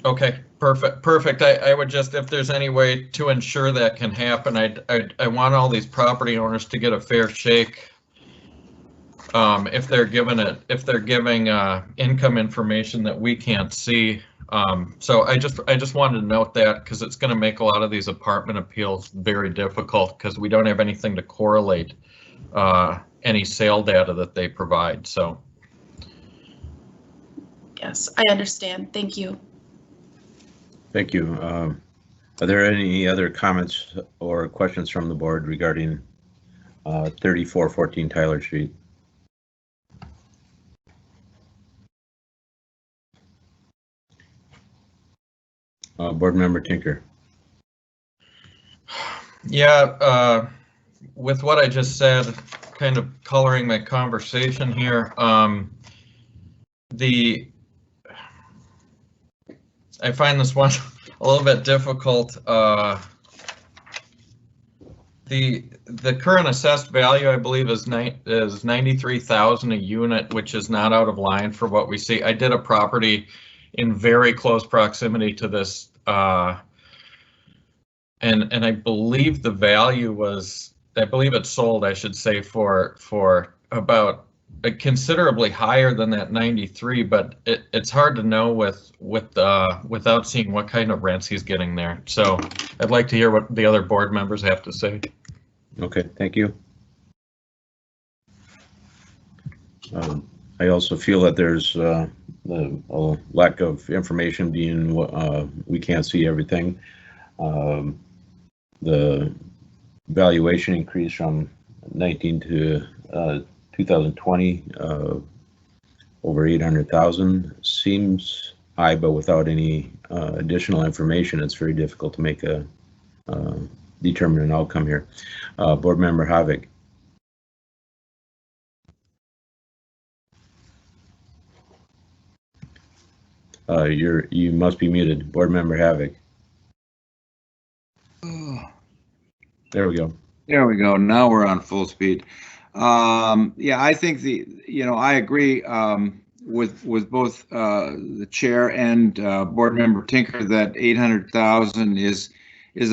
Okay, perfect. I would just, if there's any way to ensure that can happen, I want all these property owners to get a fair shake. If they're giving income information that we can't see. So I just wanted to note that, because it's going to make a lot of these apartment appeals very difficult, because we don't have anything to correlate any sale data that they provide. So yes, I understand. Thank you. Thank you. Are there any other comments or questions from the board regarding 3414 Tyler Street? Board Member Tinker. Yeah, with what I just said, kind of coloring my conversation here, I find this one a little bit difficult. The current assessed value, I believe, is 93,000 a unit, which is not out of line for what we see. I did a property in very close proximity to this, and I believe the value was, I believe it sold, I should say, for about considerably higher than that 93, but it's hard to know without seeing what kind of rents he's getting there. So I'd like to hear what the other board members have to say. Okay, thank you. I also feel that there's a lack of information being we can't see everything. The valuation increase from 19 to 2020 over 800,000 seems high, but without any additional information, it's very difficult to make a determine an outcome here. Board Member Havik. You must be muted. Board Member Havik. There we go. There we go. Now we're on full speed. Yeah, I think I agree with both the chair and board member Tinker that 800,000 is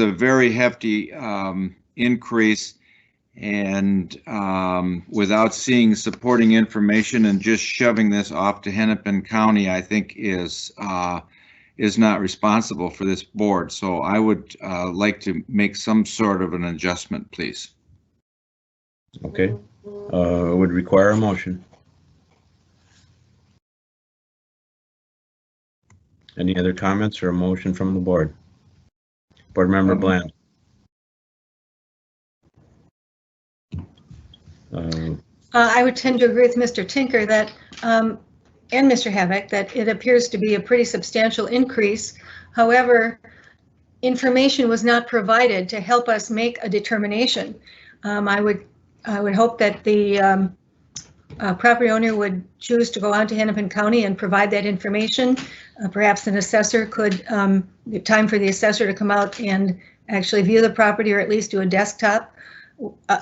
a very hefty increase, and without seeing supporting information and just shoving this off to Hennepin County, I think is not responsible for this board. So I would like to make some sort of an adjustment, please. Okay, would require a motion. Any other comments or a motion from the board? Board Member Bland. I would tend to agree with Mr. Tinker that, and Mr. Havik, that it appears to be a pretty substantial increase. However, information was not provided to help us make a determination. I would hope that the property owner would choose to go on to Hennepin County and provide that information. Perhaps an assessor could, time for the assessor to come out and actually view the property, or at least do a desktop.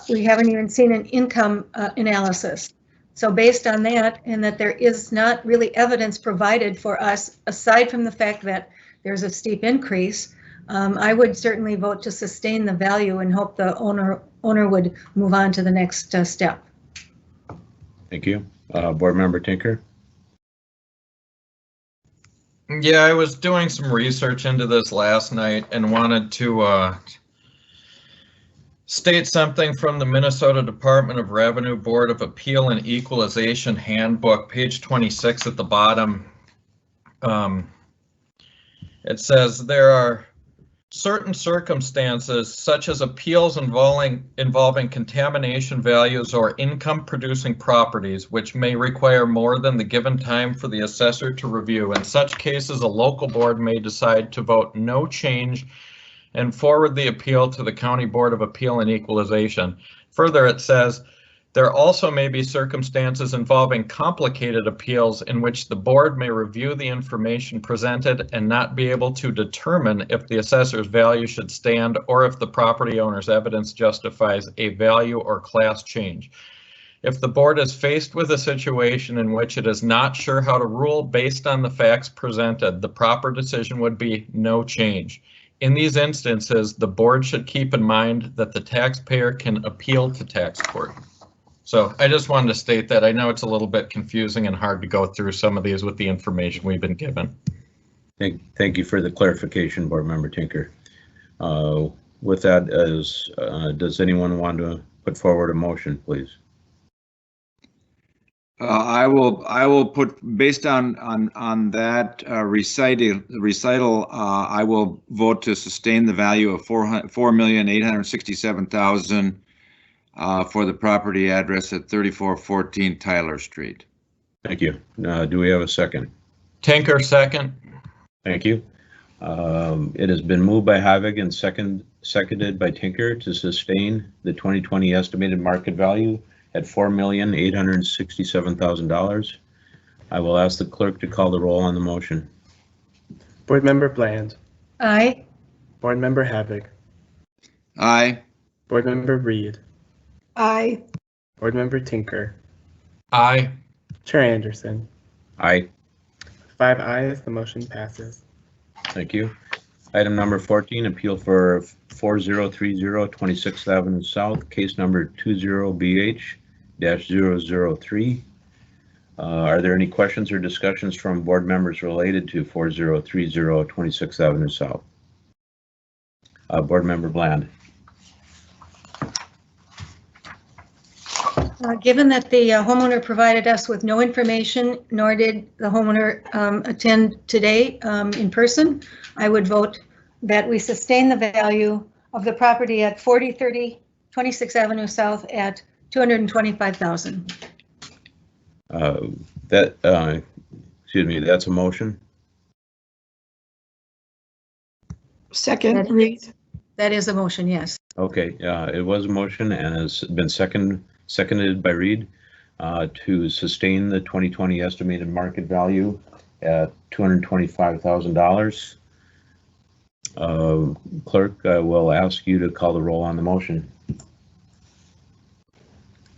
We haven't even seen an income analysis. So based on that, and that there is not really evidence provided for us, aside from the fact that there's a steep increase, I would certainly vote to sustain the value and hope the owner would move on to the next step. Thank you. Board Member Tinker. Yeah, I was doing some research into this last night and wanted to state something from the Minnesota Department of Revenue Board of Appeal and Equalization Handbook, page 26 at the bottom. It says there are certain circumstances, such as appeals involving contamination values or income producing properties, which may require more than the given time for the assessor to review. In such cases, a local board may decide to vote no change and forward the appeal to the County Board of Appeal and Equalization. Further, it says There also may be circumstances involving complicated appeals in which the board may review the information presented and not be able to determine if the assessor's value should stand or if the property owner's evidence justifies a value or class change. If the board is faced with a situation in which it is not sure how to rule based on the facts presented, the proper decision would be no change. In these instances, the board should keep in mind that the taxpayer can appeal to tax court. So I just wanted to state that. I know it's a little bit confusing and hard to go through some of these with the information we've been given. Thank you for the clarification, Board Member Tinker. With that, does anyone want to put forward a motion, please? I will put, based on that recital, I will vote to sustain the value of $4,867,000 for the property address at 3414 Tyler Street. Thank you. Do we have a second? Tinker, second. Thank you. It has been moved by Havig and seconded by Tinker to sustain the 2020 estimated market value at $4,867,000. I will ask the clerk to call the roll on the motion. Board Member Bland. Aye. Board Member Havig. Aye. Board Member Reed. Aye. Board Member Tinker. Aye. Chair Anderson. Aye. 5 ayes, the motion passes. Thank you. Item number 14, appeal for 4030 26th Avenue South, case number 20BH-003. Are there any questions or discussions from board members related to 4030 26th Avenue South? Board Member Bland. Given that the homeowner provided us with no information, nor did the homeowner attend today in person, I would vote that we sustain the value of the property at 4030 26th Avenue South at $225,000. Excuse me, that's a motion? Second, Reed. That is a motion, yes. Okay, it was a motion and has been seconded by Reed to sustain the 2020 estimated market value at $225,000. Clerk, I will ask you to call the roll on the motion.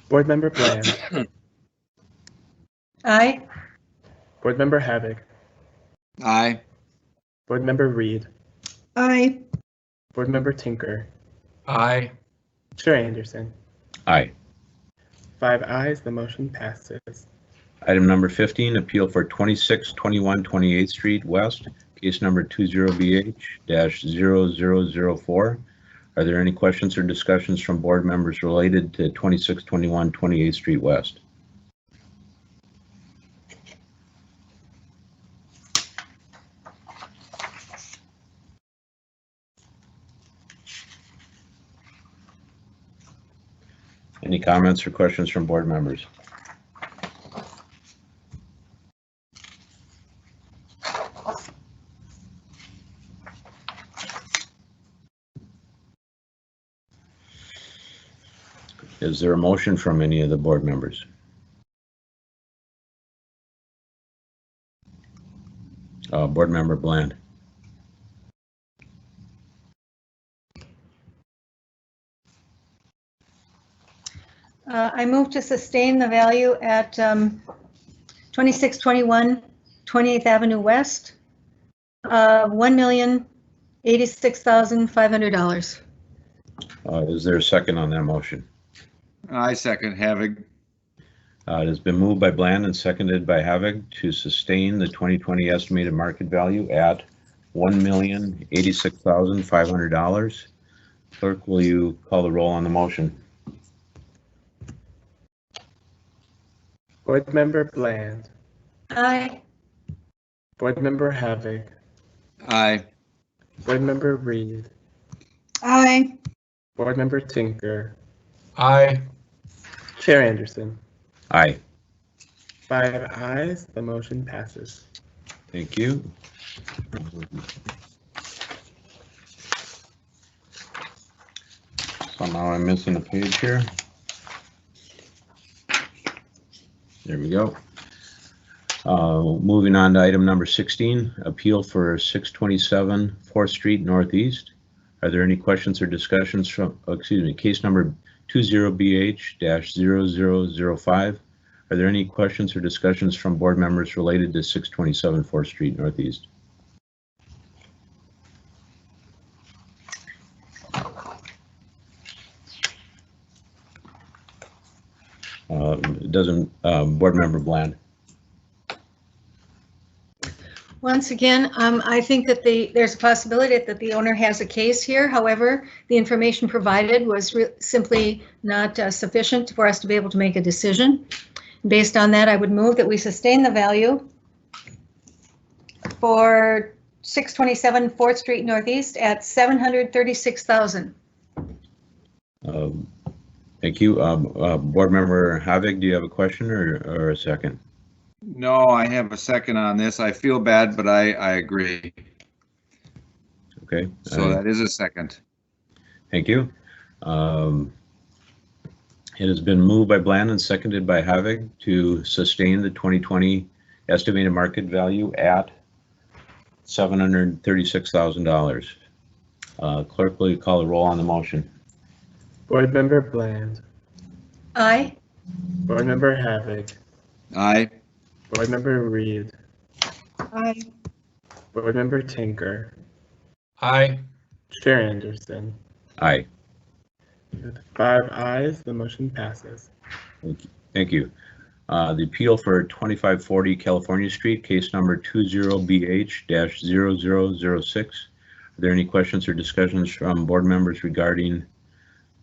Board Member Bland. Aye. Board Member Havig. Aye. Board Member Reed. Aye. Board Member Tinker. Aye. Chair Anderson. Aye. 5 ayes, the motion passes. Item number 15, appeal for 2621 28th Street West, case number 20BH-0004. Are there any questions or discussions from board members related to 2621 28th Street West? Any comments or questions from board members? Is there a motion from any of the board members? Board Member Bland. I move to sustain the value at 2621 28th Avenue West, $1,086,500. Is there a second on that motion? I second Havig. It has been moved by Bland and seconded by Havig to sustain the 2020 estimated market value at $1,086,500. Clerk, will you call the roll on the motion? Board Member Bland. Aye. Board Member Havig. Aye. Board Member Reed. Aye. Board Member Tinker. Aye. Chair Anderson. Aye. 5 ayes, the motion passes. Thank you. Somehow I'm missing a page here. There we go. Moving on to item number 16, appeal for 627 4th Street Northeast. Are there any questions or discussions from, case number 20BH-0005? Are there any questions or discussions from board members related to 627 4th Street Northeast? Board member Bland. Once again, I think that there's a possibility that the owner has a case here. However, the information provided was simply not sufficient for us to be able to make a decision. Based on that, I would move that we sustain the value for 627 4th Street Northeast at $736,000. Thank you. Board member Havig, do you have a question or a second? No, I have a second on this. I feel bad, but I agree. Okay. So that is a second. Thank you. It has been moved by Bland and seconded by Havig to sustain the 2020 estimated market value at $736,000. Clerk, will you call the roll on the motion? Board member Bland. Aye. Board member Havig. Aye. Board member Reed. Aye. Board member Tinker. Aye. Chair Anderson. Aye. With 5 ayes, the motion passes. Thank you. The appeal for 2540 California Street, case number 20BH-0006. Are there any questions or discussions from board members regarding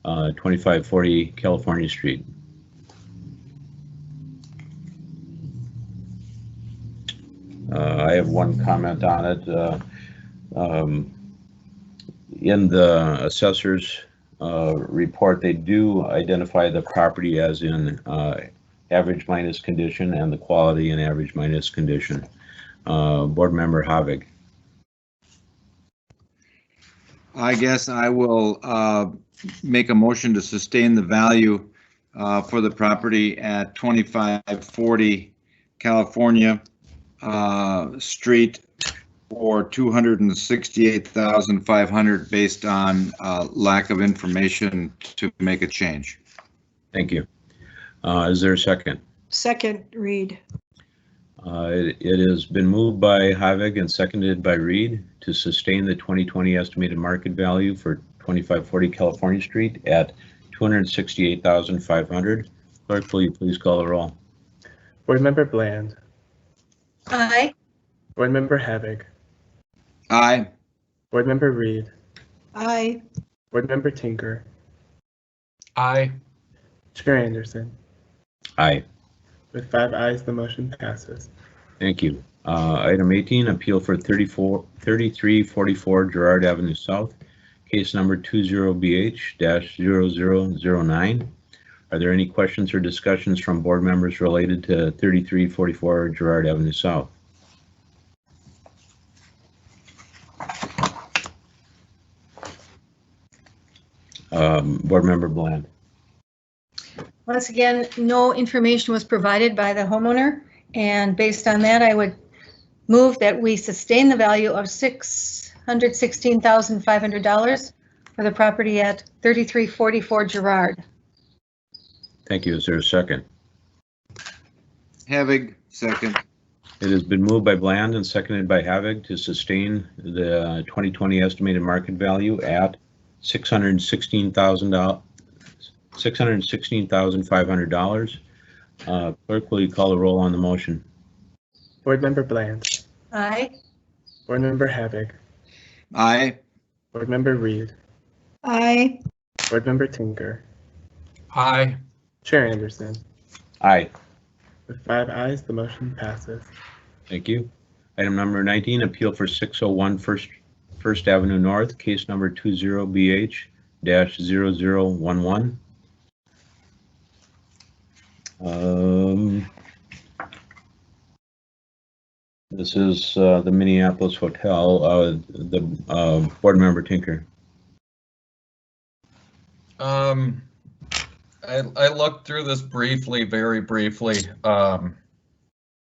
2540 California Street? I have one comment on it. In the assessor's report, they do identify the property as in average minus condition and the quality in average minus condition. Board member Havig. I guess I will make a motion to sustain the value for the property at 2540 California Street for $268,500 based on lack of information to make a change. Thank you. Is there a second? Second, Reed. It has been moved by Havig and seconded by Reed to sustain the 2020 estimated market value for 2540 California Street at $268,500. Clerk, will you please call the roll? Board member Bland. Aye. Board member Havig. Aye. Board member Reed. Aye. Board member Tinker. Aye. Chair Anderson. Aye. With 5 ayes, the motion passes. Thank you. Item 18, appeal for 3344 Girard Avenue South, case number 20BH-0009. Are there any questions or discussions from board members related to 3344 Girard Avenue South? Board member Bland. Once again, no information was provided by the homeowner, and based on that, I would move that we sustain the value of $616,500 for the property at 3344 Girard. Thank you. Is there a second? Havig, second. It has been moved by Bland and seconded by Havig to sustain the 2020 estimated market value at $616,500. Clerk, will you call the roll on the motion? Board member Bland. Aye. Board member Havig. Aye. Board member Reed. Aye. Board member Tinker. Aye. Chair Anderson. Aye. With 5 ayes, the motion passes. Thank you. Item number 19, appeal for 601 First Avenue North, case number 20BH-0011. This is the Minneapolis Hotel. The board member Tinker. I looked through this briefly, very briefly, and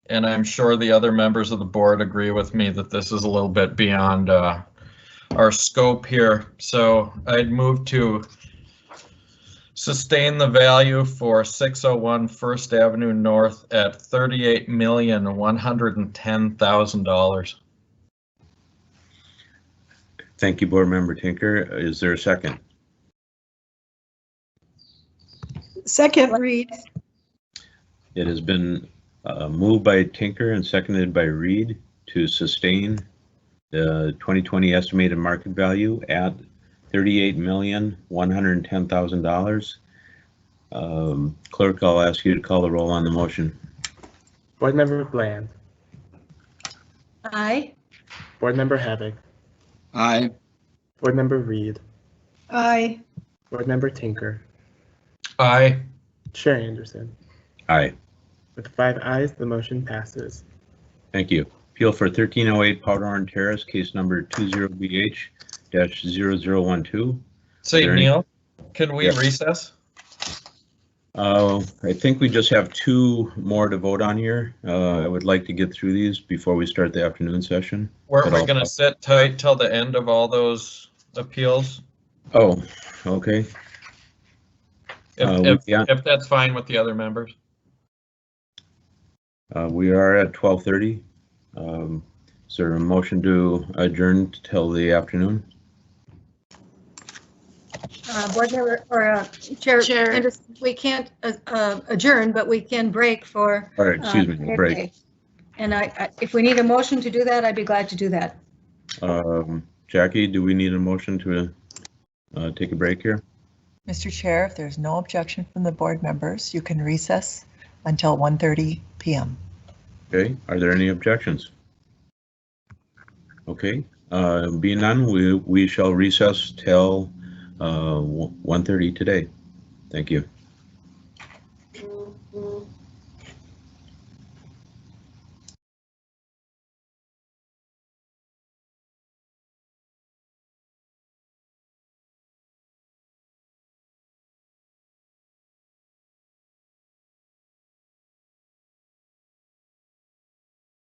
I'm sure the other members of the board agree with me that this is a little bit beyond our scope here. So I'd move to sustain the value for 601 First Avenue North at $38,110,000. Thank you, Board Member Tinker. Is there a second? Second, Reed. It has been moved by Tinker and seconded by Reed to sustain the 2020 estimated market value at $38,110,000. Clerk, I'll ask you to call the roll on the motion. Board Member Bland. Aye. Board Member Havoc. Aye. Board Member Reed. Aye. Board Member Tinker. Aye. Chair Anderson. Aye. With 5 ayes, the motion passes. Thank you. Appeal for 1308 Powderhorn Terrace, case number 20BH-0012. Say, Neil, can we recess? I think we just have 2 more to vote on here. I would like to get through these before we start the afternoon session. We're going to sit tight till the end of all those appeals? Oh, okay. If that's fine with the other members. We are at 12:30. Is there a motion to adjourn till the afternoon? Board Member or Chair Anderson, we can't adjourn, but we can break for. All right, excuse me, break. And if we need a motion to do that, I'd be glad to do that. Jackie, do we need a motion to take a break here? Mr. Chair, if there's no objection from the board members, you can recess until 1:30 p.m. Okay, are there any objections? Okay, being none, we shall recess till 1:30 today. Thank you.